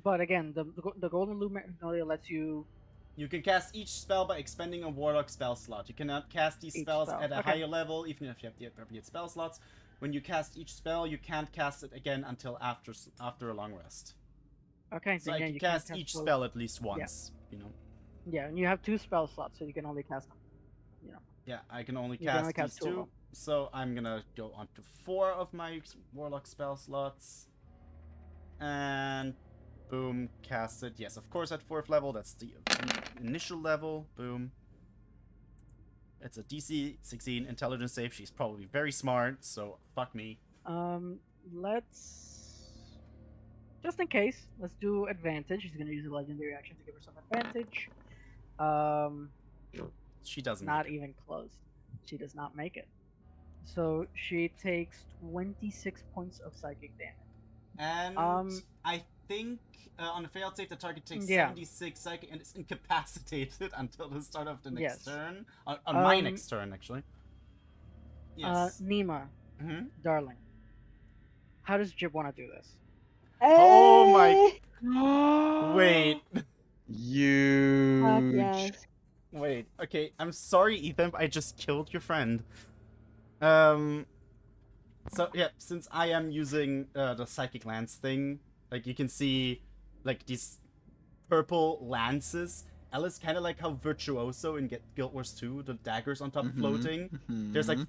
But again, the Golden Loop Magnolia lets you. You can cast each spell by expending a Warlock spell slot. You cannot cast these Each spells spell, at a okay. higher level, even if you have the appropriate spell slots. When you cast each spell, you can't cast it again until after a long rest. Okay. So then I yeah, can you can't cast each both. spell at least once. You know. Yeah, and you have 2 spell slots, so you can only cast. Yeah, I can only You can only cast cast these 2 of two. them. So I'm gonna go on to 4 of my Warlock spell slots. And boom, cast it. Yes, of course at 4th level. That's the initial level. Boom. It's a DC 16 intelligence save. She's probably very smart, so fuck me. Let's just in case, let's do advantage. He's gonna use a legendary action to give her some advantage. She doesn't Not make it. even close. She does not make it. So she takes 26 points of psychic damage. And I think on a failed save, the target takes Yeah. 76 psychic and is incapacitated until the start of the next Yes. turn. On my Um, next turn, actually. Yes. Nima, Mhm. darling, how does Jib want to do this? Oh my- Eh, Wait. Huge. Fuck yes. Wait. Okay, I'm sorry, Ethan, but I just killed your friend. So yeah, since I am using the Psychic Lance thing, like you can see, like these purple lances. Alice, kind of like how Virtuoso in Guild Wars 2, the daggers on top floating. There's like,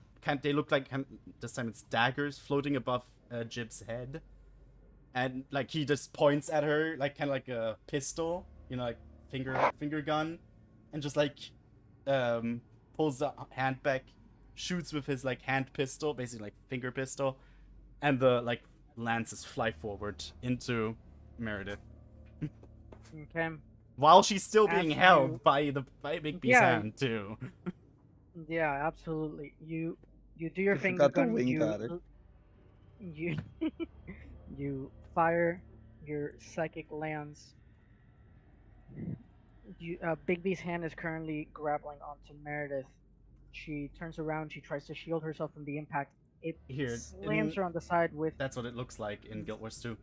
they look like, this time it's daggers floating above Jib's head. And like he just points at her, like kind of like a pistol, you know, like finger gun. And just like, pulls the hand back, shoots with his like hand pistol, basically like finger pistol. And the like lances fly forward into Meredith. Okay. While she's still being As held you- by Bigby's Yeah. hand too. Yeah, absolutely. You do your You finger forgot to gun. wink at her. You you fire your psychic lance. Bigby's hand is currently grappling onto Meredith. She turns around. She tries to shield herself from the impact. It Here, slams in- her on the side with. That's what it looks like in Guild Wars 2.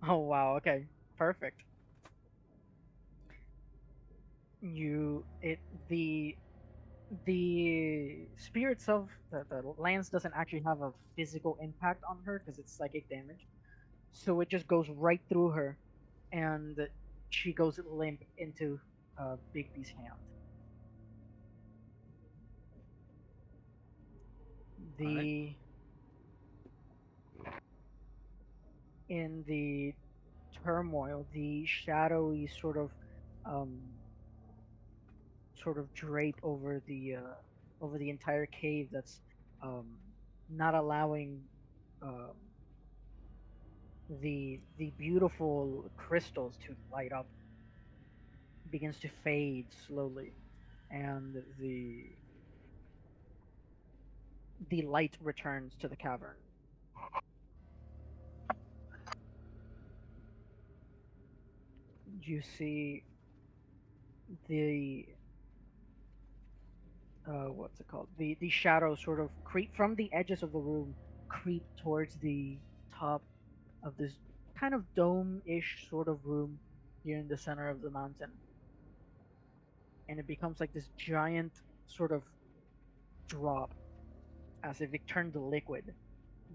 Oh wow. Okay. Perfect. The spirit itself, the lance doesn't actually have a physical impact on her because it's psychic damage, so it just goes right through her, and she goes limp into Bigby's hand. The in the turmoil, the shadowy sort of drape over the entire cave that's not allowing um, the beautiful crystals to light up begins to fade slowly, and the light returns to the cavern. You see the what's it called? The shadows sort of creep from the edges of the room, creep towards the top of this kind of dome-ish sort of room here in the center of the mountain, and it becomes like this giant sort of drop, as if it turned to liquid,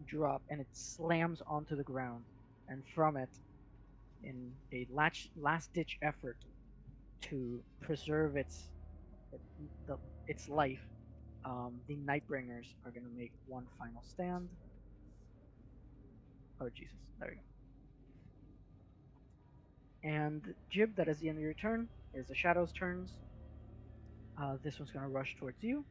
drop, and it slams onto the ground, and from it, in a last-ditch effort to preserve its life, the Nightbringers are going to make one final stand. Oh Jesus, there you go. And Jib, that is the end of your turn. Is the shadows' turns. This one's going to rush towards you.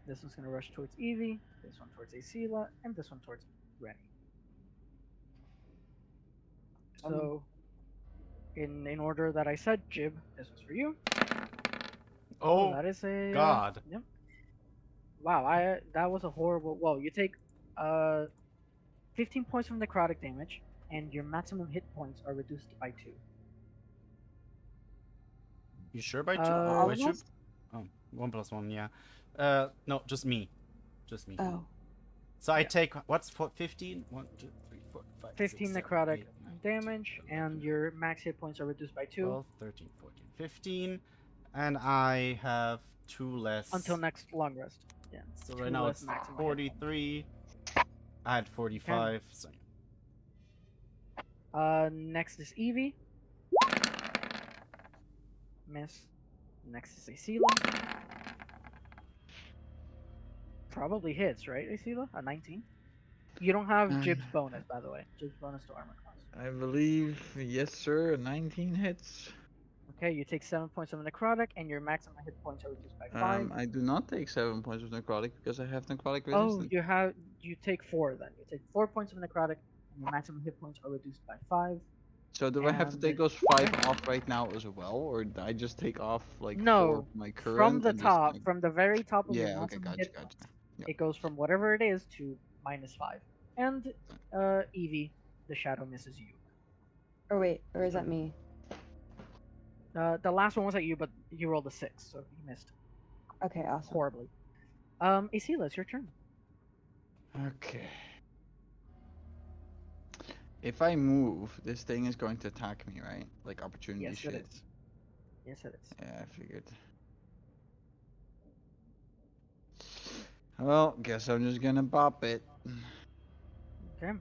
This one's going to rush towards Evie. This one towards Acela, and this one towards Rennie. So in order that I said, Jib, this was for you. Oh, That is a God. Yep. Wow, that was a horrible. Well, you take 15 points of necrotic damage, and your maximum hit points are reduced by 2. You sure by two? Uh, Wait, should... Almost. Oh, 1+1, yeah. No, just me. Just me. Oh. So I Yeah. take, what's 15? 1, 2, 3, 4, 5, 15 6, 7, necrotic 8, 9, damage, and your max hit points are reduced by 2 12, 13, 14, 15. And I have 2 less. until next long rest. Yeah. So 2 right now less it's maximum hit points. 43. I had 45. So Next is Eevee. Miss. Next is Asila. Probably hits, right, Asila? A 19. You don't have Jib's bonus, by the way. Jib's bonus to armor class. I believe, yes, sir. 19 hits. Okay, you take 7 points of necrotic, and your maximum hit points are reduced by 5. I do not take 7 points of necrotic because I have necrotic Oh, resistance. you take 4 then. You take 4 points of necrotic, and your maximum hit points are reduced by 5. So do I have to and take it- those 5 off right now as well, or do I just take off like 4 No, of my current? from the and just, top, like- from the very top of your Yeah. Okay. maximum Gotcha. hit Gotcha. points, Yep. it goes from whatever it is to -5. And Eevee, the shadow misses you. Or wait, or is that me? The last one was at you, but you rolled a 6, so you missed Okay, awesome. horribly. Asila, it's your turn. Okay. If I move, this thing is going to attack me, right? Like opportunity Yes, shit. it is. Yes, it is. Yeah, I figured. Well, guess I'm just gonna bop it. Okay.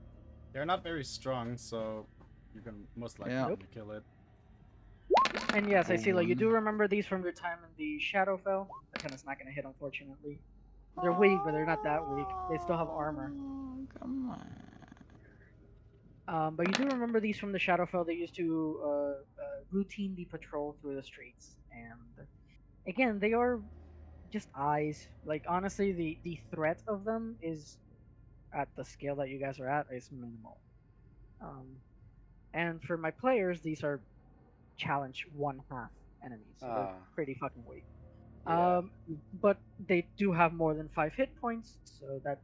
they're not very strong, so you're gonna most likely Yeah. gonna kill it. And yes, Asila, you do One. remember these from your time in the Shadowfell. That kind of not gonna hit, unfortunately. They're weak, but they're not that weak. They still have armor. Oh, come on. But you do remember these from the Shadowfell. They used to routinely patrol through the streets, and again, they are just eyes. Like honestly, the threat of them is at the scale that you guys are at is minimal. And for my players, these are challenge 1/2 enemies, so they're pretty fucking weak. Yeah. But they do have more than 5 hit points, so that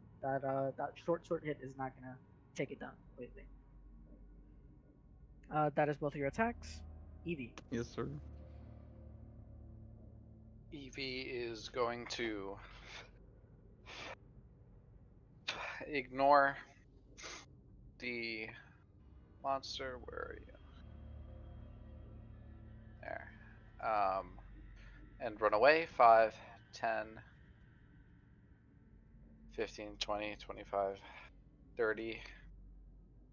short hit is not gonna take it down completely. That is both of your attacks. Eevee. Yes, sir. Eevee is going to ignore the monster. Where are you? There. And run away. 5, 10, 15, 20, 25, 30.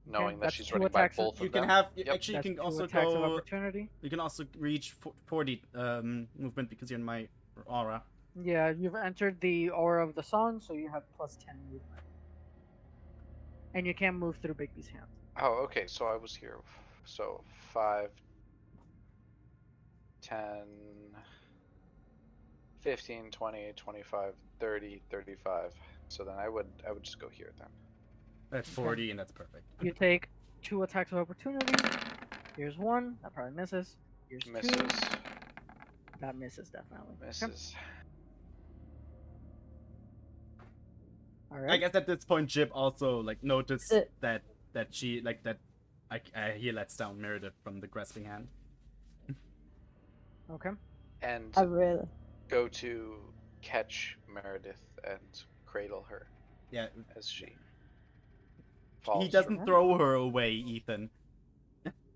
Knowing that that's she's 2 running by attacks of- both You of can them. have Yep. actually you That's can 2 also attacks of go. opportunity. You can also reach 40 movement because you're in my aura. Yeah, you've entered the aura of the sun, so you have +10 movement. And you can move through Bigby's hand. Oh, okay. So I was here. So 5, 10, 15, 20, 25, 30, 35. So then I would just go here then. That's 40, and that's perfect. You take 2 attacks of opportunity. Here's 1, that probably misses. Here's 2, Misses. that misses definitely. Okay. Misses. All I right. guess at this point, Jib also like noticed Uh. that she like that. He lets down Meredith from the grasping hand. Okay. And I really. go to catch Meredith and cradle her Yeah, as she he falls. doesn't Sure. throw her away, Ethan.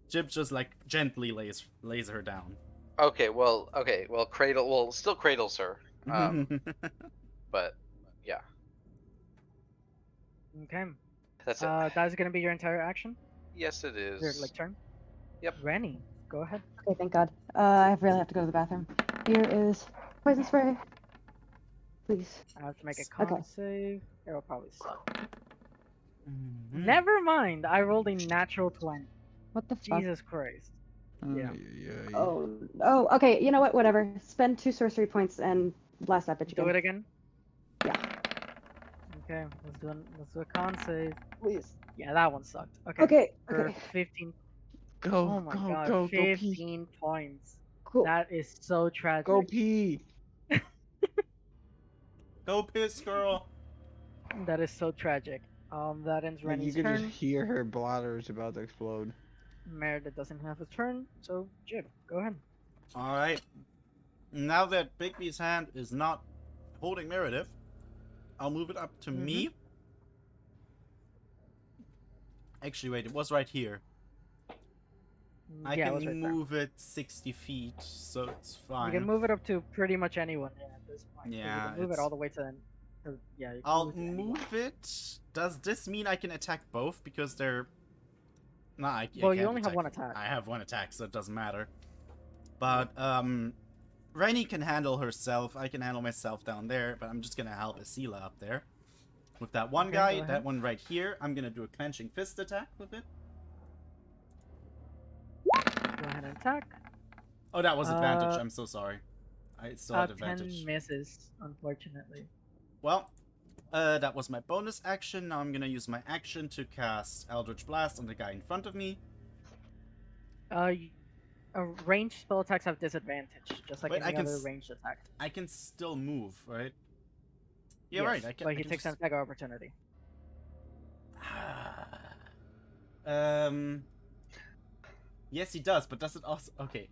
Jib just like gently lays her down. Okay, well, cradle. Well, still cradles her. But yeah, Okay. that's it. That is gonna be your entire action. Yes, it is. Your like turn. Yep. Rennie, go ahead. Okay, thank God. I really have to go to the bathroom. Here is poison spray. Please. I have to make a con Okay. save. It'll probably suck. Mhm. Never mind. I rolled a natural 20. What the fuck? Jesus Christ. Yeah. Oh, okay. You know what? Whatever. Spend 2 sorcery points and blast that bitch Do again. it again. Yeah. Okay. Let's do a con save. Please. Yeah, that one sucked. Okay. Okay. For Okay. 15. Go, Oh my go, god, go, go pee. 15 points. Cool. That is so tragic. Go pee. Go piss, girl. That is so tragic. That ends Like, you Rennie's could turn. just hear her bladder is about to explode. Meredith doesn't have a turn, so Jib, go ahead. All right. Now that Bigby's hand is not holding Meredith, I'll move it up to me. Actually, wait, it was right here. I Yeah, it can was right there. move it 60 feet, so it's You fine. can move it up to pretty much anyone at this point. 'cause Yeah, you can move it it's- all the way to. Yeah, you can I'll move it to anyone. move it. Does this mean I can attack both because they're? No, I Well, you can't only have one attack. I have one attack, so it doesn't matter. But Rainy can handle herself. I can handle myself down there, but I'm just gonna help Asila up there. With that one Okay, guy, go that ahead. one right here, I'm gonna do a clenching fist attack with it. Go ahead and attack. Oh, that was advantage. Uh, I'm so sorry. I still had 10 advantage. misses, unfortunately. Well, that was my bonus action. Now I'm gonna use my action to cast Eldritch Blast on the guy in front of me. Ranged spell attacks have disadvantage, just like Wait, I any can other s- ranged attack. I can still move, right? Yeah, Yes, right. I can. but I he can takes an just... attack of opportunity. Yes, he does, but does it also? Okay.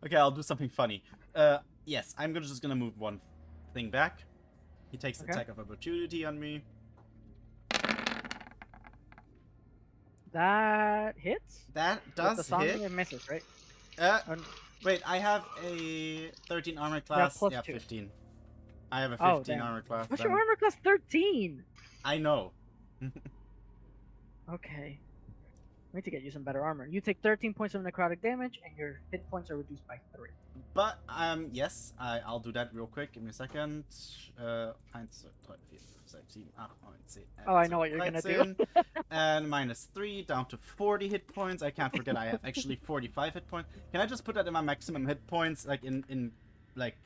Okay, I'll do something funny. Yes, I'm just gonna move one thing back. He takes Okay. attack of opportunity on me. That hits. That With the does song, hit. it misses, right? Uh, wait, I have a 13 armor class. plus Yeah, 2. 15. I have a Oh, 15 damn. armor class. What's your then. armor class? 13. I know. Okay. We need to get you some better armor. You take 13 points of necrotic damage, and your hit points are reduced by 3. But yes, I'll do that real quick. Give me a second. 1, 2, 3, 4, 5, 6, 7, 8, 9, 10. Oh, I know what you're gonna do. 13, and -3 down to 40 hit points. I can't forget I have actually 45 hit points. Can I just put that in my maximum hit points, like in like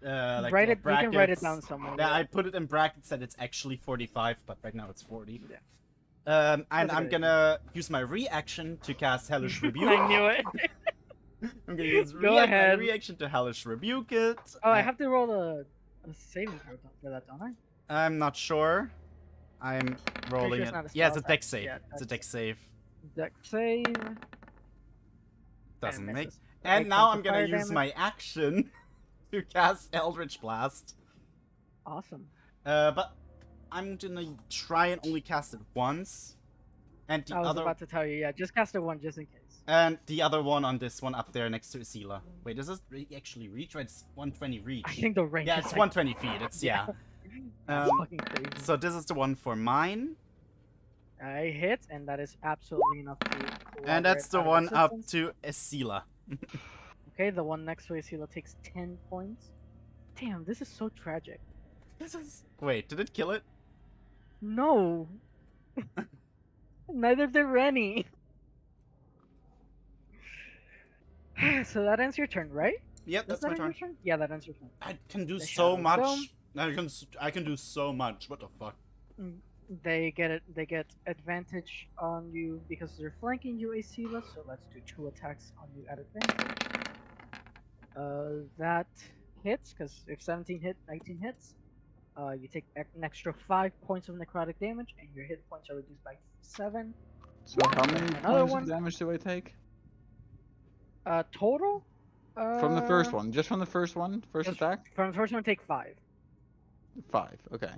write it. You can write it brackets? down somewhere. Yeah, I put it in brackets that it's actually 45, but right now it's 40. Yeah. And That's a I'm good gonna use my reaction to cast Hellish Rebuke. I knew it. I'm gonna use Go my ahead. reaction to Hellish Rebuke it. Oh, I have to roll a saving throw for that, don't I? I'm not sure. I'm rolling it's it. not a Yeah, it's a spell deck attack. save. Yeah, it's a that's- deck save. Deck save. Doesn't and make. misses. And Eight now points I'm of gonna fire use damage. my action to cast Eldritch Blast. Awesome. But I'm gonna try and only cast it once. And the I was other about to tell you, yeah, just cast it one just in case. and the other one on this one up there next to Asila. Wait, does this actually reach? Right, it's 120 reach. I think the range Yeah, is it's like, 120 feet. It's yeah. That's Um, fucking crazy. So this is the one for mine, I hit, and that is absolutely enough to. and that's the corroborate one our up existence. to Asila. Okay, the one next to Asila takes 10 points. Damn, this is so tragic. This is. Wait, did it kill it? No. Neither did Rennie. So that ends your turn, right? Yep, Does that's my that end your turn. turn? Yeah, that ends your turn. I can do The so Shadow much. Dome. I can do so much. What the fuck? They get advantage on you because they're flanking you, Asila. So let's do 2 attacks on you at advantage. That hits because if 17 hit, 19 hits. You take an extra 5 points of necrotic damage, and your hit points are reduced by 7. So how many Another points one. of damage do I take? Total. From the first one, just from the first one, first just attack? From the first one, take 5, 5, okay.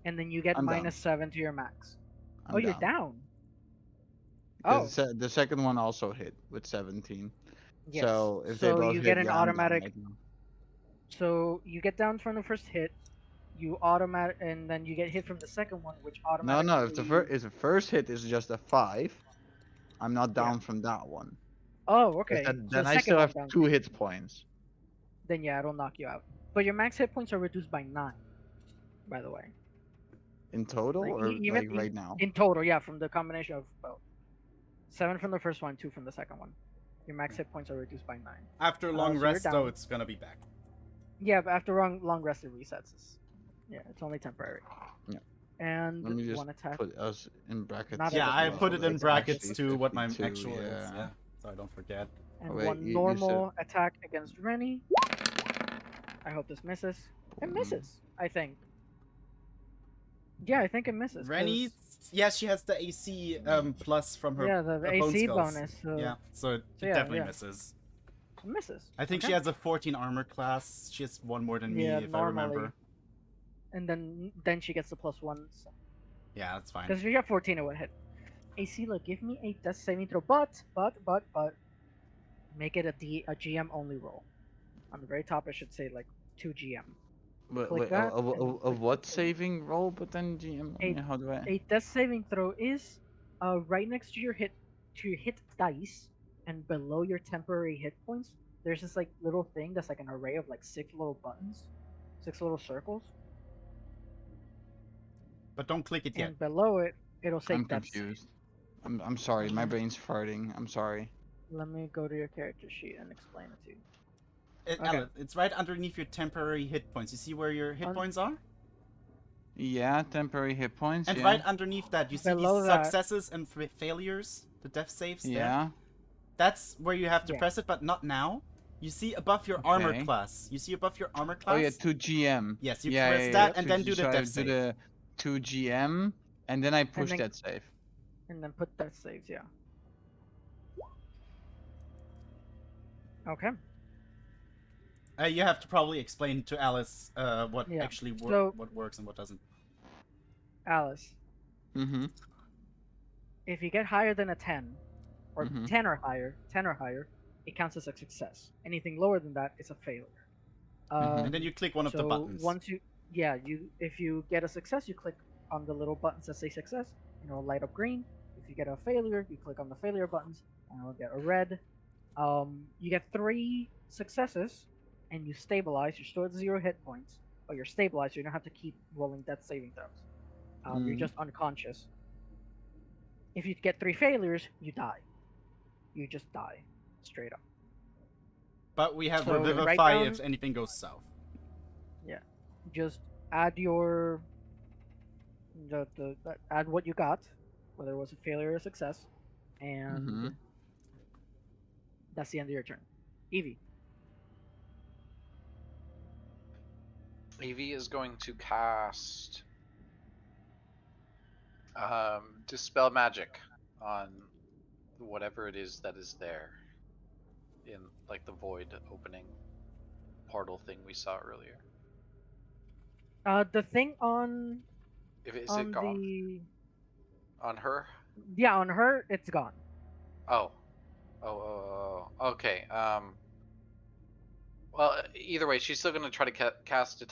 and then you get I'm down. -7 to your max. I'm Oh, you're down. Because Oh, the second one also hit with 17. yes. So if they both you hit, get an yeah, I'm down automatic. right now. So you get down from the first hit, you automatic, and then you get hit from the second one, which No, automatically. no. If the first hit is just a 5, I'm not down from that one. Oh, 'Cause okay. Then, So then the I second still one have down. 2 hit points. Then yeah, it'll knock you out. But your max hit points are reduced by 9, by the way. In total, Like, or even like right now? In total, yeah, from the combination of both. 7 from the first one, 2 from the second one. Your max hit points are reduced by 9. After a long so you're rest, though, down. it's gonna be back. Yeah, but after long rest, it resets. Yeah, it's only temporary. Yeah. and Let me just one attack. put us in brackets. Not Yeah, I everything, put it so in it's brackets actually too. What my 52, actual is. yeah. Yeah, so I don't forget. And Oh, wait, one you said- normal attack against Rennie. I hope this misses. It Boom. misses, I think. Yeah, I think it misses. 'cause- Rennie, yes, she has the AC plus from her Yeah, the bone AC skulls. bonus. Yeah, so it yeah, definitely yeah. misses. It misses. I think okay. she has a 14 armor class. She has one more than Yeah, me, if I remember. normally. And then she gets the +1. Yeah, that's fine. Because if you have 14, it would hit. Hey, Sela, give me a death saving throw, but make it a GM only roll. On the very top, it should say like 2 GM. Wait, Click wait, that, of, and of, click of what OK. saving roll? But then GM. A- How do I? A death saving throw is right next to your hit dice, and below your temporary hit points, there's this like little thing that's like an array of like 6 little buttons, 6 little circles, But don't click it yet. and below it, it'll say I'm death save. confused. I'm sorry. My Okay. brain's farting. I'm sorry. Let me go to your character sheet and explain it to you. Okay. Alice, it's right underneath your temporary hit points. You see where your hit points are? Yeah, temporary hit points. And yeah. right underneath that, you see Below these that- successes and failures, the death saves there. Yeah. That's where you have to Yeah. press it, but not now. You see above your armor Okay. class. You see above your armor Oh class? yeah, 2 GM. Yes, you yeah, press yeah, that yeah. and To then do the so I death do save. the 2 GM, and then I push then- that save. And then put death saves, yeah. Okay. You have to probably explain to Alice what Yeah, actually so- what works and what doesn't. Alice, Mm-hmm. if you get higher than a 10, or Mhm. 10 or higher, it counts as a success. Anything lower than that is a failure. And then you click one of the so buttons. Once if you get a success, you click on the little buttons that say success, and it'll light up green. If you get a failure, you click on the failure buttons, and it'll get a red. You get 3 successes, and you stabilize. You're still at 0 hit points, but you're stabilized, so you don't have to keep rolling death saving throws. You're Mm. just unconscious. If you get 3 failures, you die. You just die, straight up. But we have So write Revivify down- if anything goes south. Just add your add what you got, whether it was a failure or a success, and Mhm. that's the end of your turn. Evie. Evie is going to cast Dispel Magic on whatever it is that is there in like the void opening portal thing we saw earlier. The thing on If is on it gone the on her? on her, it's gone. Oh, okay. Well, either way, she's still gonna try to cast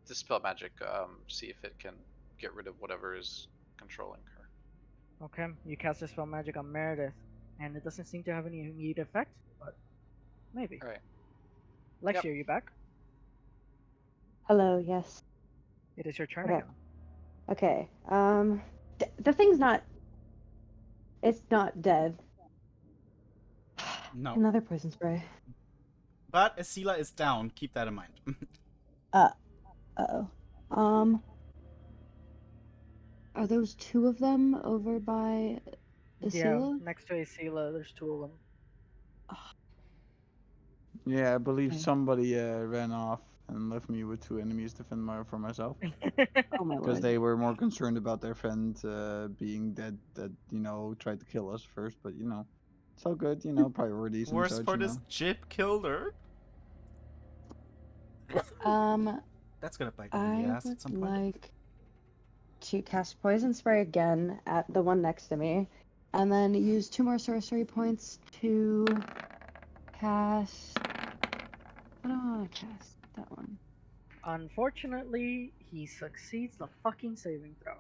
Dispel Magic. See if it can get rid of whatever is controlling her. Okay, you cast Dispel Magic on Meredith, and it doesn't seem to have any immediate effect, but maybe. All right. Lexi, Yep. are you back? Hello, yes. It is your turn Okay. again. Okay. The thing's not. It's not dead. No. Another poison spray. But Asila is down. Keep that in mind. Uh-oh. Are those 2 of them over by Yeah, Asila? next to Asila, there's 2 of them. Yeah, I believe Okay. somebody ran off and left me with 2 enemies to fend for myself. Oh my Because lord. they were more concerned about their friend being dead that, tried to kill us first. But, it's all good, priorities and Worst such, part is Chip killed her. That's gonna bite me in the I ass at some would point. like to cast poison spray again at the one next to me, and then use 2 more sorcery points to cast. I don't want to cast that one. Unfortunately, he succeeds the fucking saving throw.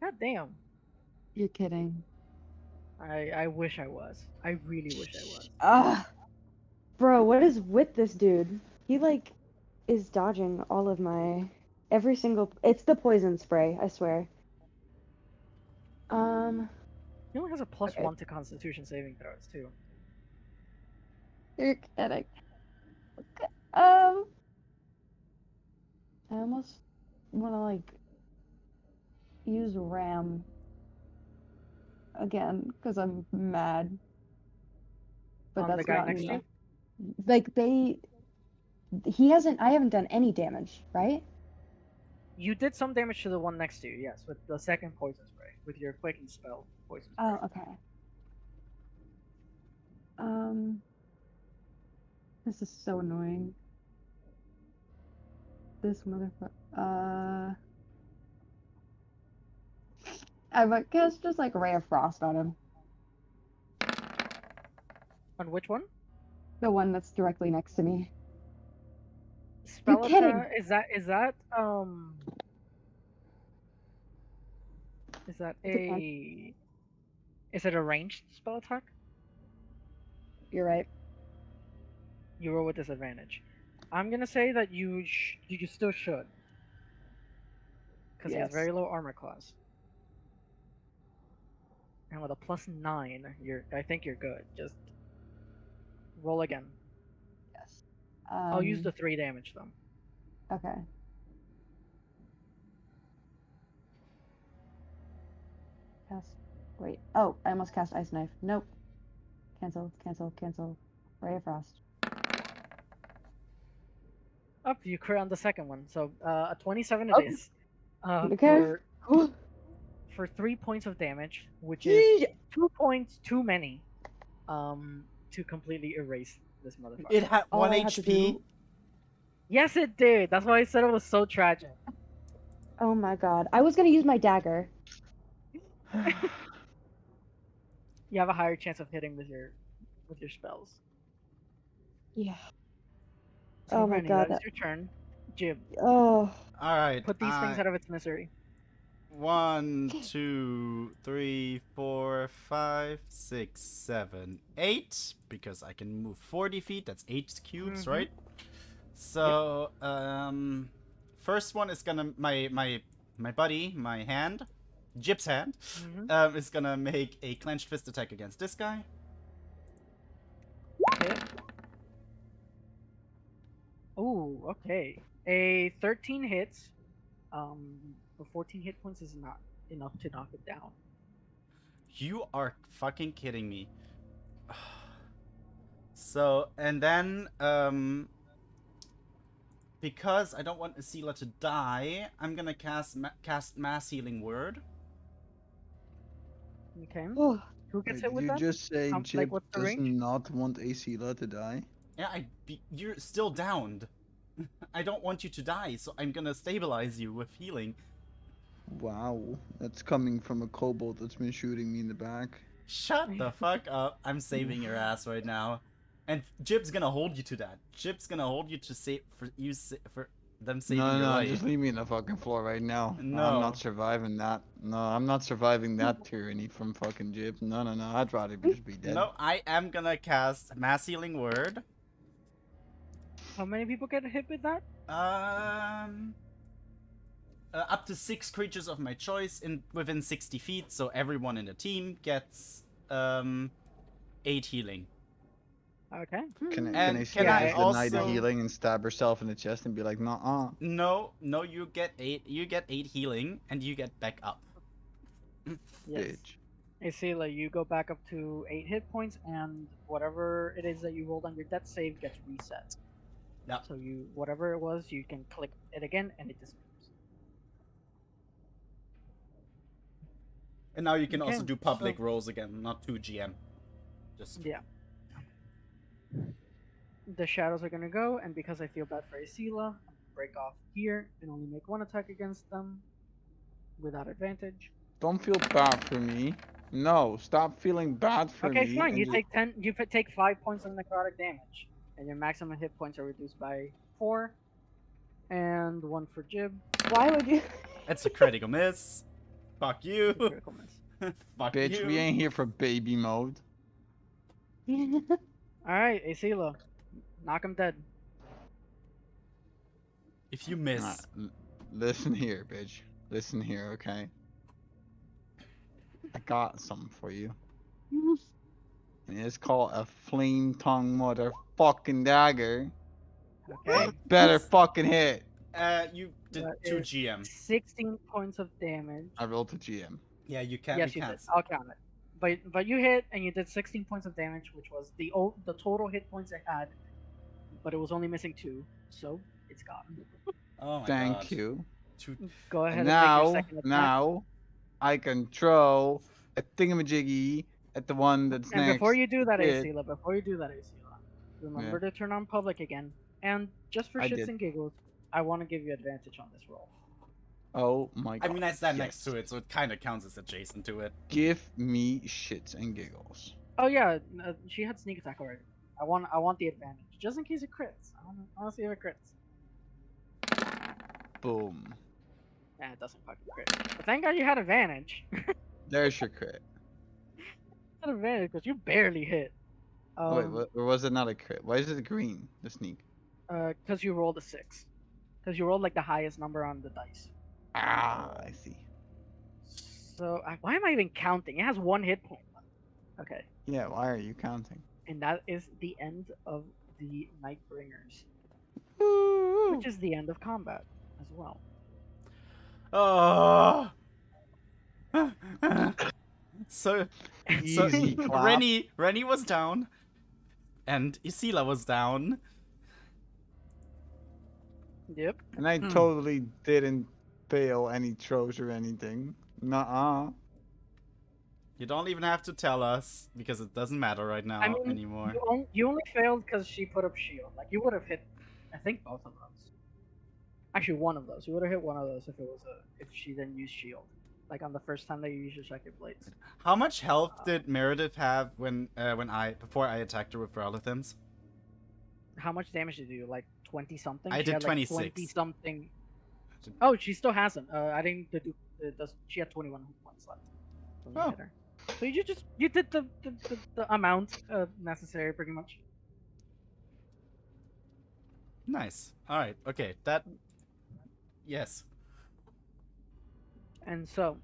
God damn. You're kidding. I wish I was. I really wish I was. Ah, bro, what is with this dude? He is dodging all of my every single. It's the poison spray, I swear. He only has a +1 Okay. to Constitution saving throws too. You're kidding. Okay. I almost want to use Ram again because I'm mad. But On that's the guy not next to you? enough. Like I haven't done any damage, right? You did some damage to the one next to you, yes, with the second poison spray, with your quickened spell poison spray. Oh, okay. This is so annoying. This motherfucker. I might cast just like Ray of Frost on him. On which one? The one that's directly next to me. Spell You're kidding. attack. Is that It's a a? Is it a ranged spell attack? You're right. You roll with disadvantage. I'm gonna say that you still should, because he has Yes. very low armor class. And with a +9, I think you're good. Just roll again. Yes. I'll use the 3 damage though. Okay. Cast. Wait. Oh, I almost cast Ice Knife. Nope. Cancel. Cancel. Cancel. Ray of Frost. Up, you crit on the second one, so a 27 it Oh. is. Okay. For 3 points of damage, which is Jeez. 2 points too many, to completely erase this motherfucker. It had All 1 I had to HP. do- Yes, it did. That's why I said it was so tragic. Oh my god. I was gonna use my dagger. You have a higher chance of hitting with your spells. Yeah. So, Oh my Granny, god. that is your turn. Jib, Oh. All right. put these things out of its misery. 1, 2, 3, 4, 5, 6, 7, 8. Because I can move 40 feet. That's 8 cubes, Mhm. right? So, first one is gonna my buddy, my hand, Jib's hand, Mhm. is gonna make a clenched fist attack against this guy. Hit. Ooh, okay. A 13 hits. But 14 hit points is not enough to knock it down. You are fucking kidding me. So, and then, because I don't want Asila to die, I'm gonna cast Mass Healing Word. Okay. Oh. Who gets Wait, hit did with you that? just say Like, Jib what's the does range? not want Asila to die? Yeah, you're still downed. I don't want you to die, so I'm gonna stabilize you with healing. Wow, that's coming from a kobold that's been shooting me in the back. Shut the fuck up. I'm saving your ass right now. And Jib's gonna hold you to that. Jib's gonna hold you to save for them saving No, your no, life. just leave me on the fucking floor right now. No. I'm not surviving that. No, I'm not surviving that tyranny from fucking Jib. No, no, no. I'd rather just be dead. No, I am gonna cast Mass Healing Word. How many people get hit with that? Up to 6 creatures of my choice within 60 feet, so everyone in the team gets 8 healing. Okay. Can And I see can I just deny the also- healing and stab herself in the chest and be like, nah, No, you get 8. You get 8 healing, and you get back up. Yes. bitch. I see, like, you go back up to 8 hit points, and whatever it is that you rolled on your death save gets reset. Yep. So whatever it was, you can click it again, and it disappears. And now you can also Okay, do public so- rolls again, not 2 GM. Just Yeah. The shadows are gonna go, and because I feel bad for Asila, I'm gonna break off here and only make 1 attack against them without advantage. Don't feel bad for me. No, stop feeling bad for me. Okay, fine. and You just- take 10. You take 5 points of necrotic damage, and your maximum hit points are reduced by 4, and 1 for Jib. Why would you? It's a critical miss. Fuck you. Critical miss. Fuck Bitch, you. we ain't here for baby mode. All right, Asila, knock him dead. If you miss, Nah, listen here, bitch. Listen here, okay? I got something for you. And it's called a flame tongue motherfucking dagger. Okay. Better fucking hit. You did That 2 is GM. 16 points of damage. I rolled a GM. Yeah, you can't. Yes, you you can't. did. I'll count it. But you hit and you did 16 points of damage, which was the total hit points it had, but it was only missing 2, so it's gone. Oh my god. Thank you. Go ahead And and take your now, second attack. now, I can throw a thingamajiggy at the one that's And next. before you do that, it. Acela, remember to turn on public again. And just for I shits did. and giggles, I want to give you advantage on this roll. Oh my I god. mean, I stand next yes. to it, so it kind of counts as adjacent to it. Give me shits and giggles. Oh yeah, she had sneak attack already. I want the advantage, just in case it crits. I want to see if it crits. Boom. Nah, it doesn't fucking crit. But thank God you had advantage. There's your crit. Had advantage because you barely hit. Oh, wait, or was it not a crit? Why is it green? The sneak. Because you rolled a 6. Because you rolled like the highest number on the dice. Ah, I see. So why am I even counting? It has 1 hit point left. Okay, Yeah, why are you counting? and that is the end of the Nightbringers, Woo! which is the end of combat as well. Oh. so Easy clap. Rennie was down, and Isila was down. Yep. And I totally didn't fail any throws or anything. Nuh-uh. You don't even have to tell us because it doesn't matter right now I mean, anymore. You only failed because she put up shield. Like you would have hit, I think both of those. Actually, one of those. You would have hit one of those if it was if she didn't use shield. Like on the first time that you use your second blades. How much health did Meredith have before I attacked her with Ralathins? How much damage did you do? Like 20 something. I She did had, like, 26. 20 something. Oh, she still hasn't. I didn't do. She had 21 points left. When you Oh. hit her. So you did the amount necessary pretty much. Nice. All right. Okay. That. Yes. And so,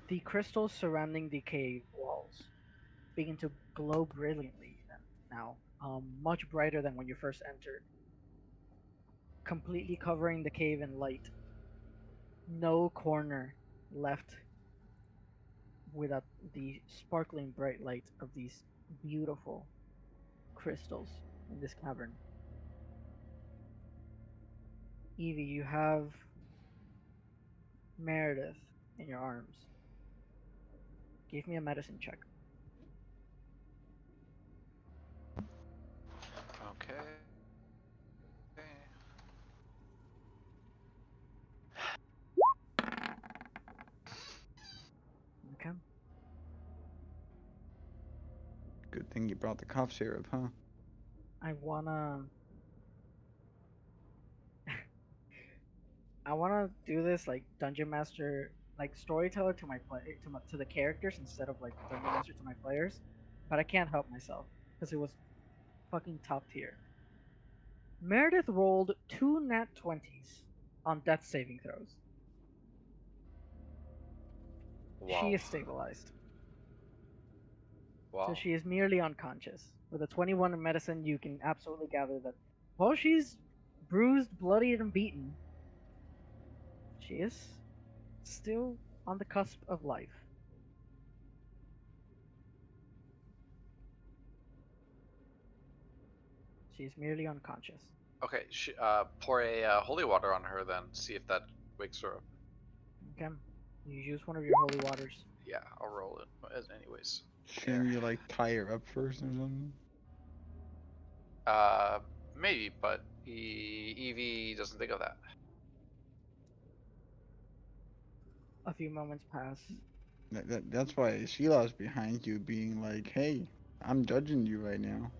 the crystals surrounding the cave walls begin to glow brilliantly now, much brighter than when you first entered, completely covering the cave in light. No corner left without the sparkling bright light of these beautiful crystals in this cavern. Evie, you have Meredith in your arms. Give me a medicine check. Okay. Okay. Good thing you brought the cough syrup, huh? I wanna I wanna do this like dungeon master, like storyteller to my to the characters instead of like dungeon master to my players, but I can't help myself because it was fucking top tier. Meredith rolled 2 nat 20s on death saving throws. Wow. She is stabilized, Wow. so she is merely unconscious. With a 21 in medicine, you can absolutely gather that while she's bruised, bloodied, and beaten, she is still on the cusp of life. She is merely unconscious. Okay, pour a holy water on her then. See if that wakes her up. Okay. You use one of your holy waters. Yeah, I'll roll it. Anyways. Shouldn't you like tie her up first or something? Maybe, but Evie doesn't think of that. A few moments pass. That's why Sheila's behind you being like, hey, I'm judging you right now.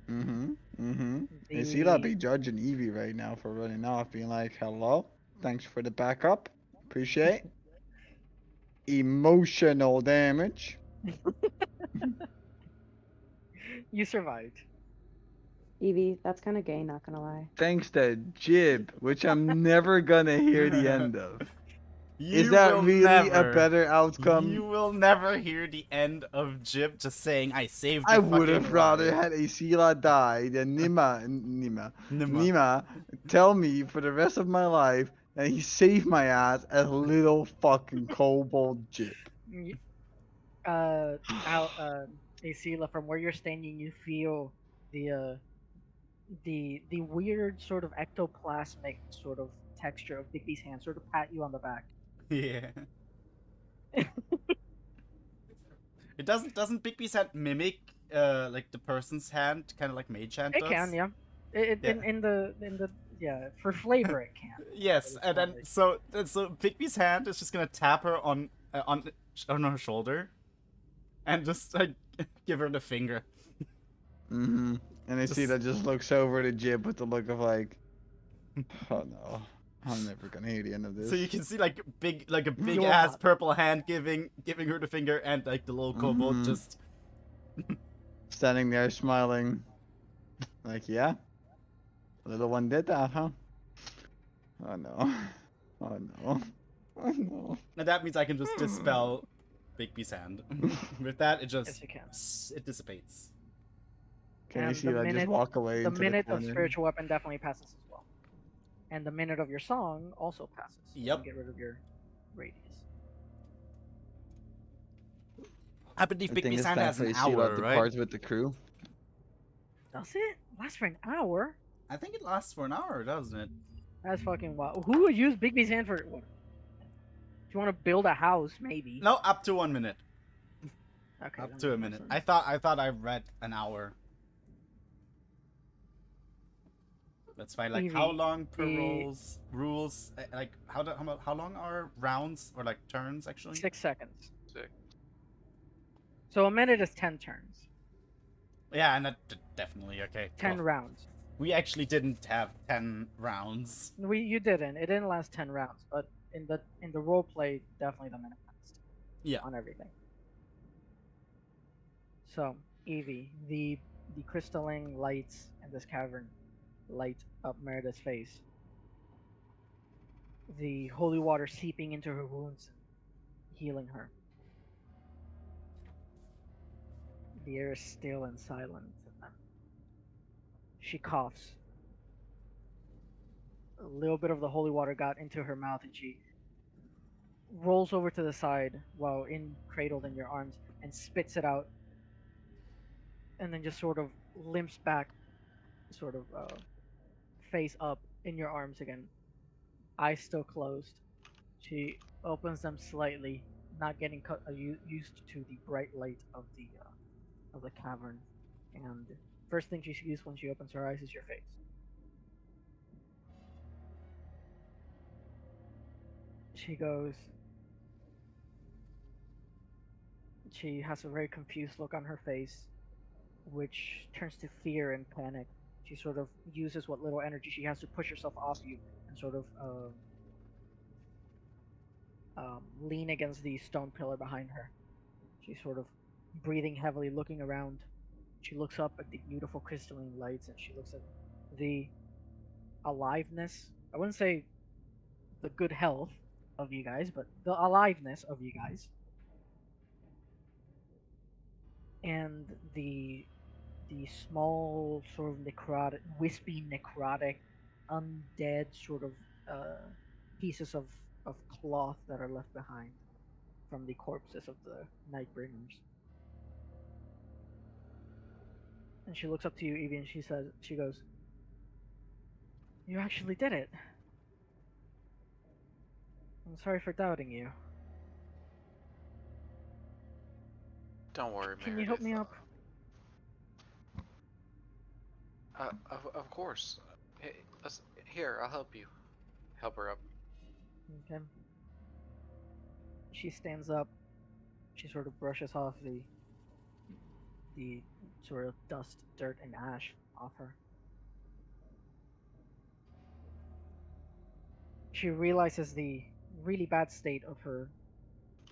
And Sheila be judging Evie right now for running off, being like, hello, thanks for the backup. Appreciate it. Emotional damage. You survived. Evie, that's kind of gay, not gonna lie. Thanks to Jib, which I'm never gonna hear the end of. Is You that will really a never, better You outcome? will never hear the end of Jib just saying, "I saved I your would fucking have rather life." had Asila die than Nima. Nima tell me for the rest of my life that he saved my ass as little fucking kobold Jip. Y- Asila, from where you're standing, you feel the the weird sort of ectoplasmic sort of texture of Bigby's hand sort of pat you on the back. Yeah. It doesn't Bigby's hand mimic like the person's hand, kind of like Mage Hand It can, does? yeah. Yeah. In the yeah, for flavor it can. Yes, But it's and not then like so Bigby's hand is just gonna tap her on her shoulder, and just like give her the finger. Mm-hmm. And Just Asila just looks over to Jip with the look of like, oh no, I'm never gonna hear the end of this. so you can see like a big You're ass not. purple hand giving her the finger, and like the little kobold Mhm. just Standing there smiling, like, yeah, little one did that, huh? Oh no, oh no, oh no. and that means I can just dispel Bigby's hand. With that, it Yes, you can. it dissipates. Can And Asila just walk away the into the minute of corner? spiritual weapon definitely passes as well. And the minute of your song also passes. So you Yep. Get rid of your radius. I believe I think Bigby's it's hand time has for an Asila hour, right? departs with the crew. Does it last for an hour? I think it lasts for an hour, doesn't it? That's fucking wild. Who would use Bigby's hand for what? If you want to build a house, maybe. No, up to 1 minute. Okay. Up then to a that makes minute. sense. I thought I read an hour. That's fine. Like how Evie, long per the- rules? Like how long are rounds or like turns actually? 6 seconds. Sick. So a minute is 10 turns. Yeah, and that definitely okay. 10 Well, rounds. we actually didn't have 10 rounds. You didn't. It didn't last 10 rounds, but in the role play, definitely the minute passed. Yeah. On everything. So, Evie, the crystalline lights in this cavern light up Merida's face. The holy water seeping into her wounds and healing her. The air is still and silent. And then she coughs. A little bit of the holy water got into her mouth, and she rolls over to the side while cradled in your arms and spits it out, and then just sort of limps back, sort of face up in your arms again, eyes still closed. She opens them slightly, not getting used to the bright light of the cavern, and first thing she sees when she opens her eyes is your face. She goes. She has a very confused look on her face, which turns to fear and panic. She sort of uses what little energy she has to push herself off you and sort of lean against the stone pillar behind her. She's sort of breathing heavily, looking around. She looks up at the beautiful crystalline lights and she looks at the aliveness. I wouldn't say the good health of you guys, but the aliveness of you guys. And the small sort of necrotic, wispy necrotic, undead sort of pieces of cloth that are left behind from the corpses of the Nightbringers. And she looks up to you, Evie, and she goes, "You actually did it. I'm sorry for doubting you. Don't worry, Can you help me up?" Of course. Hey, here, I'll help you. Help her up. Okay. She stands up. She sort of brushes off the sort of dust, dirt, and ash off her. She realizes the really bad state of her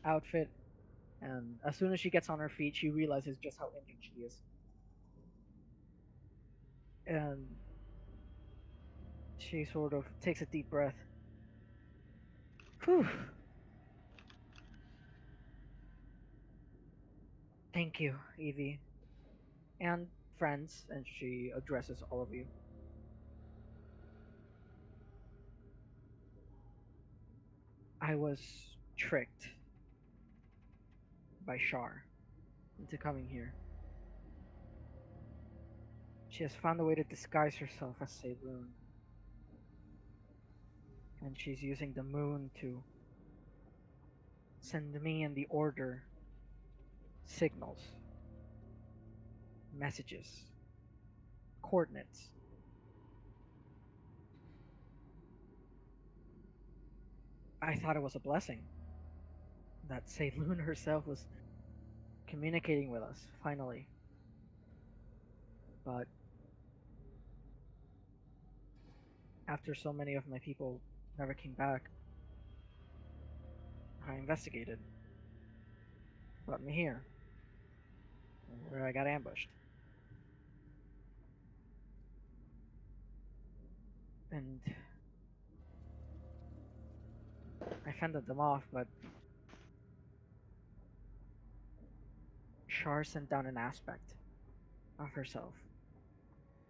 outfit, and as soon as she gets on her feet, she realizes just how injured she is. And she sort of takes a deep breath. Whew. Thank you, Evie. And friends, and she addresses all of you. I was tricked by Shar into coming here. She has found a way to disguise herself as Saloon. And she's using the moon to send me and the Order signals, messages, coordinates. I thought it was a blessing that Saloon herself was communicating with us, finally. But after so many of my people never came back, I investigated. Brought me here, where I got ambushed. And I fended them off, but Shar sent down an aspect of herself.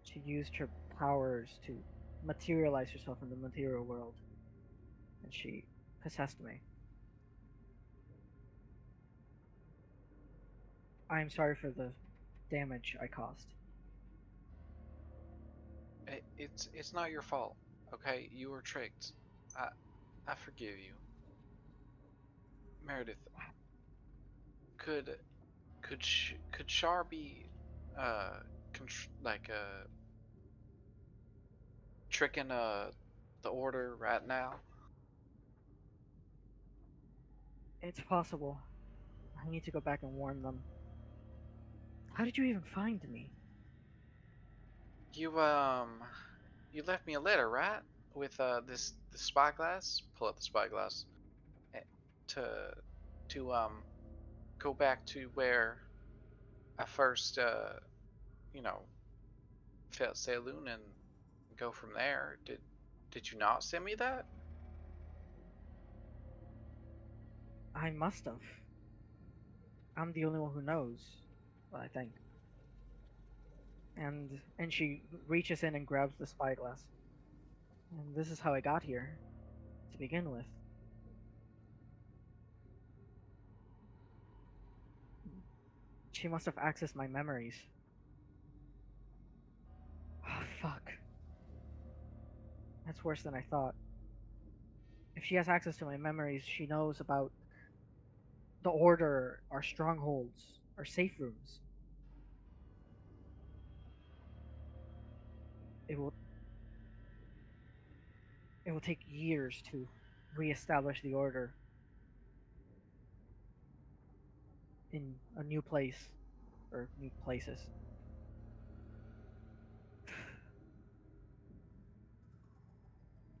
She used her powers to materialize herself in the material world, and she possessed me. I am sorry for the damage I caused. It's not your fault, okay? You were tricked. I I forgive you. Meredith, could could Shar be like tricking the Order right now? It's possible. I need to go back and warn them. How did you even find me? You left me a letter, right? With this spyglass. Pull out the spyglass. eh, To go back to where I first you know felt Saloon and go from there. Did you not send me that? I must have. I'm the only one who knows, I think. And she reaches in and grabs the spyglass. And this is how I got here, to begin with. She must have accessed my memories. Oh, fuck. That's worse than I thought. If she has access to my memories, she knows about the Order, our strongholds, our safe rooms. It will it will take years to reestablish the Order in a new place or new places.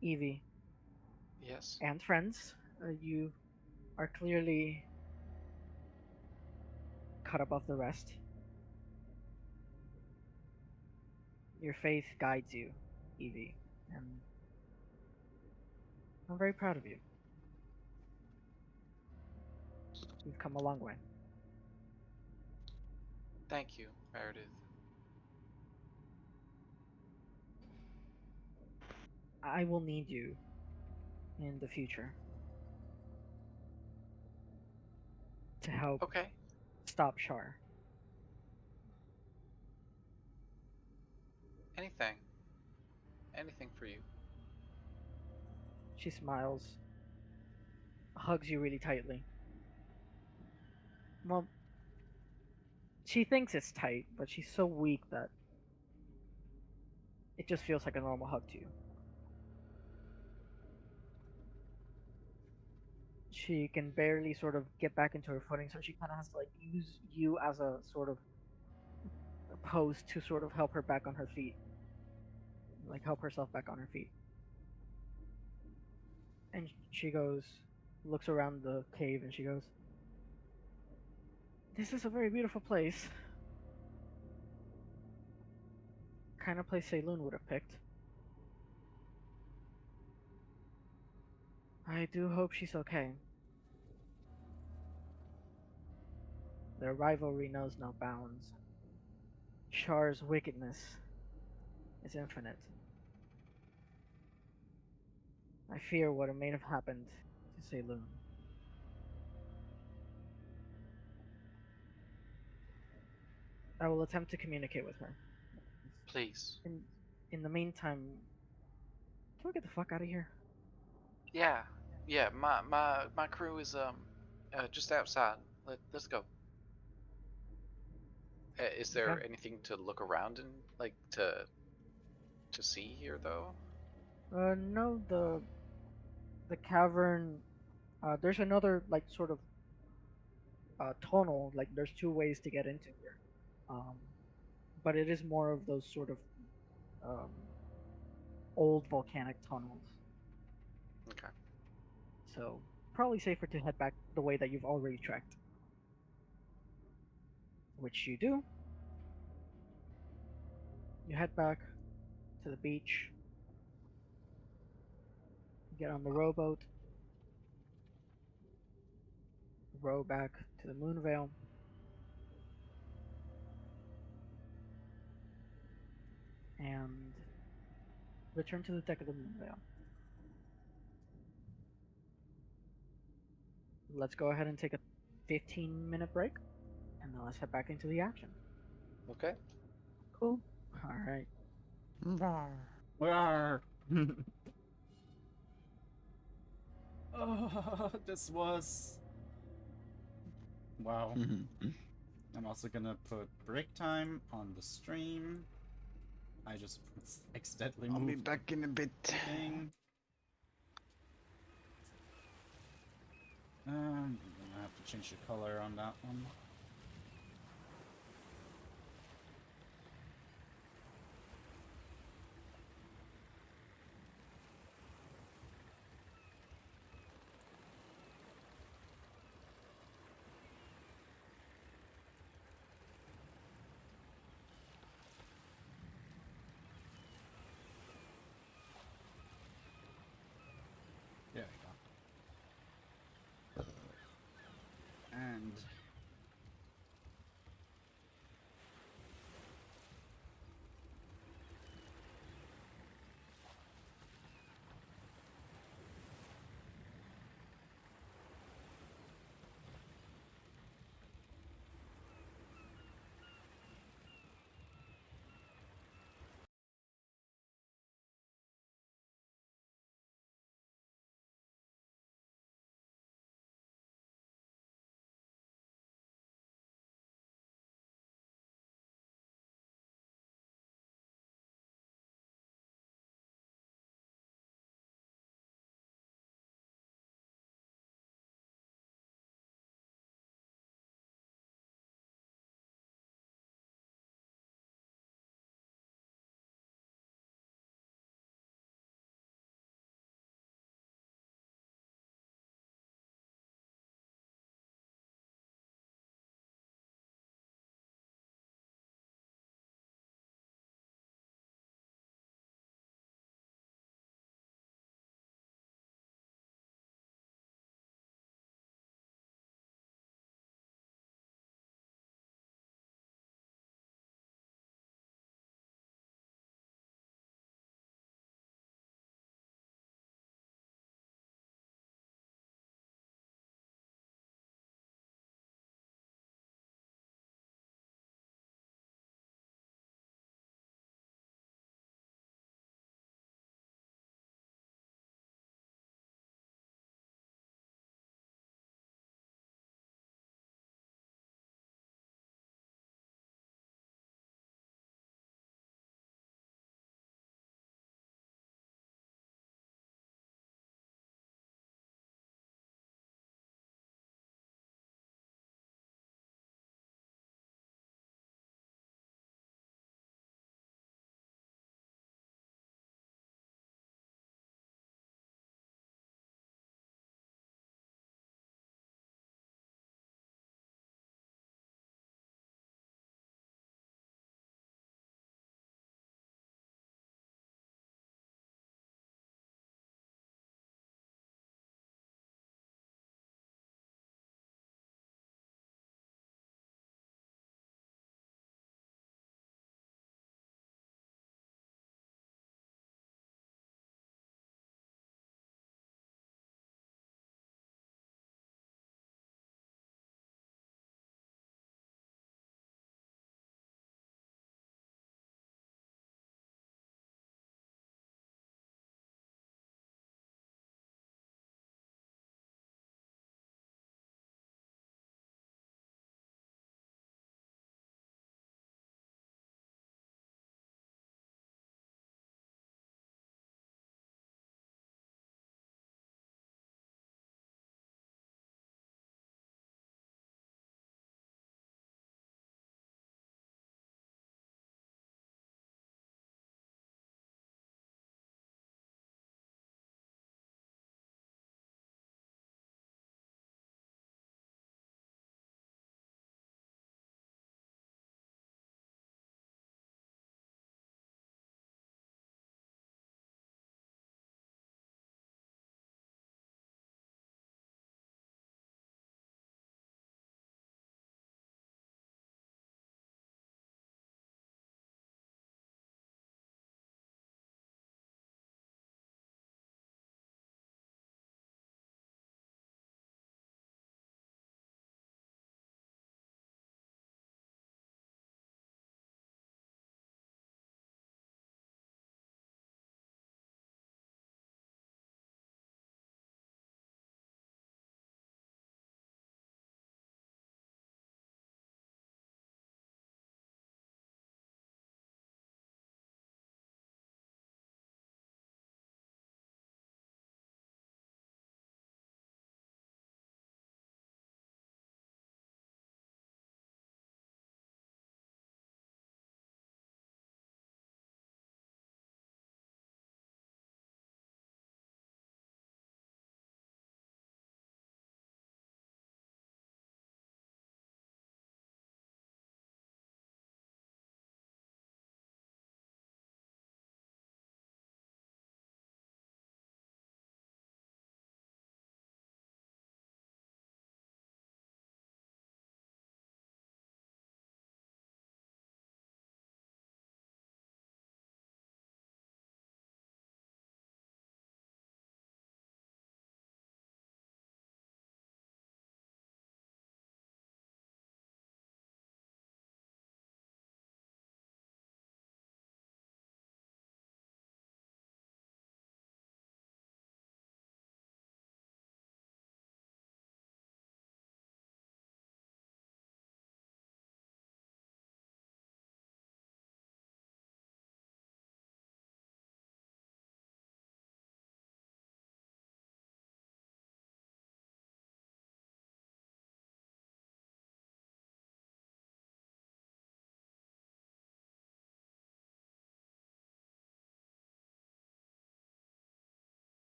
Evie Yes. and friends, you are clearly cut above the rest. Your faith guides you, Evie, and I'm very proud of you. You've come a long way. Thank you, Meredith. I will need you in the future to help Okay. stop Shar. Anything. Anything for you. She smiles, hugs you really tightly. Well, she thinks it's tight, but she's so weak that it just feels like a normal hug to you. She can barely sort of get back into her footing, so she kind of has to like use you as a sort of pose to sort of help her back on her feet, like help herself back on her feet. And she goes, looks around the cave, and she goes, "This is a very beautiful place. Kind of place Saloon would have picked. I do hope she's okay." Their rivalry knows no bounds. Char's wickedness is infinite. I fear what may have happened to Seiloon. I will attempt to communicate with her. Please. In the meantime, can we get the fuck out of here? Yeah. Yeah. My crew is just outside. Let's go. Is there Okay. anything to look around and like to see here though? No, the cavern. There's another like sort of tunnel. Like there's two ways to get into here. Um, but it is more of those sort of um, old volcanic tunnels. Okay. So probably safer to head back the way that you've already trekked. Which you do. You head back to the beach. Get on the rowboat. Row back to the Moonvale. And return to the deck of the Moonvale. Let's go ahead and take a 15-minute break, and then let's head back into the action. Okay. Cool. All right. Rawr. Oh, this was. Wow. I'm also gonna put break time on the stream. I just accidentally I'll be moved back in a bit. the thing. I'm gonna have to change the color on that one. There we go. And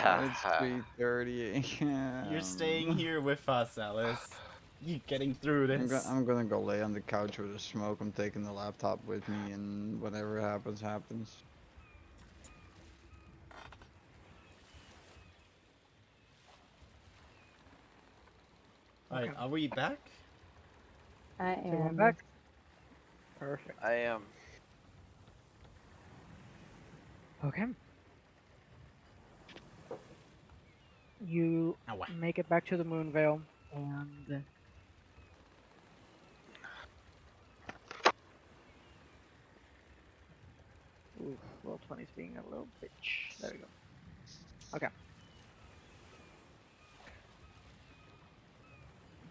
It's 3:30 a.m. You're staying here with us, Alice. You getting through this. I'm gonna go lay on the couch with a smoke. I'm taking the laptop with me, and whatever happens, happens. Alright, Okay. are we back? I So you went am. back? Perfect. I am. Okay. You Ow. make it back to the Moonvale, and ooh, roll 20's being a little bitch. There we go. Okay.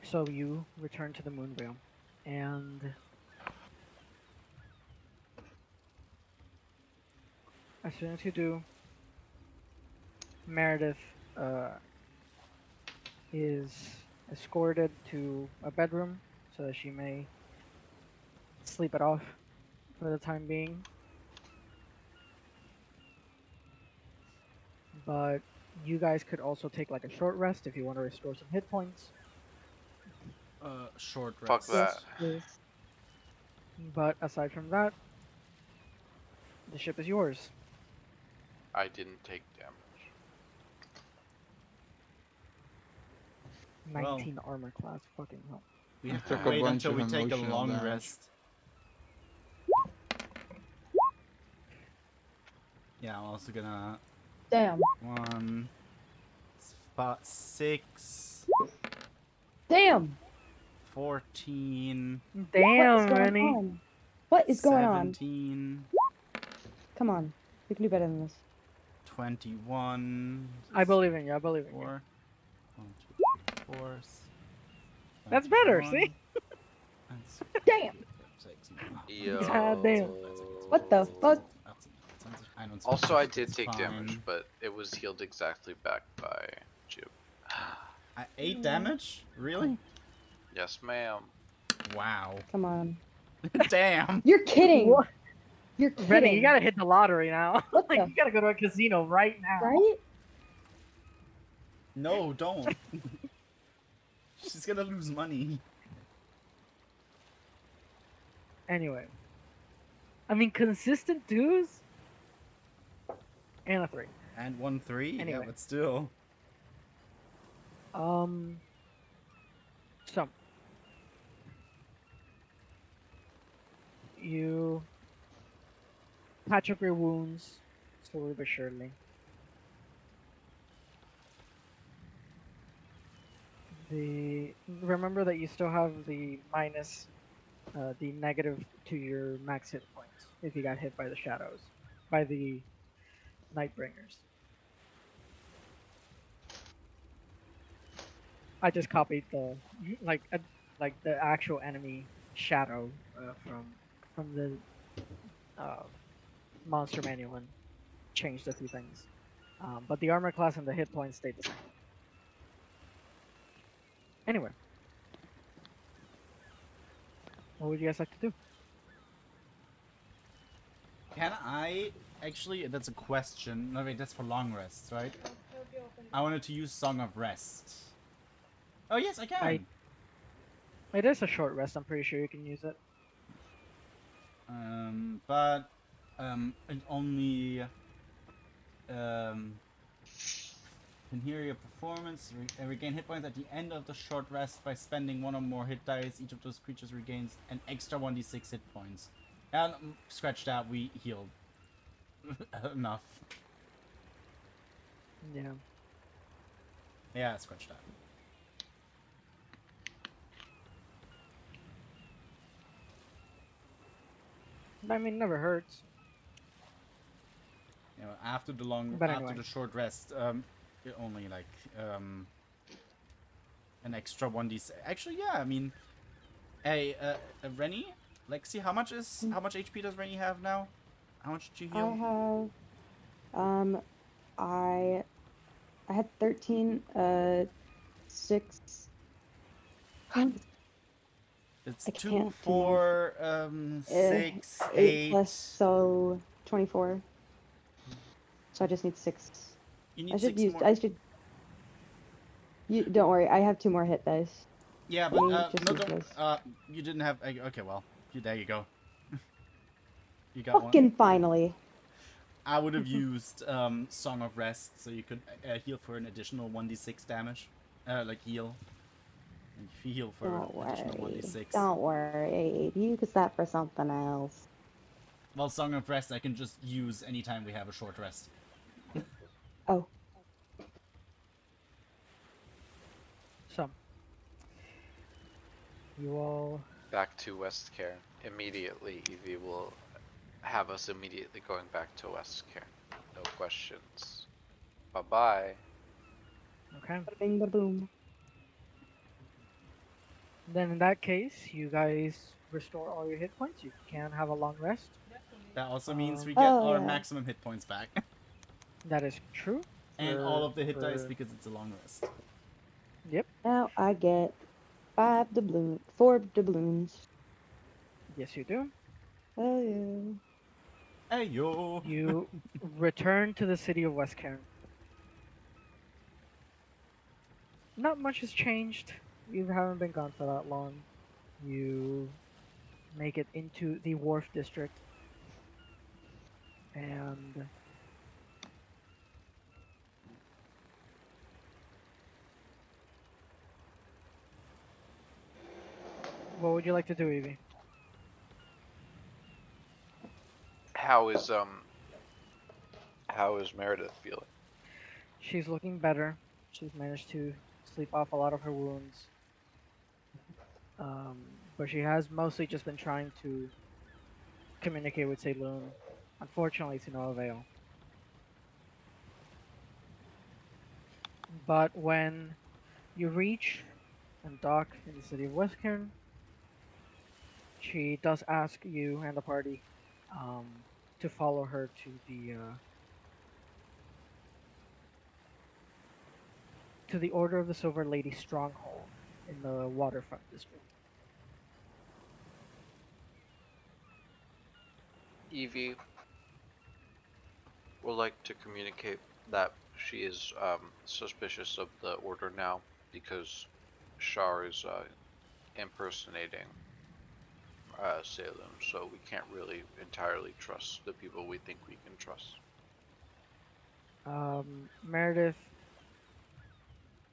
So you return to the Moonvale, and as soon as you do, Meredith is escorted to a bedroom so that she may sleep it off for the time being. But you guys could also take like a short rest if you want to restore some hit points. Short Fuck rest. that. Please. But aside from that, the ship is yours. I didn't take damage. 19 armor class, fucking hell. We have took to a wait bunch until of we take a emotional long damage. rest. Yeah, I'm also gonna Damn. 1, 6, Damn. 14, What is Damn, going Rennie. on? What is going on? 17, Come on. We can do better than this. 21. I believe in you. I believe in you. 4. 1, 2, 3, 4. That's better, 21, see? and Damn. 16. Yo. God damn. What the fuck? Also, I did It's take damage, fine. but it was healed exactly back by Jib. 8 damage? Really? Yes, ma'am. Wow. Come on. Damn. You're kidding. What? You're kidding. Rennie, you gotta hit the lottery now. What Like, the- you gotta go to a casino right now. Right? No, don't. She's gonna lose money. Anyway. I mean, consistent 2s? And a 3. And 1, 3? Yeah, Anyway. but still. So. You patch up your wounds slowly but surely. Remember that you still have the minus, the negative to your max hit points if you got hit by the shadows, by the Nightbringers. I just copied the like the actual enemy shadow from the monster manual and changed a few things, but the armor class and the hit points stayed the same. Anyway, what would you guys like to do? Can I actually? That's a question. No, wait, that's for long rests, right? I wanted to use Song of Rest. Oh yes, I can. It is a short rest. I'm pretty sure you can use it. But it only can hear your performance. Regain hit points at the end of the short rest by spending 1 or more hit dice. Each of those creatures regains an extra 1d6 hit points. And scratch that. We healed enough. Yeah. Yeah, scratch that. I mean, never hurts. You know, after the But after anyway. the short rest, it only like an extra 1d6. Actually, yeah. I mean, hey, Rennie, Lexi, how much HP does Rennie have now? How much did you I heal? have, I had 13, 6. It's I 2, can't 4, 6, 8 8. plus, so 24. So I just need 6. You need I should 6 use. more. I should. You don't worry. I have 2 more hit dice. Yeah, Let but me just no, use don't. this. You didn't have. Okay, well, there you go. You got one. Fucking finally. I would have used Song of Rest so you could heal for an additional 1d6 damage, like heal. And heal for Don't additional worry. 1d6. Don't worry. Use that for something else. Well, Song of Rest I can just use anytime we have a short rest. Oh. So, you all. Back to West Cairn. Immediately, Evie will have us immediately going back to West Cairn. No questions. Bye-bye. Okay. Bada bing, bada boom. Then in that case, you guys restore all your hit points. You can have a long rest. That also means we Um, get Oh, our yeah. maximum hit points back. That is true. And all of the hit for- dice because it's a long rest. Yep. Now I get 4 doubloons. Yes, you do. Oh yeah. Hey yo! You return to the city of West Cairn. Not much has changed. You haven't been gone for that long. You make it into the Wharf District. And what would you like to do, Evie? How is Meredith feeling? She's looking better. She's managed to sleep off a lot of her wounds. But she has mostly just been trying to communicate with Saloon. Unfortunately, to no avail. But when you reach and dock in the city of West Cairn, she does ask you and the party to follow her to the Order of the Silver Lady stronghold in the waterfront district. Evie would like to communicate that she is suspicious of the order now because Shar is impersonating Salem, so we can't really entirely trust the people we think we can trust. Meredith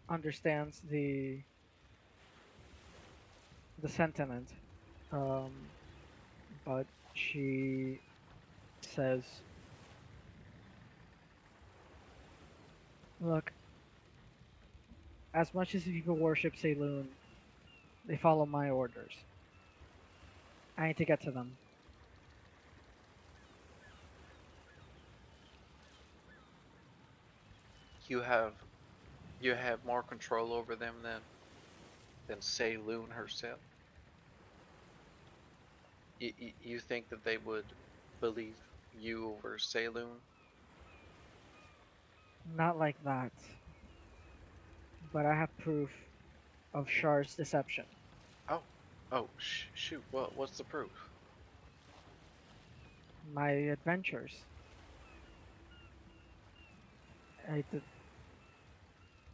understands the sentiment, but she says, "Look, as much as people worship Saloon, they follow my orders. I need to get to them." You have more control over them than Saloon herself. You think that they would believe you over Saloon? Not like that. But I have proof of Shar's deception. Oh, shoot! What's the proof? My adventures.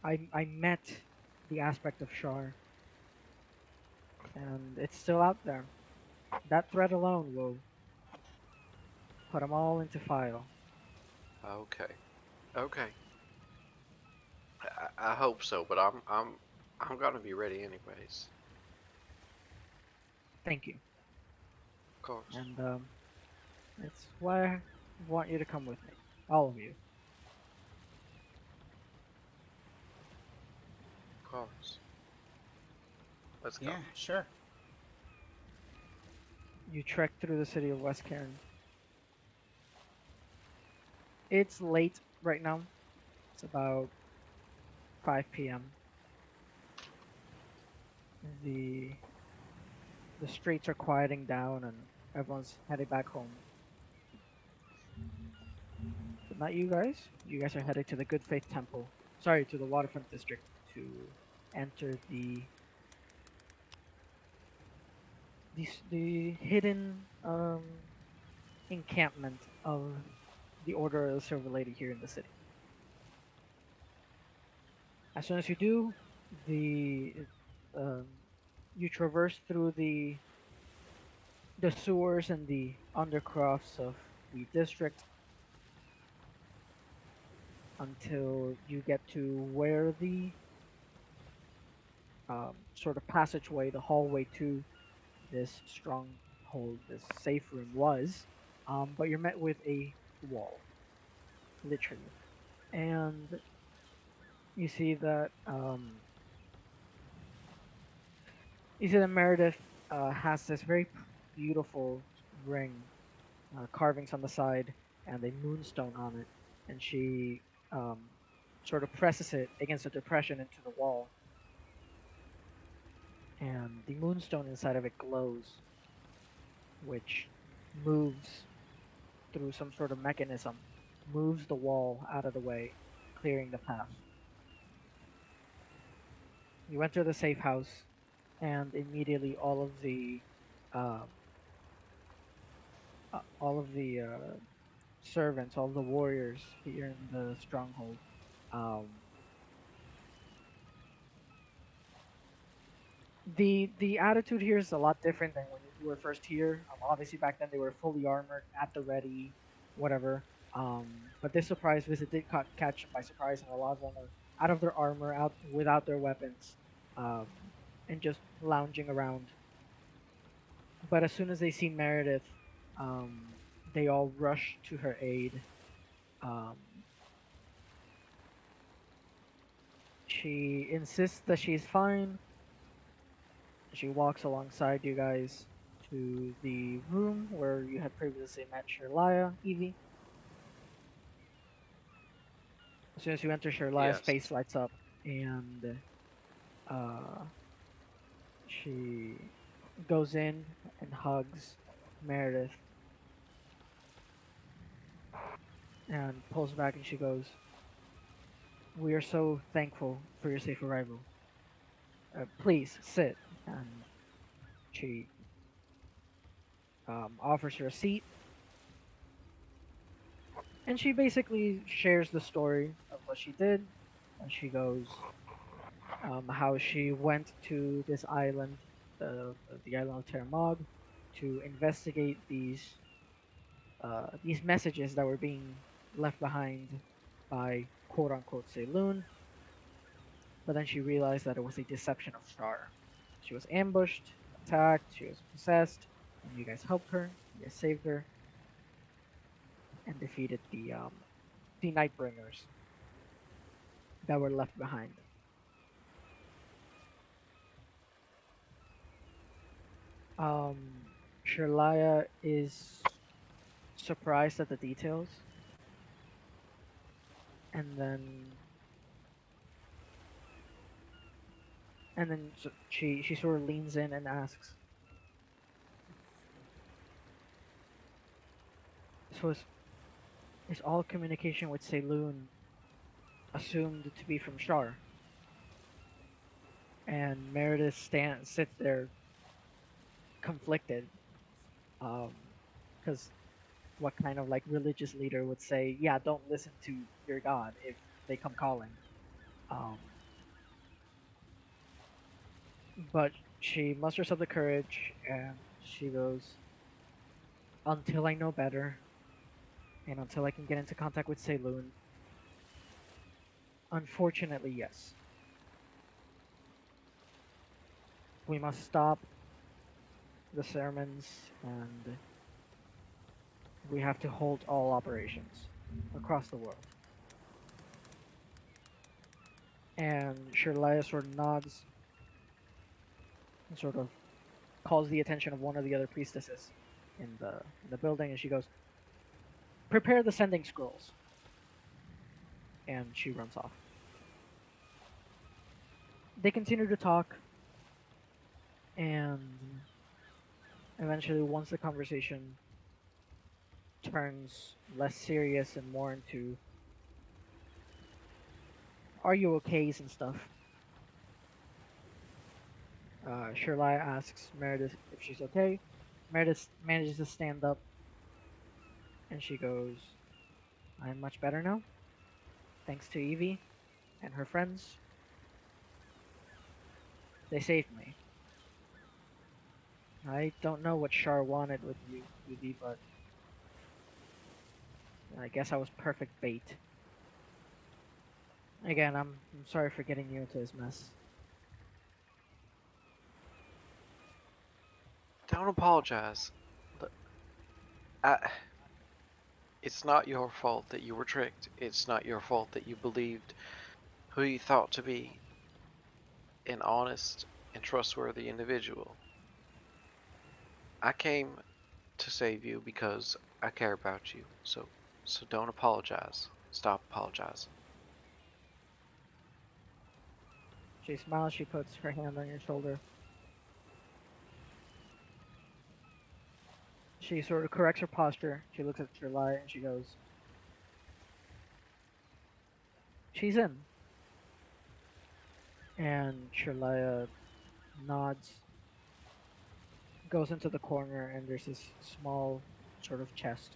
I met the aspect of Shar, and it's still out there. That thread alone will put them all into file. Okay. I hope so, but I'm gonna be ready anyways. Thank you. Of course. And it's why I want you to come with me, all of you. Of course. Let's go. Yeah, sure. You trek through the city of West Cairn. It's late right now. It's about 5 p.m. The streets are quieting down and everyone's heading back home. But not you guys. You guys are headed to the Good Faith Temple. Sorry, to the Waterfront District to enter the hidden encampment of the Order of the Silver Lady here in the city. As soon as you do, the um, you traverse through the sewers and the undercrofts of the district until you get to where the sort of passageway, the hallway to this stronghold, this safe room was. But you're met with a wall, literally, and you see that Meredith has this very beautiful ring, carvings on the side, and a moonstone on it, and she um, sort of presses it against the depression into the wall, and the moonstone inside of it glows, which moves through some sort of mechanism, moves the wall out of the way, clearing the path. You enter the safe house, and immediately um, all of the servants, all the warriors here in the stronghold, um, the attitude here is a lot different than when you were first here. Obviously, back then they were fully armored, at the ready, whatever. But this surprise visit did catch them by surprise, and a lot of them are out of their armor, out without their weapons, um, and just lounging around. But as soon as they see Meredith, um, they all rush to her aid. Um, she insists that she's fine. She walks alongside you guys to the room where you had previously met Shirlaya, Evie. As soon as you enter, Shirlaya's Yes. face lights up, and uh, she goes in and hugs Meredith and pulls back, and she goes, "We are so thankful for your safe arrival. Please sit." And she offers her a seat, and she basically shares the story of what she did. And she goes, how she went to this island, the island of Terramog, to investigate these messages that were being left behind by quote unquote Saloon. But then she realized that it was a deception of Star. She was ambushed, attacked, she was possessed, and you guys helped her, you guys saved her, and defeated the Nightbringers that were left behind. Um, Shirlaya is surprised at the details, and then she sort of leans in and asks, "So is all communication with Saloon assumed to be from Shar?" And Meredith sits there conflicted, because what kind of like religious leader would say, "Yeah, don't listen to your god if they come calling." Um, but she musters up the courage and she goes, "Until I know better, and until I can get into contact with Saloon, unfortunately, yes. We must stop the sermons and we have to halt all operations across the world." And Shirlaya sort of nods and sort of calls the attention of one of the other priestesses in the building, and she goes, "Prepare the sending scrolls." And she runs off. They continue to talk, and eventually, once the conversation turns less serious and more into "Are you okays" and stuff, Shirlaya asks Meredith if she's okay. Meredith manages to stand up, and she goes, "I'm much better now, thanks to Evie and her friends. They saved me. I don't know what Shar wanted with you, Evie, but I guess I was perfect bait. Again, I'm sorry for getting you into this mess. Don't apologize. Look, I, it's not your fault that you were tricked. It's not your fault that you believed who you thought to be an honest and trustworthy individual. I came to save you because I care about you. So don't apologize. Stop apologizing. She smiles, she puts her hand on your shoulder. She sort of corrects her posture. She looks at Shirlai and she goes, she's in. And Shirlai nods, goes into the corner, and there's this small sort of chest.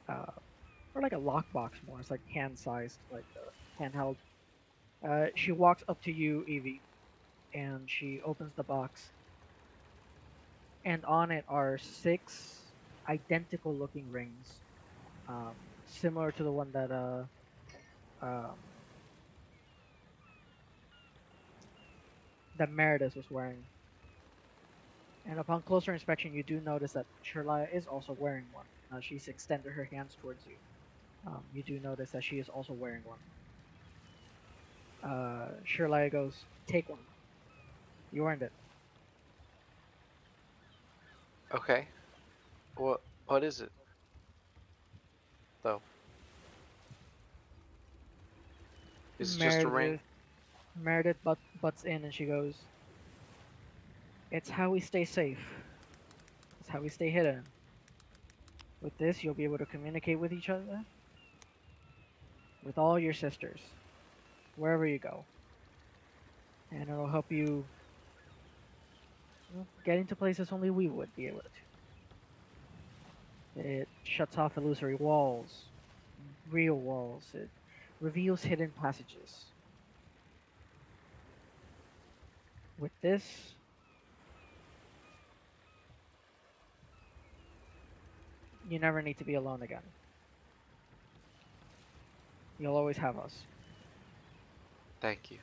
Or like a lockbox more. It's like hand-sized, like handheld. She walks up to you, Evie, and she opens the box. And on it are 6 identical-looking rings, similar to the one that um, that Meredith was wearing. And upon closer inspection, you do notice that Shirlai is also wearing one. She's extended her hands towards you. You do notice that she is also wearing one. Shirlai goes, "Take one. You earned it." Okay. What is it? Though. Is it just a ring? Meredith butts in and she goes, "It's how we stay safe. It's how we stay hidden. With this, you'll be able to communicate with each other, with all your sisters, wherever you go. And it'll help you get into places only we would be able to. It shuts off illusory walls, real walls. It reveals hidden passages. With this, you never need to be alone again. You'll always have us." Thank you.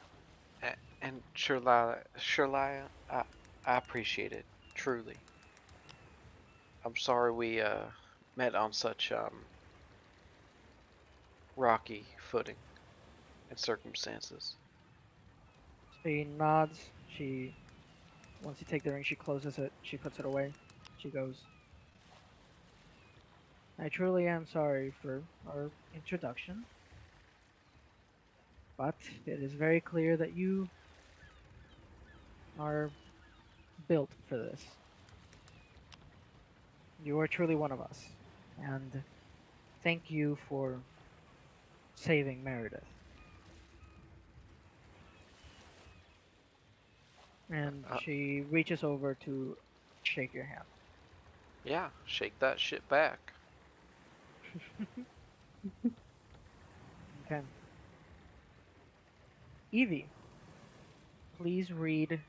And Shirlai, I appreciate it, truly. I'm sorry we met on such rocky footing and circumstances. She nods. Once you take the ring, she closes it. She puts it away. She goes, "I truly am sorry for our introduction, but it is very clear that you are built for this. You are truly one of us, and thank you for saving Meredith." And she reaches over to shake your hand. Yeah, shake that shit back. Okay. Evie, please read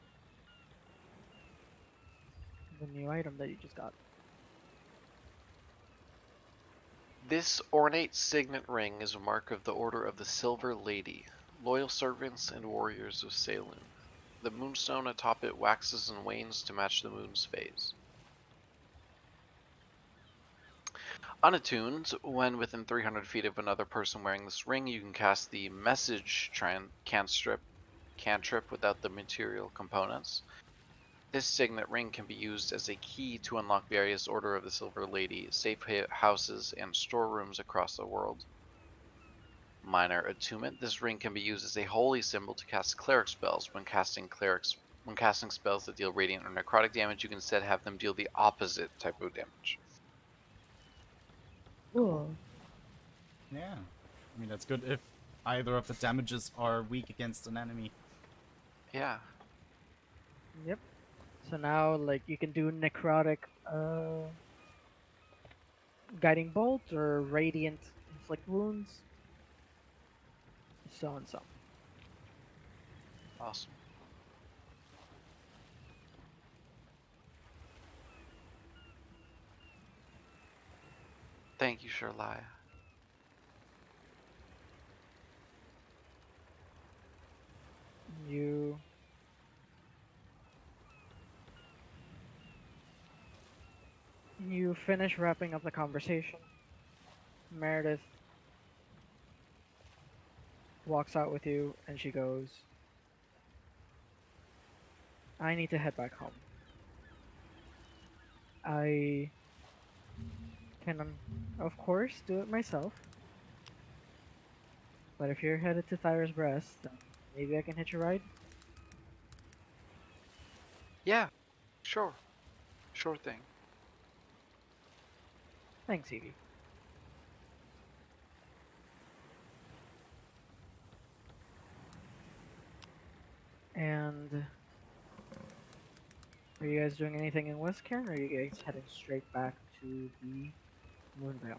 the new item that you just got. This ornate signet ring is a mark of the Order of the Silver Lady, loyal servants and warriors of Saloon. The moonstone atop it waxes and wanes to match the moon's phase. Unattuned, when within 300 feet of another person wearing this ring, you can cast the message cantrip without the material components. This signet ring can be used as a key to unlock various Order of the Silver Lady safe houses and storerooms across the world. Minor attunement. This ring can be used as a holy symbol to cast cleric spells. When casting spells that deal radiant or necrotic damage, you can instead have them deal the opposite type of damage. Cool. Yeah. I mean, that's good if either of the damages are weak against an enemy. Yeah. Yep. So now, like, you can do necrotic guiding bolt or radiant inflict wounds. So and so. Awesome. Thank you, Sherlia. You finish wrapping up the conversation. Meredith walks out with you and she goes, I need to head back home. I can, of course, do it myself. But if you're headed to Thyra's Breast, then maybe I can hitch a ride? Yeah, sure. Sure thing. Thanks, Evie. And are you guys doing anything in Westcairn, or are you guys heading straight back to the Moonvale?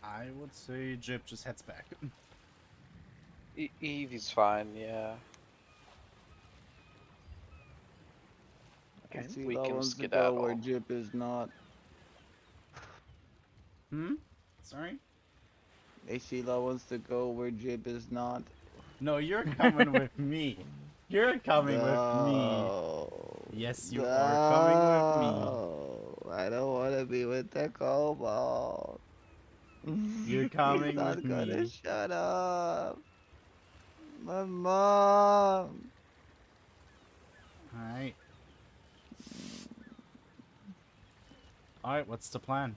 I would say Jib just heads back. Evie's fine, yeah. Okay. See, We that can wants to go where skedaddle. Jip is not. Hmm? Sorry? Sheila wants to go where Jib is not. No, you're coming with me. You're coming with me. No. Yes, you are coming No. I don't want to be with the kobold. You're He's coming not with gonna me. shut up. My mom. Alright. Alright, what's the plan?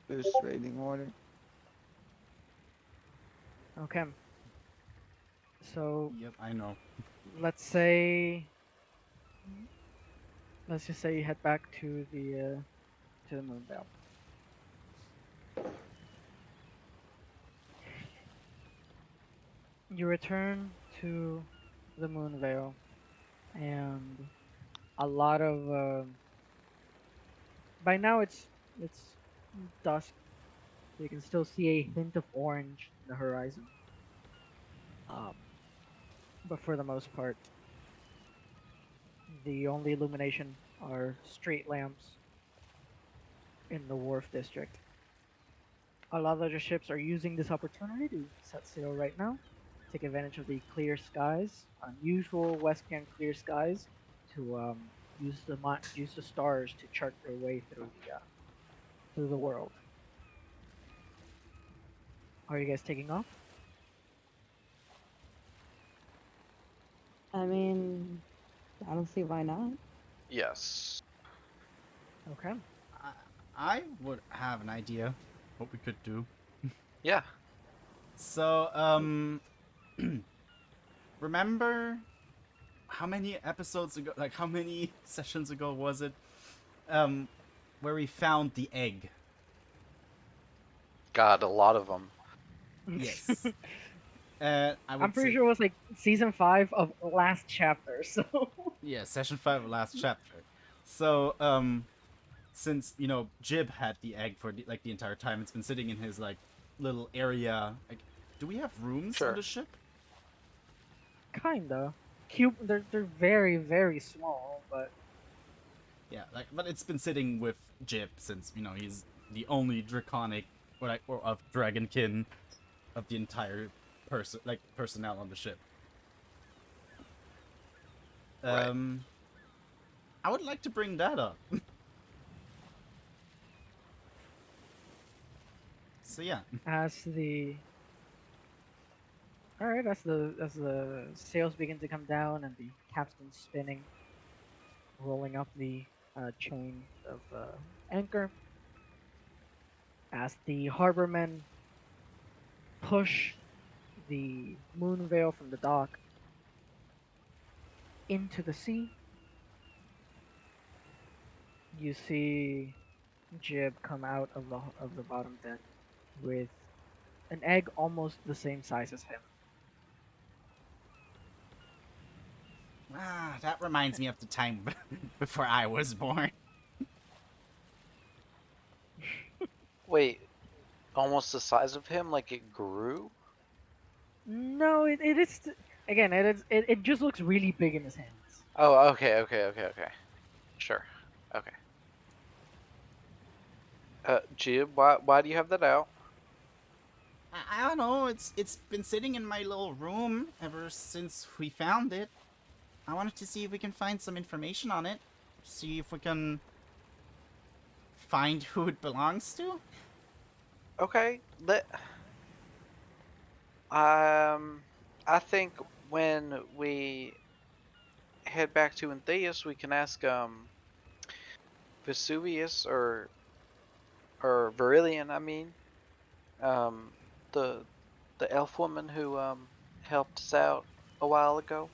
This raiding order. Okay. So Yep, I know. let's just say you head back to the Moonvale. You return to the Moonvale, and a lot of by now it's dusk. You can still see a hint of orange in the horizon. Um, but for the most part, the only illumination are street lamps in the wharf district. A lot of other ships are using this opportunity to set sail right now, take advantage of the clear skies, unusual Westcan clear skies, to use the stars to chart their way through the world. Are you guys taking off? I mean, I don't see why not. Yes. Okay. I would have an idea what we could do. Yeah. So, remember how many episodes ago, like how many sessions ago was it, where we found the egg? God, a lot of them. Yes. I would I'm pretty say, sure it was like season 5 of last chapter, so yeah, session 5 of last chapter. So, since, you know, Jib had the egg for the entire time, it's been sitting in his, like, little area. Like, do we have rooms Sure. on the ship? kinda. They're very, very small, but Yeah, like, but it's been sitting with Jib since, you know, he's the only draconic or of dragonkin of the entire personnel on the ship. Right. I would like to bring that up. So yeah. as the Alright, as the sails begin to come down and the capstan spinning, rolling up the chain of anchor, as the harbormen push the Moonvale from the dock into the sea, you see Jib come out of the bottom deck with an egg almost the same size as him. Ah, that reminds me of the time before I was born. Wait, almost the size of him, like it grew? No, it is again. It just looks really big in his hands. Oh, okay. Sure. Okay. Jib, why do you have that out? I don't know. It's been sitting in my little room ever since we found it. I wanted to see if we can find some information on it. See if we can find who it belongs to. Okay, I think when we head back to Antheus, we can ask Vesuvius or Virillion, I mean, um, the elf woman who helped us out a while ago,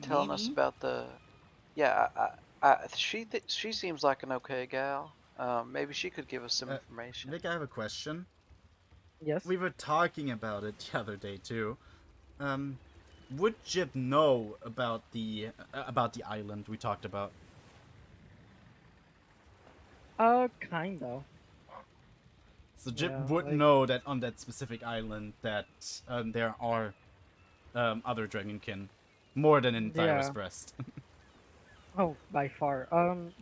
telling us Maybe. about the yeah. She seems like an okay gal. Maybe she could give us some information. Nick, I have a question. Yes. We were talking about it the other day too. Would Jib know about the island we talked about? Kind of. So Jib Yeah, would like- know that on that specific island that there are other dragonkin, more than in Thyra's Yeah. Breast. Oh, by far.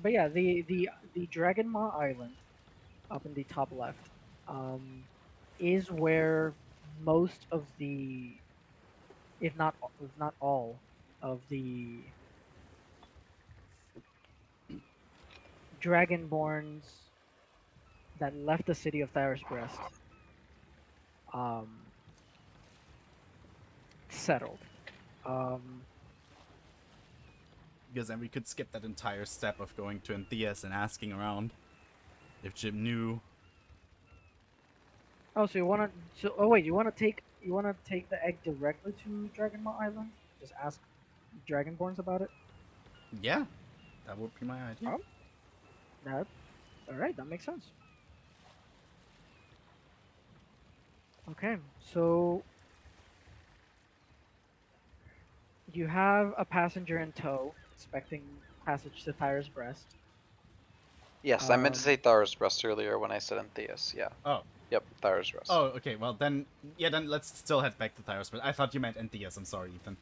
But yeah, the Dragon Maw Island, up in the top left, is where most of the, if not all, of the Dragonborns that left the city of Thyra's Breast, um, settled. Um, Because then we could skip that entire step of going to Antheus and asking around if Jib knew. oh, so you wanna, oh wait, you wanna take the egg directly to Dragon Maw Island? Just ask Dragonborns about it. Yeah, that would be my idea. Oh. That, all right, that makes sense. Okay, so you have a passenger in tow, expecting passage to Thyra's Breast. Yes, I meant to Um, say Thyra's Breast earlier when I said Antheus. Yeah. Oh. Yep, Thyra's Breast. Oh, okay. Well then, then let's still head back to Thyra's Breast. I thought you meant Antheus. I'm sorry, Ethan.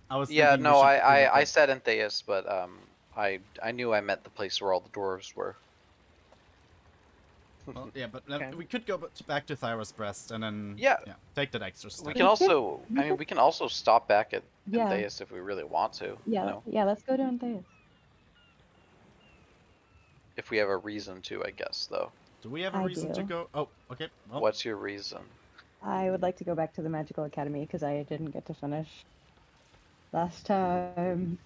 I was Yeah, thinking we no, should I relocate. said Antheus, but I knew I meant the place where all the dwarves were. Well, yeah, but Okay. we could go back to Thyra's Breast and then Yeah. take that extra step. We But can we also, could- I mean, we can also stop back at Yeah. Antheus if we really want to. Yeah, You know, yeah, let's go to Antheus. if we have a reason to, I guess. Though, Do we have a I reason to do. go? Oh, okay. Well, what's your reason? I would like to go back to the Magical Academy because I didn't get to finish last time.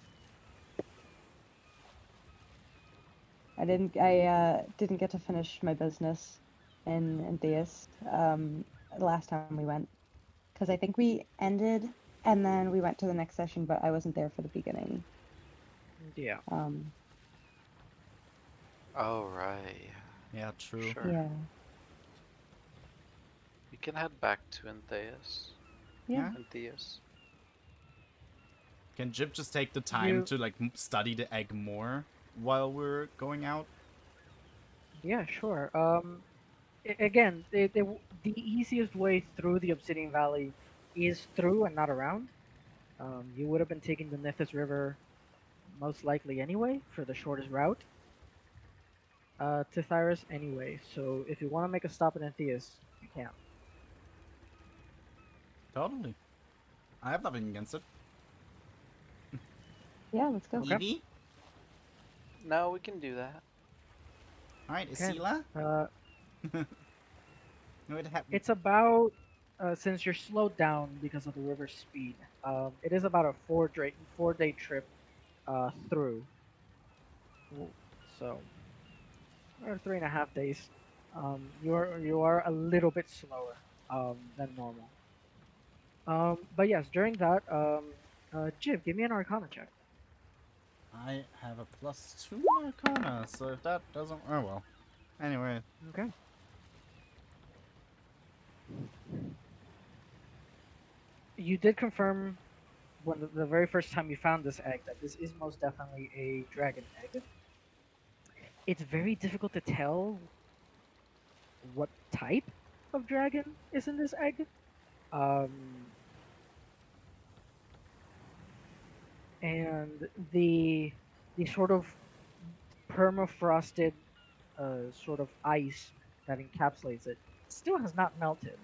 I didn't get to finish my business in Antheus last time we went because I think we ended and then we went to the next session, but I wasn't there for the beginning. yeah. Oh right. yeah, true. Sure. Yeah. We can head back to Antheus. Yeah. Antheus. Can Jib just take the time You- to like study the egg more while we're going out? Yeah, sure. Again, the easiest way through the Obsidian Valley is through and not around. You would have been taking the Nithis River most likely anyway for the shortest route to Thyras anyway. So if you want to make a stop at Antheus, you can. Totally. I have nothing against it. Yeah, let's go. Okay. Evie? No, we can do that. Alright, Okay. Isila? It's about since you're slowed down because of the river speed. It is about a 4-day trip through. So, or 3.5 days. You are a little bit slower than normal. But yes, during that, Jib, give me an Arcana check. I have a +2 Arcana, so if that doesn't... Oh well. Anyway, Okay. You did confirm when the very first time you found this egg that this is most definitely a dragon egg. It's very difficult to tell what type of dragon is in this egg. Um, and the sort of permafrosted sort of ice that encapsulates it still has not melted.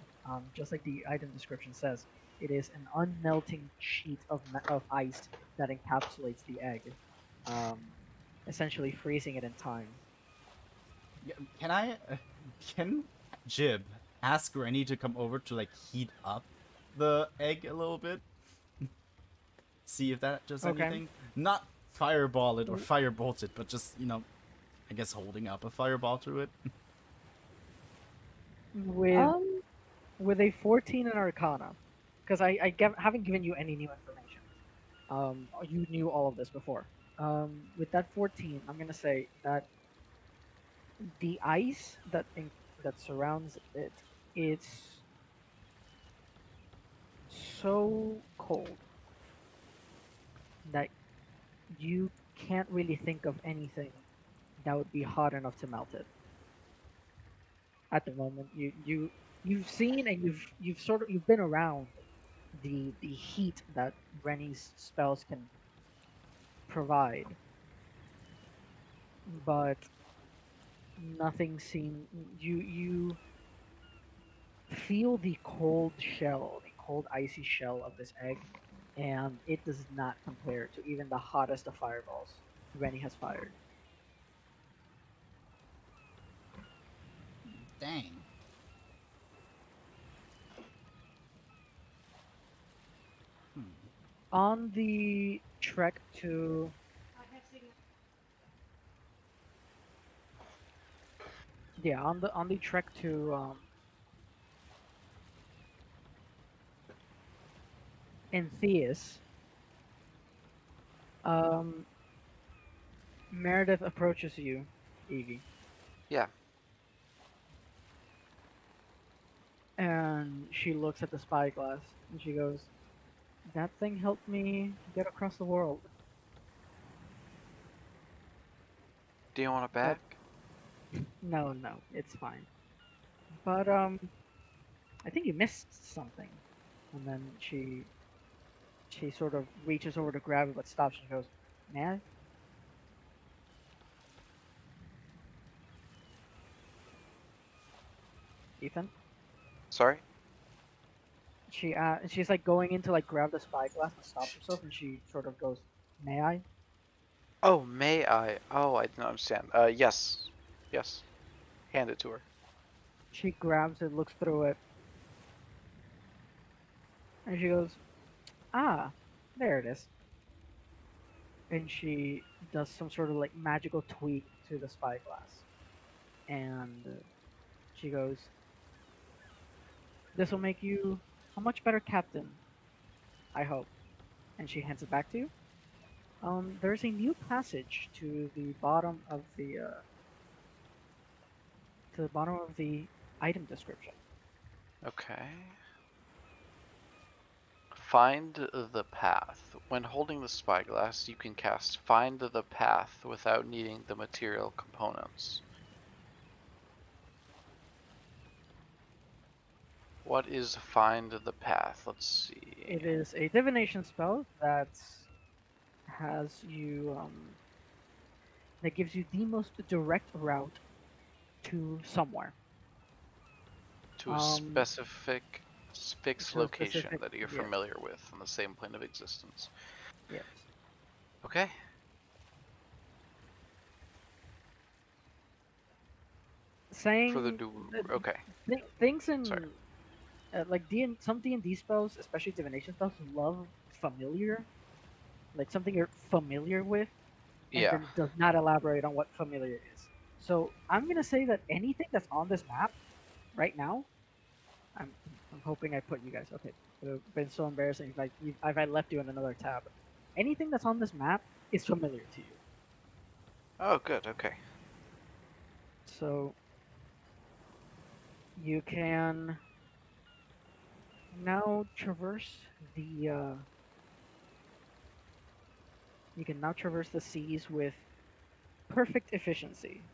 Just like the item description says, it is an unmelting sheet of ice that encapsulates the egg, um, essentially freezing it in time. Can I, can Jib ask Rennie to come over to like heat up the egg a little bit? See if that does Okay. anything. Not fireball it or firebolt it, but just, you know, I guess holding up a fireball to it. With with a 14 in Arcana, because haven't given you any new information. You knew all of this before. With that 14, I'm gonna say that the ice that surrounds it, it's so cold that you can't really think of anything that would be hot enough to melt it. At the moment, you've seen and you've been around the heat that Rennie's spells can provide, but nothing seems you feel the cold shell, the cold icy shell of this egg, and it does not compare to even the hottest of fireballs Rennie has fired. Dang. On the trek to on the trek to Entheus, um Meredith approaches you, Evie, Yeah. and she looks at the spyglass and she goes, "That thing helped me get across the world." Do you want it But back? no, it's fine. But I think you missed something. And then she sort of reaches over to grab it, but stops. She goes, "May I?" Ethan. Sorry? She's like going in to like grab the spyglass and stops herself, and she sort of goes, "May I?" Oh, may I? Oh, I didn't understand. Yes. Yes. Hand it to her. She grabs it, looks through it, and she goes, "Ah, there it is." And she does some sort of like magical tweak to the spyglass, and she goes, "This will make you a much better captain, I hope." And she hands it back to you. There's a new passage to the bottom of the item description. Okay. Find the path. When holding the spyglass, you can cast Find the Path without needing the material components. What is Find the Path? Let's see. It is a divination spell that has you that gives you the most direct route to somewhere. To a specific fixed to a location specific that you're yes, familiar with on the same plane of existence. yes. Okay. Further Saying do. that Okay. things in Sorry. like some D&D spells, especially divination spells, love familiar, like something you're familiar with, and Yeah. then does not elaborate on what familiar is. So I'm gonna say that anything that's on this map right now, I'm I'm hoping I put you guys. Okay, it would have been so embarrassing if I left you in another tab. Anything that's on this map is familiar to you. Oh, good. Okay. So you can now traverse the seas with perfect efficiency.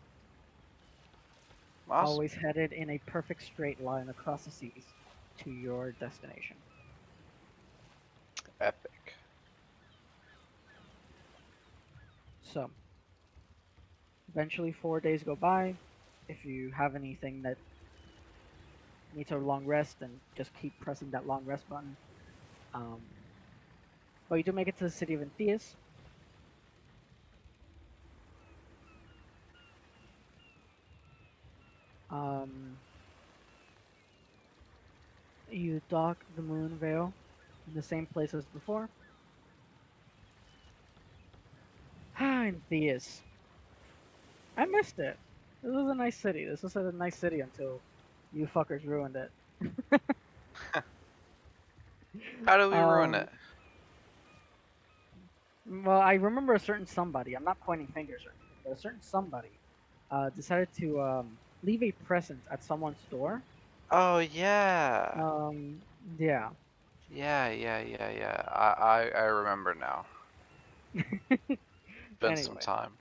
Awesome. always headed in a perfect straight line across the seas to your destination. Epic. So, eventually 4 days go by. If you have anything that needs a long rest, then just keep pressing that long rest button. Um, but you do make it to the city of Enthias. Um, you dock the Moon Veil in the same place as before. Ah, Enthias. I missed it. This was a nice city. This was a nice city until you fuckers ruined it. How do we ruin Um, it? Well, I remember a certain somebody. I'm not pointing fingers or anything, but a certain somebody decided to leave a present at someone's door. Oh yeah. Um, yeah. Yeah. I remember now. Been some Anyway, time.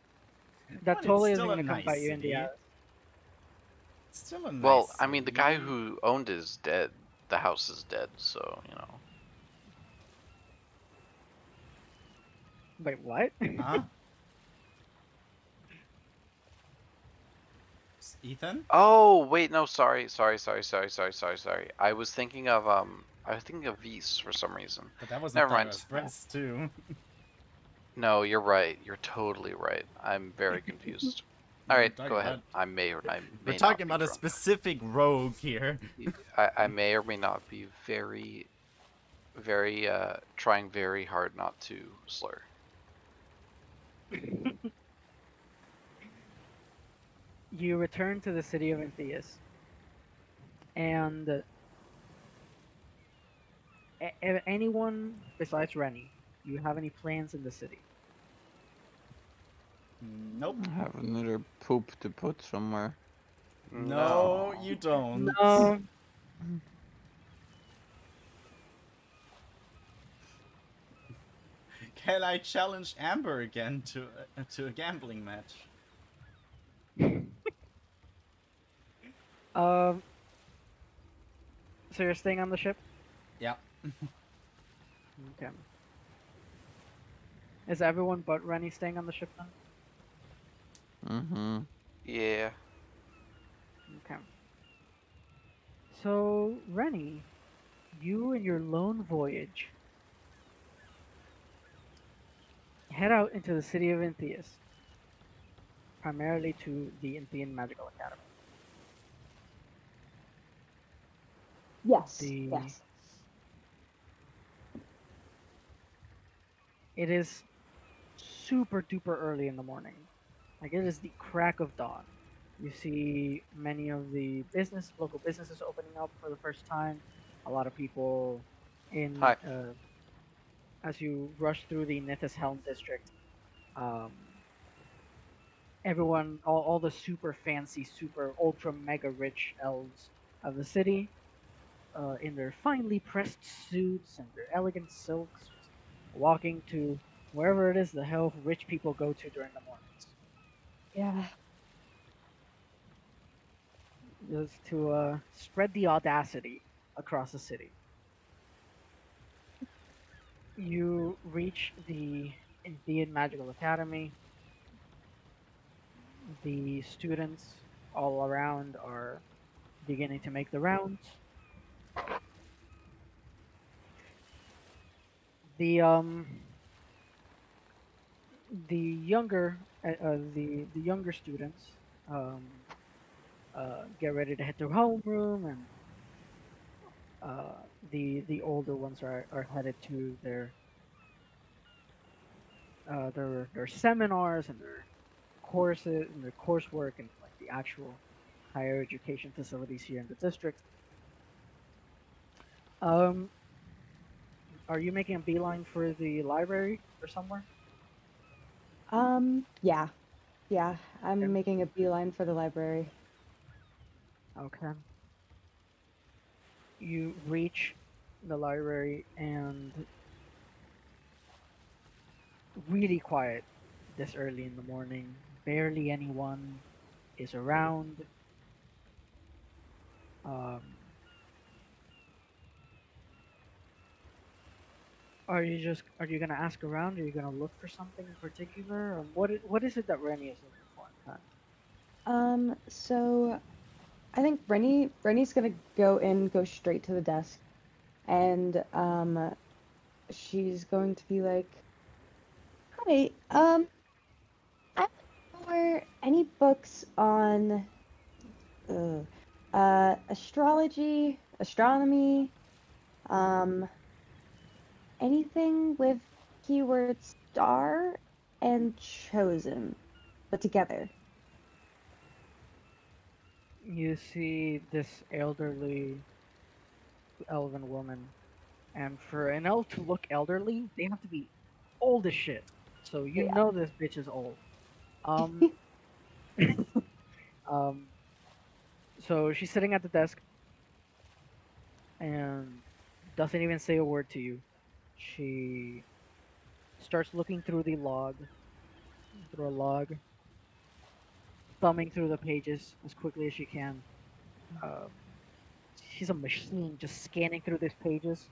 that Well, it's totally isn't still a gonna come nice bite you in the city. ass. It's still a nice Well, I mean, the guy city. who owned it is dead. The house is dead, so you know. Wait, what? Huh? Ethan? Oh wait, no, sorry. I was thinking of Vise for some reason. But that wasn't Never mind. Thyros Prince, too. No, you're right. You're totally right. I'm very confused. All We're right, talking go ahead. about- I may or I We're may not talking be about a drunk. specific rogue here. I may or may not be very trying very hard not to slur. You return to the city of Enthias, and anyone besides Rennie, do you have any plans in the city? Nope. I have another poop to put somewhere. No, you don't. No. Can I challenge Amber again to a gambling match? Um. So you're staying on the ship? Yeah. Okay. Is everyone but Rennie staying on the ship then? Mm-hmm. Yeah. Okay. So, Rennie, you and your lone voyage head out into the city of Enthias, primarily to the Enthean Magical Academy. Yes. The- Yes. It is super duper early in the morning. Like it is the crack of dawn. You see many of the local businesses opening up for the first time. A lot of people in Hi. as you rush through the Nithis Helm district. Um, everyone, all the super fancy, super ultra mega rich elves of the city, in their finely pressed suits and their elegant silks, walking to wherever it is the hell rich people go to during the mornings. Yeah. Just to spread the audacity across the city. You reach the Enthean Magical Academy. The students all around are beginning to make the rounds. The the younger the younger students um, get ready to head to homeroom, and the older ones are headed to their seminars and their courses and their coursework and like the actual higher education facilities here in the district. Um, are you making a beeline for the library or somewhere? Yeah. Yeah. I'm Okay. making a beeline for the library. Okay. You reach the library and really quiet this early in the morning. Barely anyone is around. Um, are you gonna ask around? Are you gonna look for something in particular? Or what is it that Rennie is looking for in fact? So I think Rennie's gonna go straight to the desk, and she's going to be like, "Hi, I'm looking for any books on astrology, astronomy, um, anything with keyword star and chosen, but together." You see this elderly elven woman, and for an elf to look elderly, they have to be old as shit. So you Yeah. know this bitch is old. Um, um, so she's sitting at the desk and doesn't even say a word to you. She starts looking through a log, thumbing through the pages as quickly as she can. Um, she's a machine, just scanning through these pages.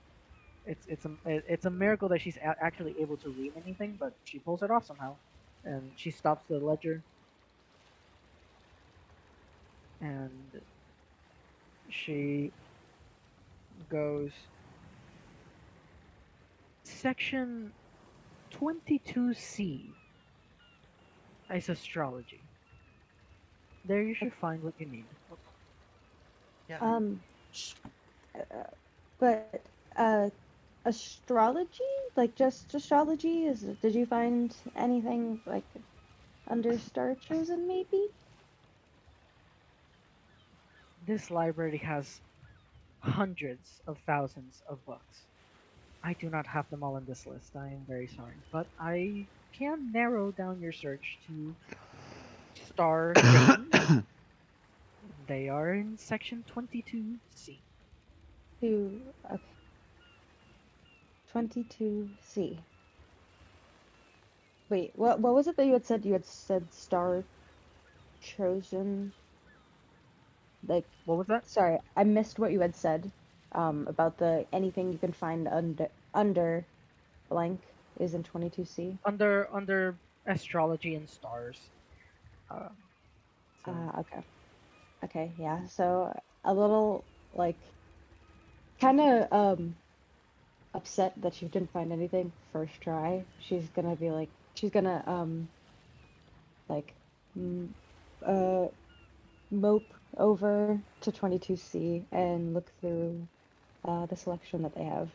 It's a miracle that she's actually able to read anything, but she pulls it off somehow. And she stops the ledger and she goes, Section 22C is astrology. There you should find what you need. Yeah. Um, Shh. uh, but astrology, like just astrology, did you find anything like under Star Chosen maybe? This library has hundreds of thousands of books. I do not have them all in this list. I am very sorry, but I can narrow down your search to star names. They are in section 22C. To okay, 22C. Wait, what was it that you had said? You had said Star Chosen. Like, What was that? sorry, I missed what you had said. About the anything you can find under blank is in 22C. Under astrology and stars. Um, so Okay. Okay, yeah. So a little like kind of upset that she didn't find anything first try. She's gonna like m uh mope over to 22C and look through the selection that they have.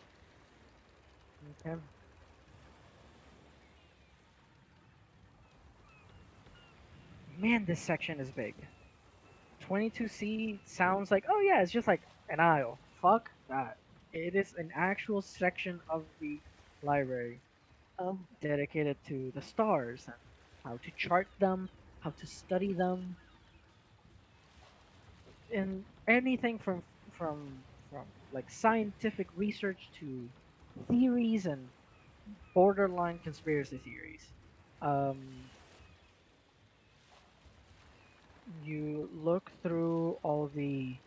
okay. Man, this section is big. 22C sounds like, oh yeah, it's just like an aisle. Fuck that. It is an actual section of the library Oh, dedicated to the stars and how to chart them, how to study them, and anything from like scientific research to theories and borderline conspiracy theories. Um, you look through all the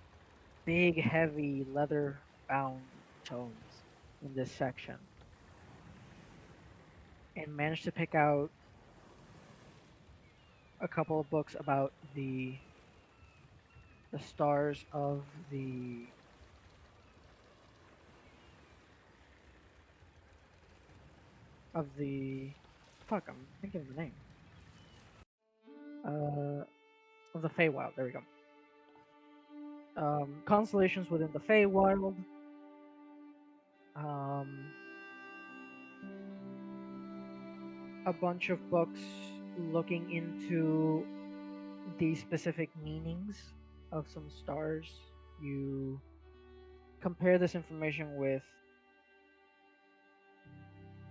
big, heavy, leather bound tomes in this section and manage to pick out a couple of books about the stars of the fuck, I'm thinking of the name. Of the Feywild. There we go. Constellations within the Feywild. Um, a bunch of books looking into the specific meanings of some stars. You compare this information with.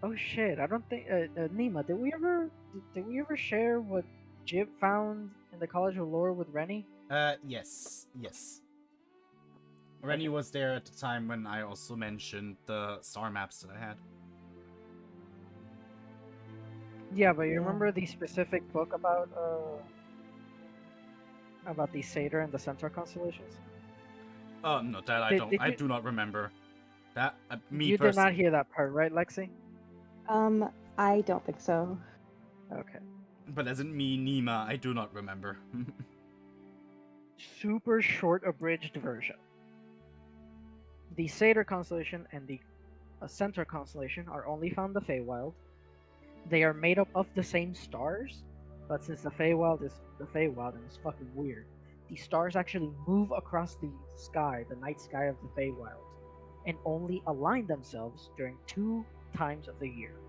Oh shit! I don't think Nima. Did we ever share what Jib found in the College of Lore with Rennie? Yes. Yes. Rennie Okay. was there at the time when I also mentioned the star maps that I had. Yeah, but you yeah. remember the specific book about the Satyr and the Centaur constellations? No, that I Did- don't. did I you- do not remember. That me You did not personally. hear that part, right, Lexi? I don't think so. Okay. But as in me, Nima, I do not remember. Super short abridged version. The Satyr constellation and the Centaur constellation are only found in the Feywild. They are made up of the same stars, but since the Feywild is the Feywild and it's fucking weird, the stars actually move across the sky, the night sky of the Feywild, and only align themselves during 2 times of the year.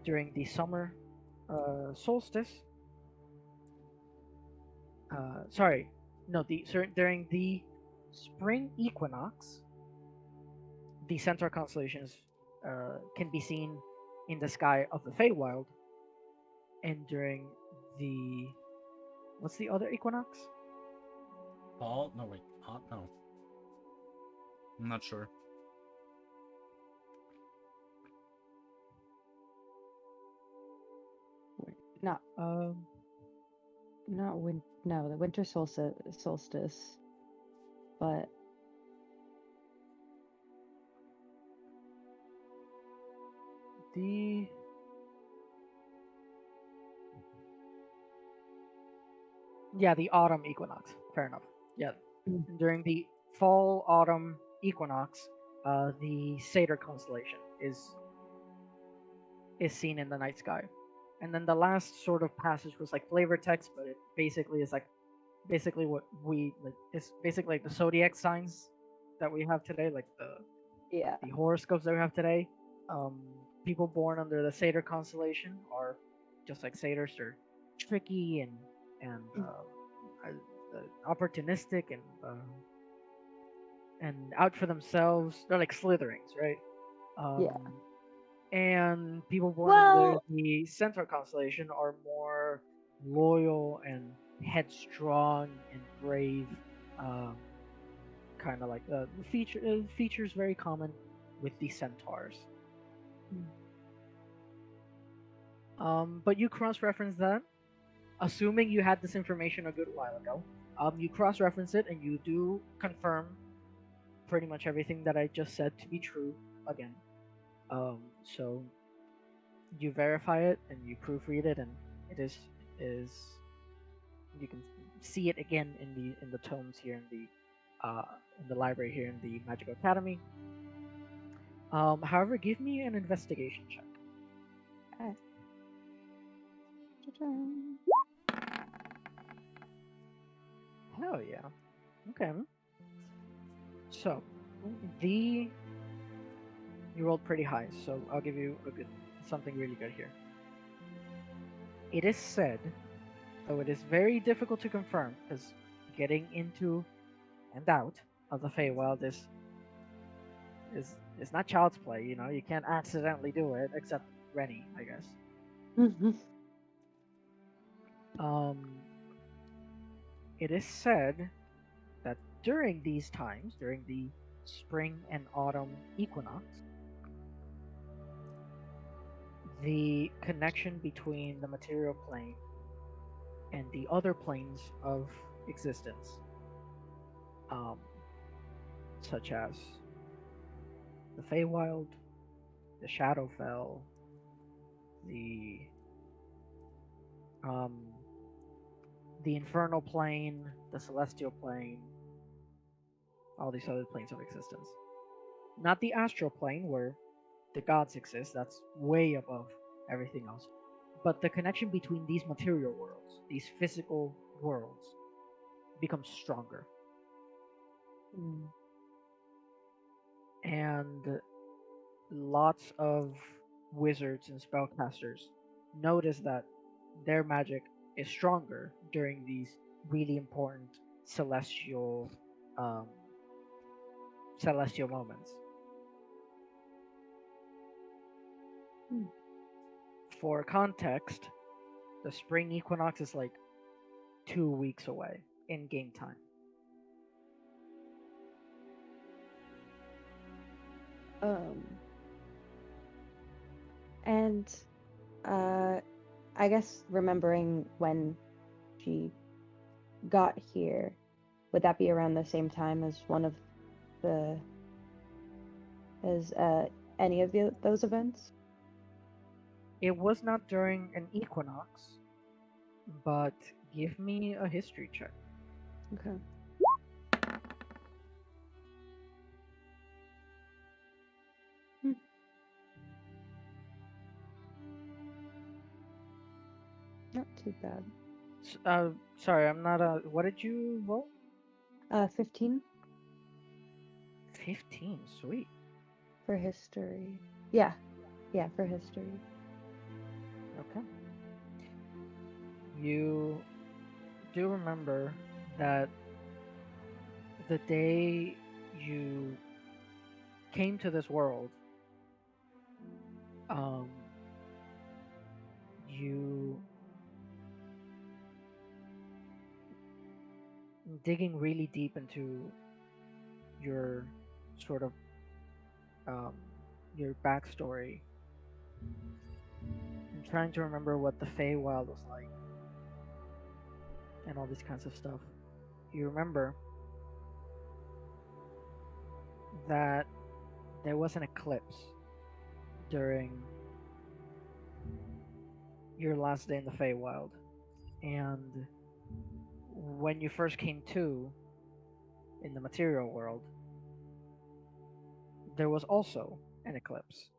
During the summer solstice, during the spring equinox, the Centaur constellations can be seen in the sky of the Feywild, and during the what's the other equinox? Fall? No, wait. No. I'm not sure. Not Um, no, the winter solstice, but the the autumn equinox. Fair enough. Yeah, during the fall autumn equinox, the Satyr constellation is seen in the night sky, and then the last sort of passage was like flavor text, but it basically is like basically what we like. It's basically like the zodiac signs that we have today, like yeah. the horoscopes that we have today. Um, People born under the Satyr constellation are just like satyrs. They're tricky and opportunistic and out for themselves. They're like Slytherins, right? Yeah. And people born under Well, the Centaur constellation are more loyal and headstrong and brave. Kind of like features very common with the centaurs. But you cross-reference that, assuming you had this information a good while ago. You cross-reference it and you do confirm pretty much everything that I just said to be true again. So you verify it and you proofread it, and it is you can see it again in the tomes here in the library here in the Magical Academy. However, give me an investigation check. Hell yeah. Okay. So, you rolled pretty high, so I'll give you something really good here. It is said, though it is very difficult to confirm, because getting into and out of the Feywild is not child's play. You know, you can't accidentally do it, except Rennie, I guess. It is said that during these times, during the spring and autumn equinox, the connection between the material plane and the other planes of existence, such as the Feywild, the Shadowfell, the infernal plane, the celestial plane, all these other planes of existence. Not the astral plane where the gods exist, that's way above everything else. But the connection between these material worlds, these physical worlds, becomes stronger. And lots of wizards and spellcasters notice that their magic is stronger during these really important celestial moments. For context, the spring equinox is like 2 weeks away in game time. And I guess remembering when she got here, would that be around the same time as one of the as any of those events? It was not during an equinox, but give me a history check. Okay. Not too bad. Sorry, I'm not. What did you roll? 15 15. Sweet. for history. Yeah, for history. Okay. You do remember that the day you came to this world, you digging really deep into your sort of your backstory and trying to remember what the Feywild was like and all these kinds of stuff. You remember that there was an eclipse during your last day in the Feywild, and when you first came to in the material world, there was also an eclipse.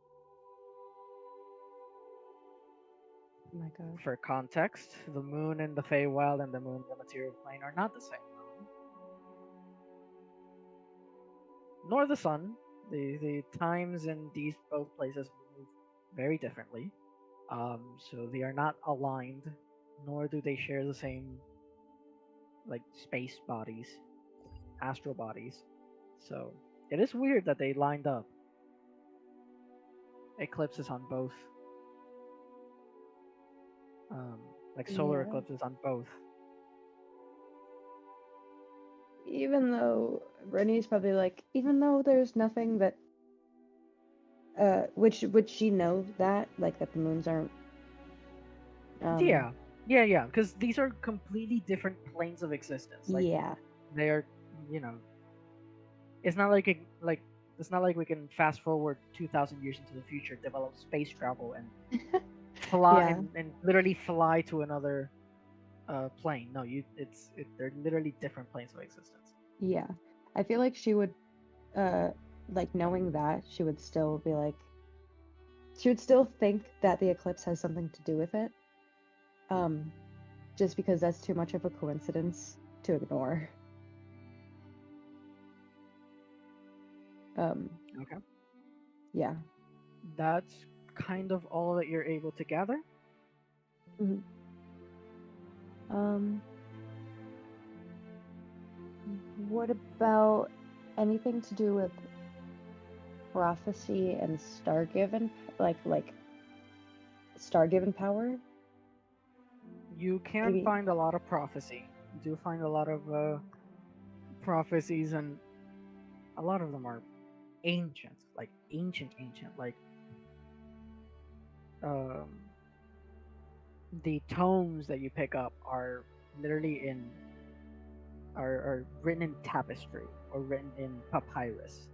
Oh my gosh. For context, the moon in the Feywild and the moon in the material plane are not the same moon, nor the sun. The times in these both places move very differently, so they are not aligned, nor do they share the same like space bodies, astral bodies. So it is weird that they lined up. Eclipses on both, like solar Yeah. eclipses on both. Even though Rennie's probably like, even though there's nothing that would she know that, like, that the moons aren't Yeah, because these are completely different planes of existence. Like yeah. they are, you know, it's not like it's not like we can fast forward 2,000 years into the future, develop space travel, and fly Yeah. and literally fly to another plane. No, they're literally different planes of existence. Yeah. I feel like she would like, knowing that, she would still be like, she would still think that the eclipse has something to do with it. Just because that's too much of a coincidence to ignore. Okay. Yeah. That's kind of all that you're able to gather. Mhm. What about anything to do with prophecy and star-given, like star-given power? You can Maybe. find a lot of prophecy. You do find a lot of prophecies, and a lot of them are ancient, like ancient, like um, the tomes that you pick up are literally are written in tapestry or written in papyrus.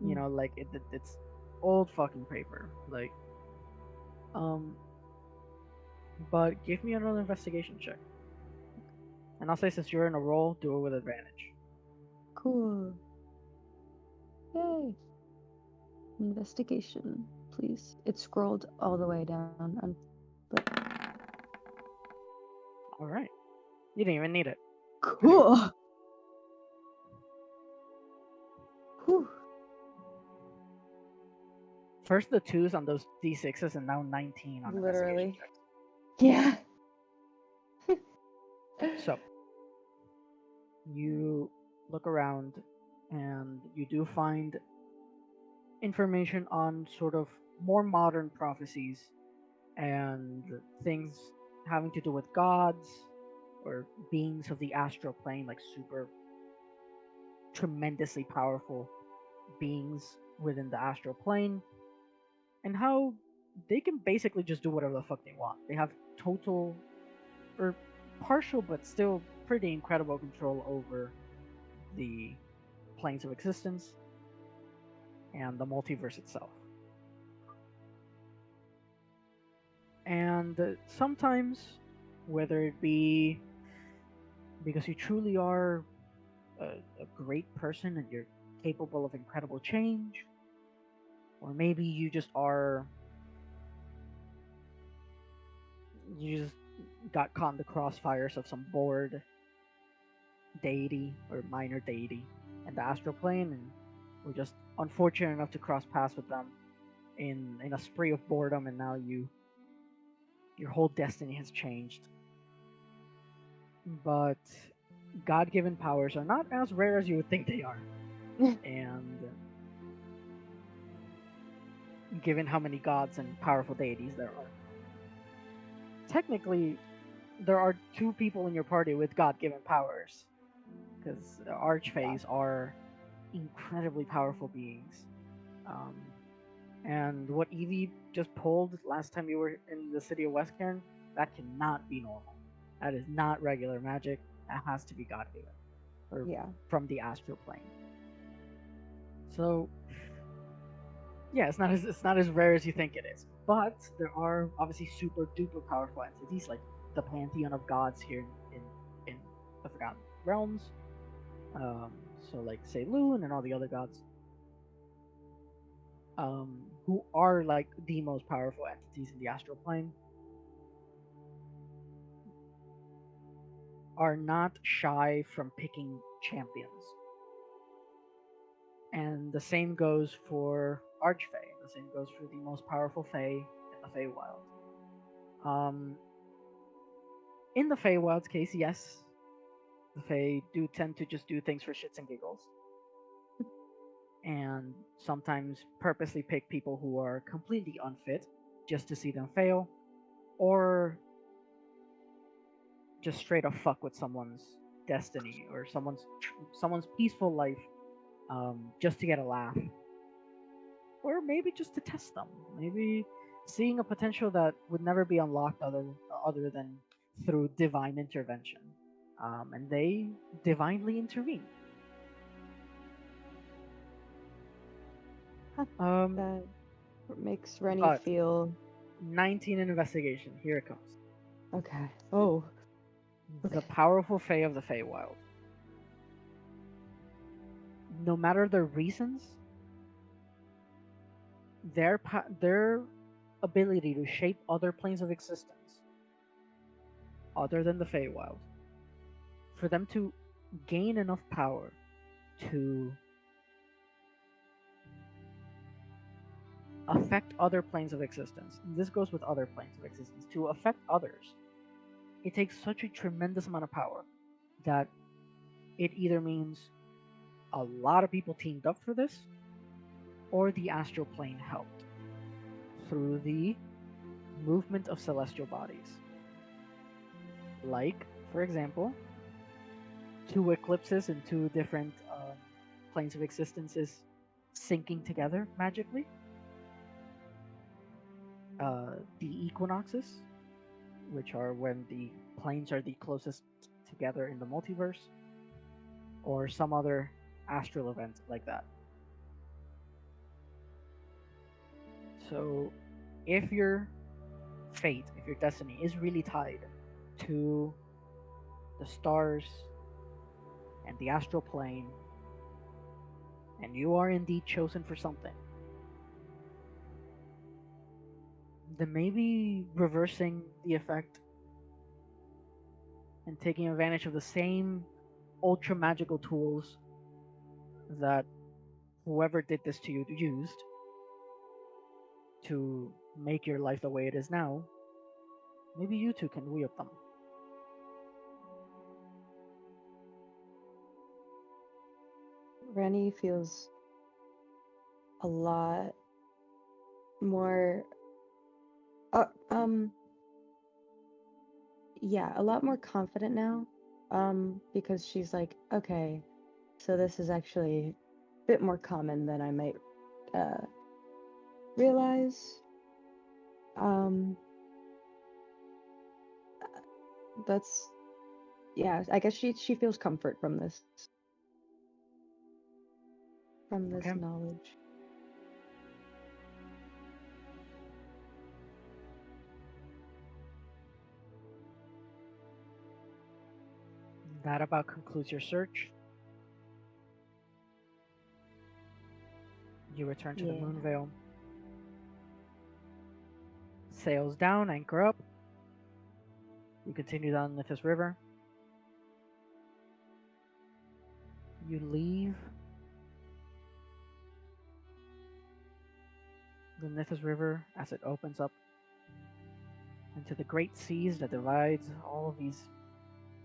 You know, like it's old fucking paper. Like, but give me another investigation check. And I'll say since you're in a roll, do it with advantage. Cool. Yay. Investigation, please. It scrolled all the way down. All right. You didn't even need it. Cool. Whew. First the 2s on those d6s, and now 19 on investigation Literally. checks. Yeah. So you look around, and you do find information on sort of more modern prophecies and things having to do with gods or beings of the astral plane, like super tremendously powerful beings within the astral plane, and how they can basically just do whatever the fuck they want. They have total or partial but still pretty incredible control over the planes of existence and the multiverse itself. And sometimes, whether it be because you truly are a great person and you're capable of incredible change, or maybe you just got caught in the crossfires of some bored deity or minor deity in the astral plane, and were just unfortunate enough to cross paths with them in a spree of boredom, and now your whole destiny has changed. But God-given powers are not as rare as you would think they are. And given how many gods and powerful deities there are, technically there are 2 people in your party with God-given powers, because archfays are incredibly powerful beings. And what Evie just pulled last time you were in the city of Westcairn, that cannot be normal. That is not regular magic. That has to be God-given, or Yeah. from the astral plane. So, yeah, it's not as rare as you think it is. But there are obviously super duper powerful entities like the pantheon of gods here in the Forgotten Realms. So like Selûne and all the other gods, who are like the most powerful entities in the astral plane, are not shy from picking champions. And the same goes for Archfey. The same goes for the most powerful Fey in the Feywild. In the Feywild's case, yes, the Fey do tend to just do things for shits and giggles, and sometimes purposely pick people who are completely unfit just to see them fail, or just straight up fuck with someone's destiny or someone's peaceful life, just to get a laugh, or maybe just to test them. Maybe seeing a potential that would never be unlocked other than through divine intervention, and they divinely intervene. That makes Rennie but- feel 19 in investigation. Here it comes. okay. Oh, The Okay. powerful Fae of the Feywild. No matter their reasons, their ability to shape other planes of existence, other than the Feywild, for them to gain enough power to affect other planes of existence. And this goes with other planes of existence. To affect others, it takes such a tremendous amount of power that it either means a lot of people teamed up for this, or the astral plane helped through the movement of celestial bodies. Like, for example, 2 eclipses in 2 different planes of existences syncing together magically. The equinoxes, which are when the planes are the closest together in the multiverse, or some other astral event like that. So, if your fate, if your destiny is really tied to the stars and the astral plane, and you are indeed chosen for something, then maybe reversing the effect and taking advantage of the same ultra magical tools that whoever did this to you used to make your life the way it is now, maybe you too can wield them. Rennie feels a lot more yeah, a lot more confident now, because she's like, okay, so this is actually a bit more common than I might realize. That's yeah, I guess she feels comfort from this. From this Okay. knowledge. That about concludes your search. You return to the Yeah. Moonvale. Sails down, anchor up. You continue down Nithis River. You leave the Nithis River as it opens up into the great seas that divides all of these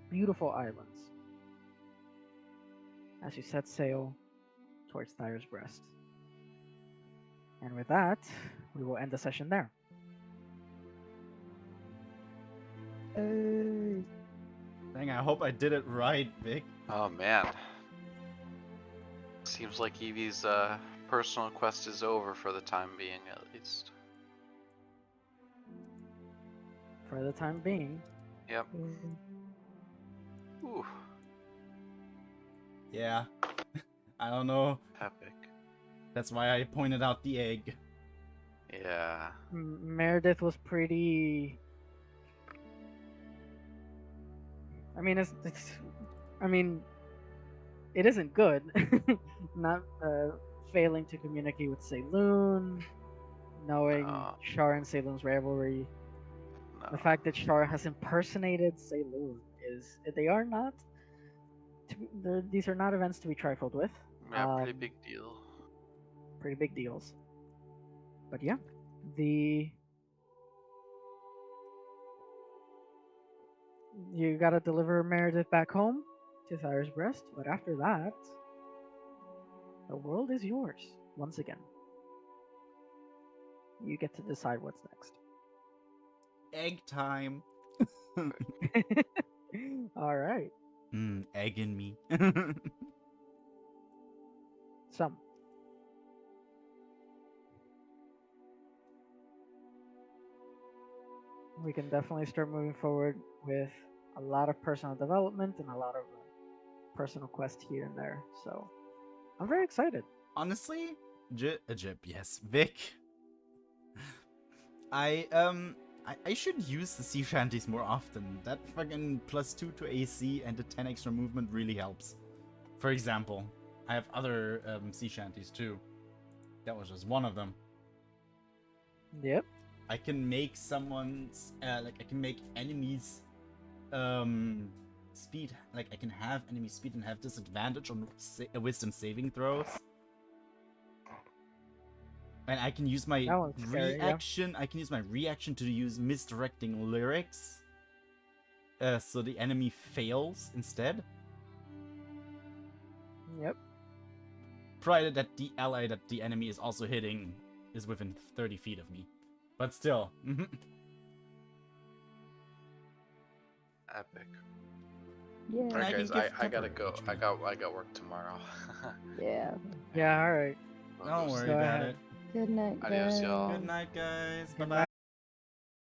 beautiful islands. As you set sail towards Thyre's Breast. And with that, we will end the session there. Hey. Dang, I hope I did it right, Vic. Oh man. Seems like Evie's personal quest is over for the time being, at least. For the time being, Yep. Ooh, Yeah. I don't know. epic. That's why I pointed out the egg. Yeah. Meredith was pretty. I mean, it isn't good. Not failing to communicate with Saloon, knowing No. Shar and Saloon's rivalry. No. The fact that Shar has impersonated Saloon is they are not. These are not events to be trifled with. Yeah, pretty big deal. Pretty big deals. But yeah, you gotta deliver Meredith back home to Thyre's Breast, but after that, the world is yours once again. You get to decide what's next. Egg time. All right. Egg in me. Some. We can definitely start moving forward with a lot of personal development and a lot of personal quests here and there. So I'm very excited. Honestly, Jib, yes, Vic. I should use the sea shanties more often. That fucking +2 to AC and the 10 extra movement really helps. For example, I have other sea shanties too. That was just one of them. Yep. I can make someone's I can make enemies speed, like I can have enemy speed and have disadvantage on wisdom saving throws. And I can use my That one's scary, yeah. reaction. I can use my reaction to use misdirecting lyrics, so the enemy fails instead. Yep. Provided that the ally that the enemy is also hitting is within 30 feet of me. But still. Epic. Yeah. Alright I can guys, give I gotta temporary go. HP. I got work tomorrow. Yeah. Yeah. All right. Don't worry Go about ahead. it. Good night, Adios, guys. y'all. Good night, guys. Bye Good bye. night.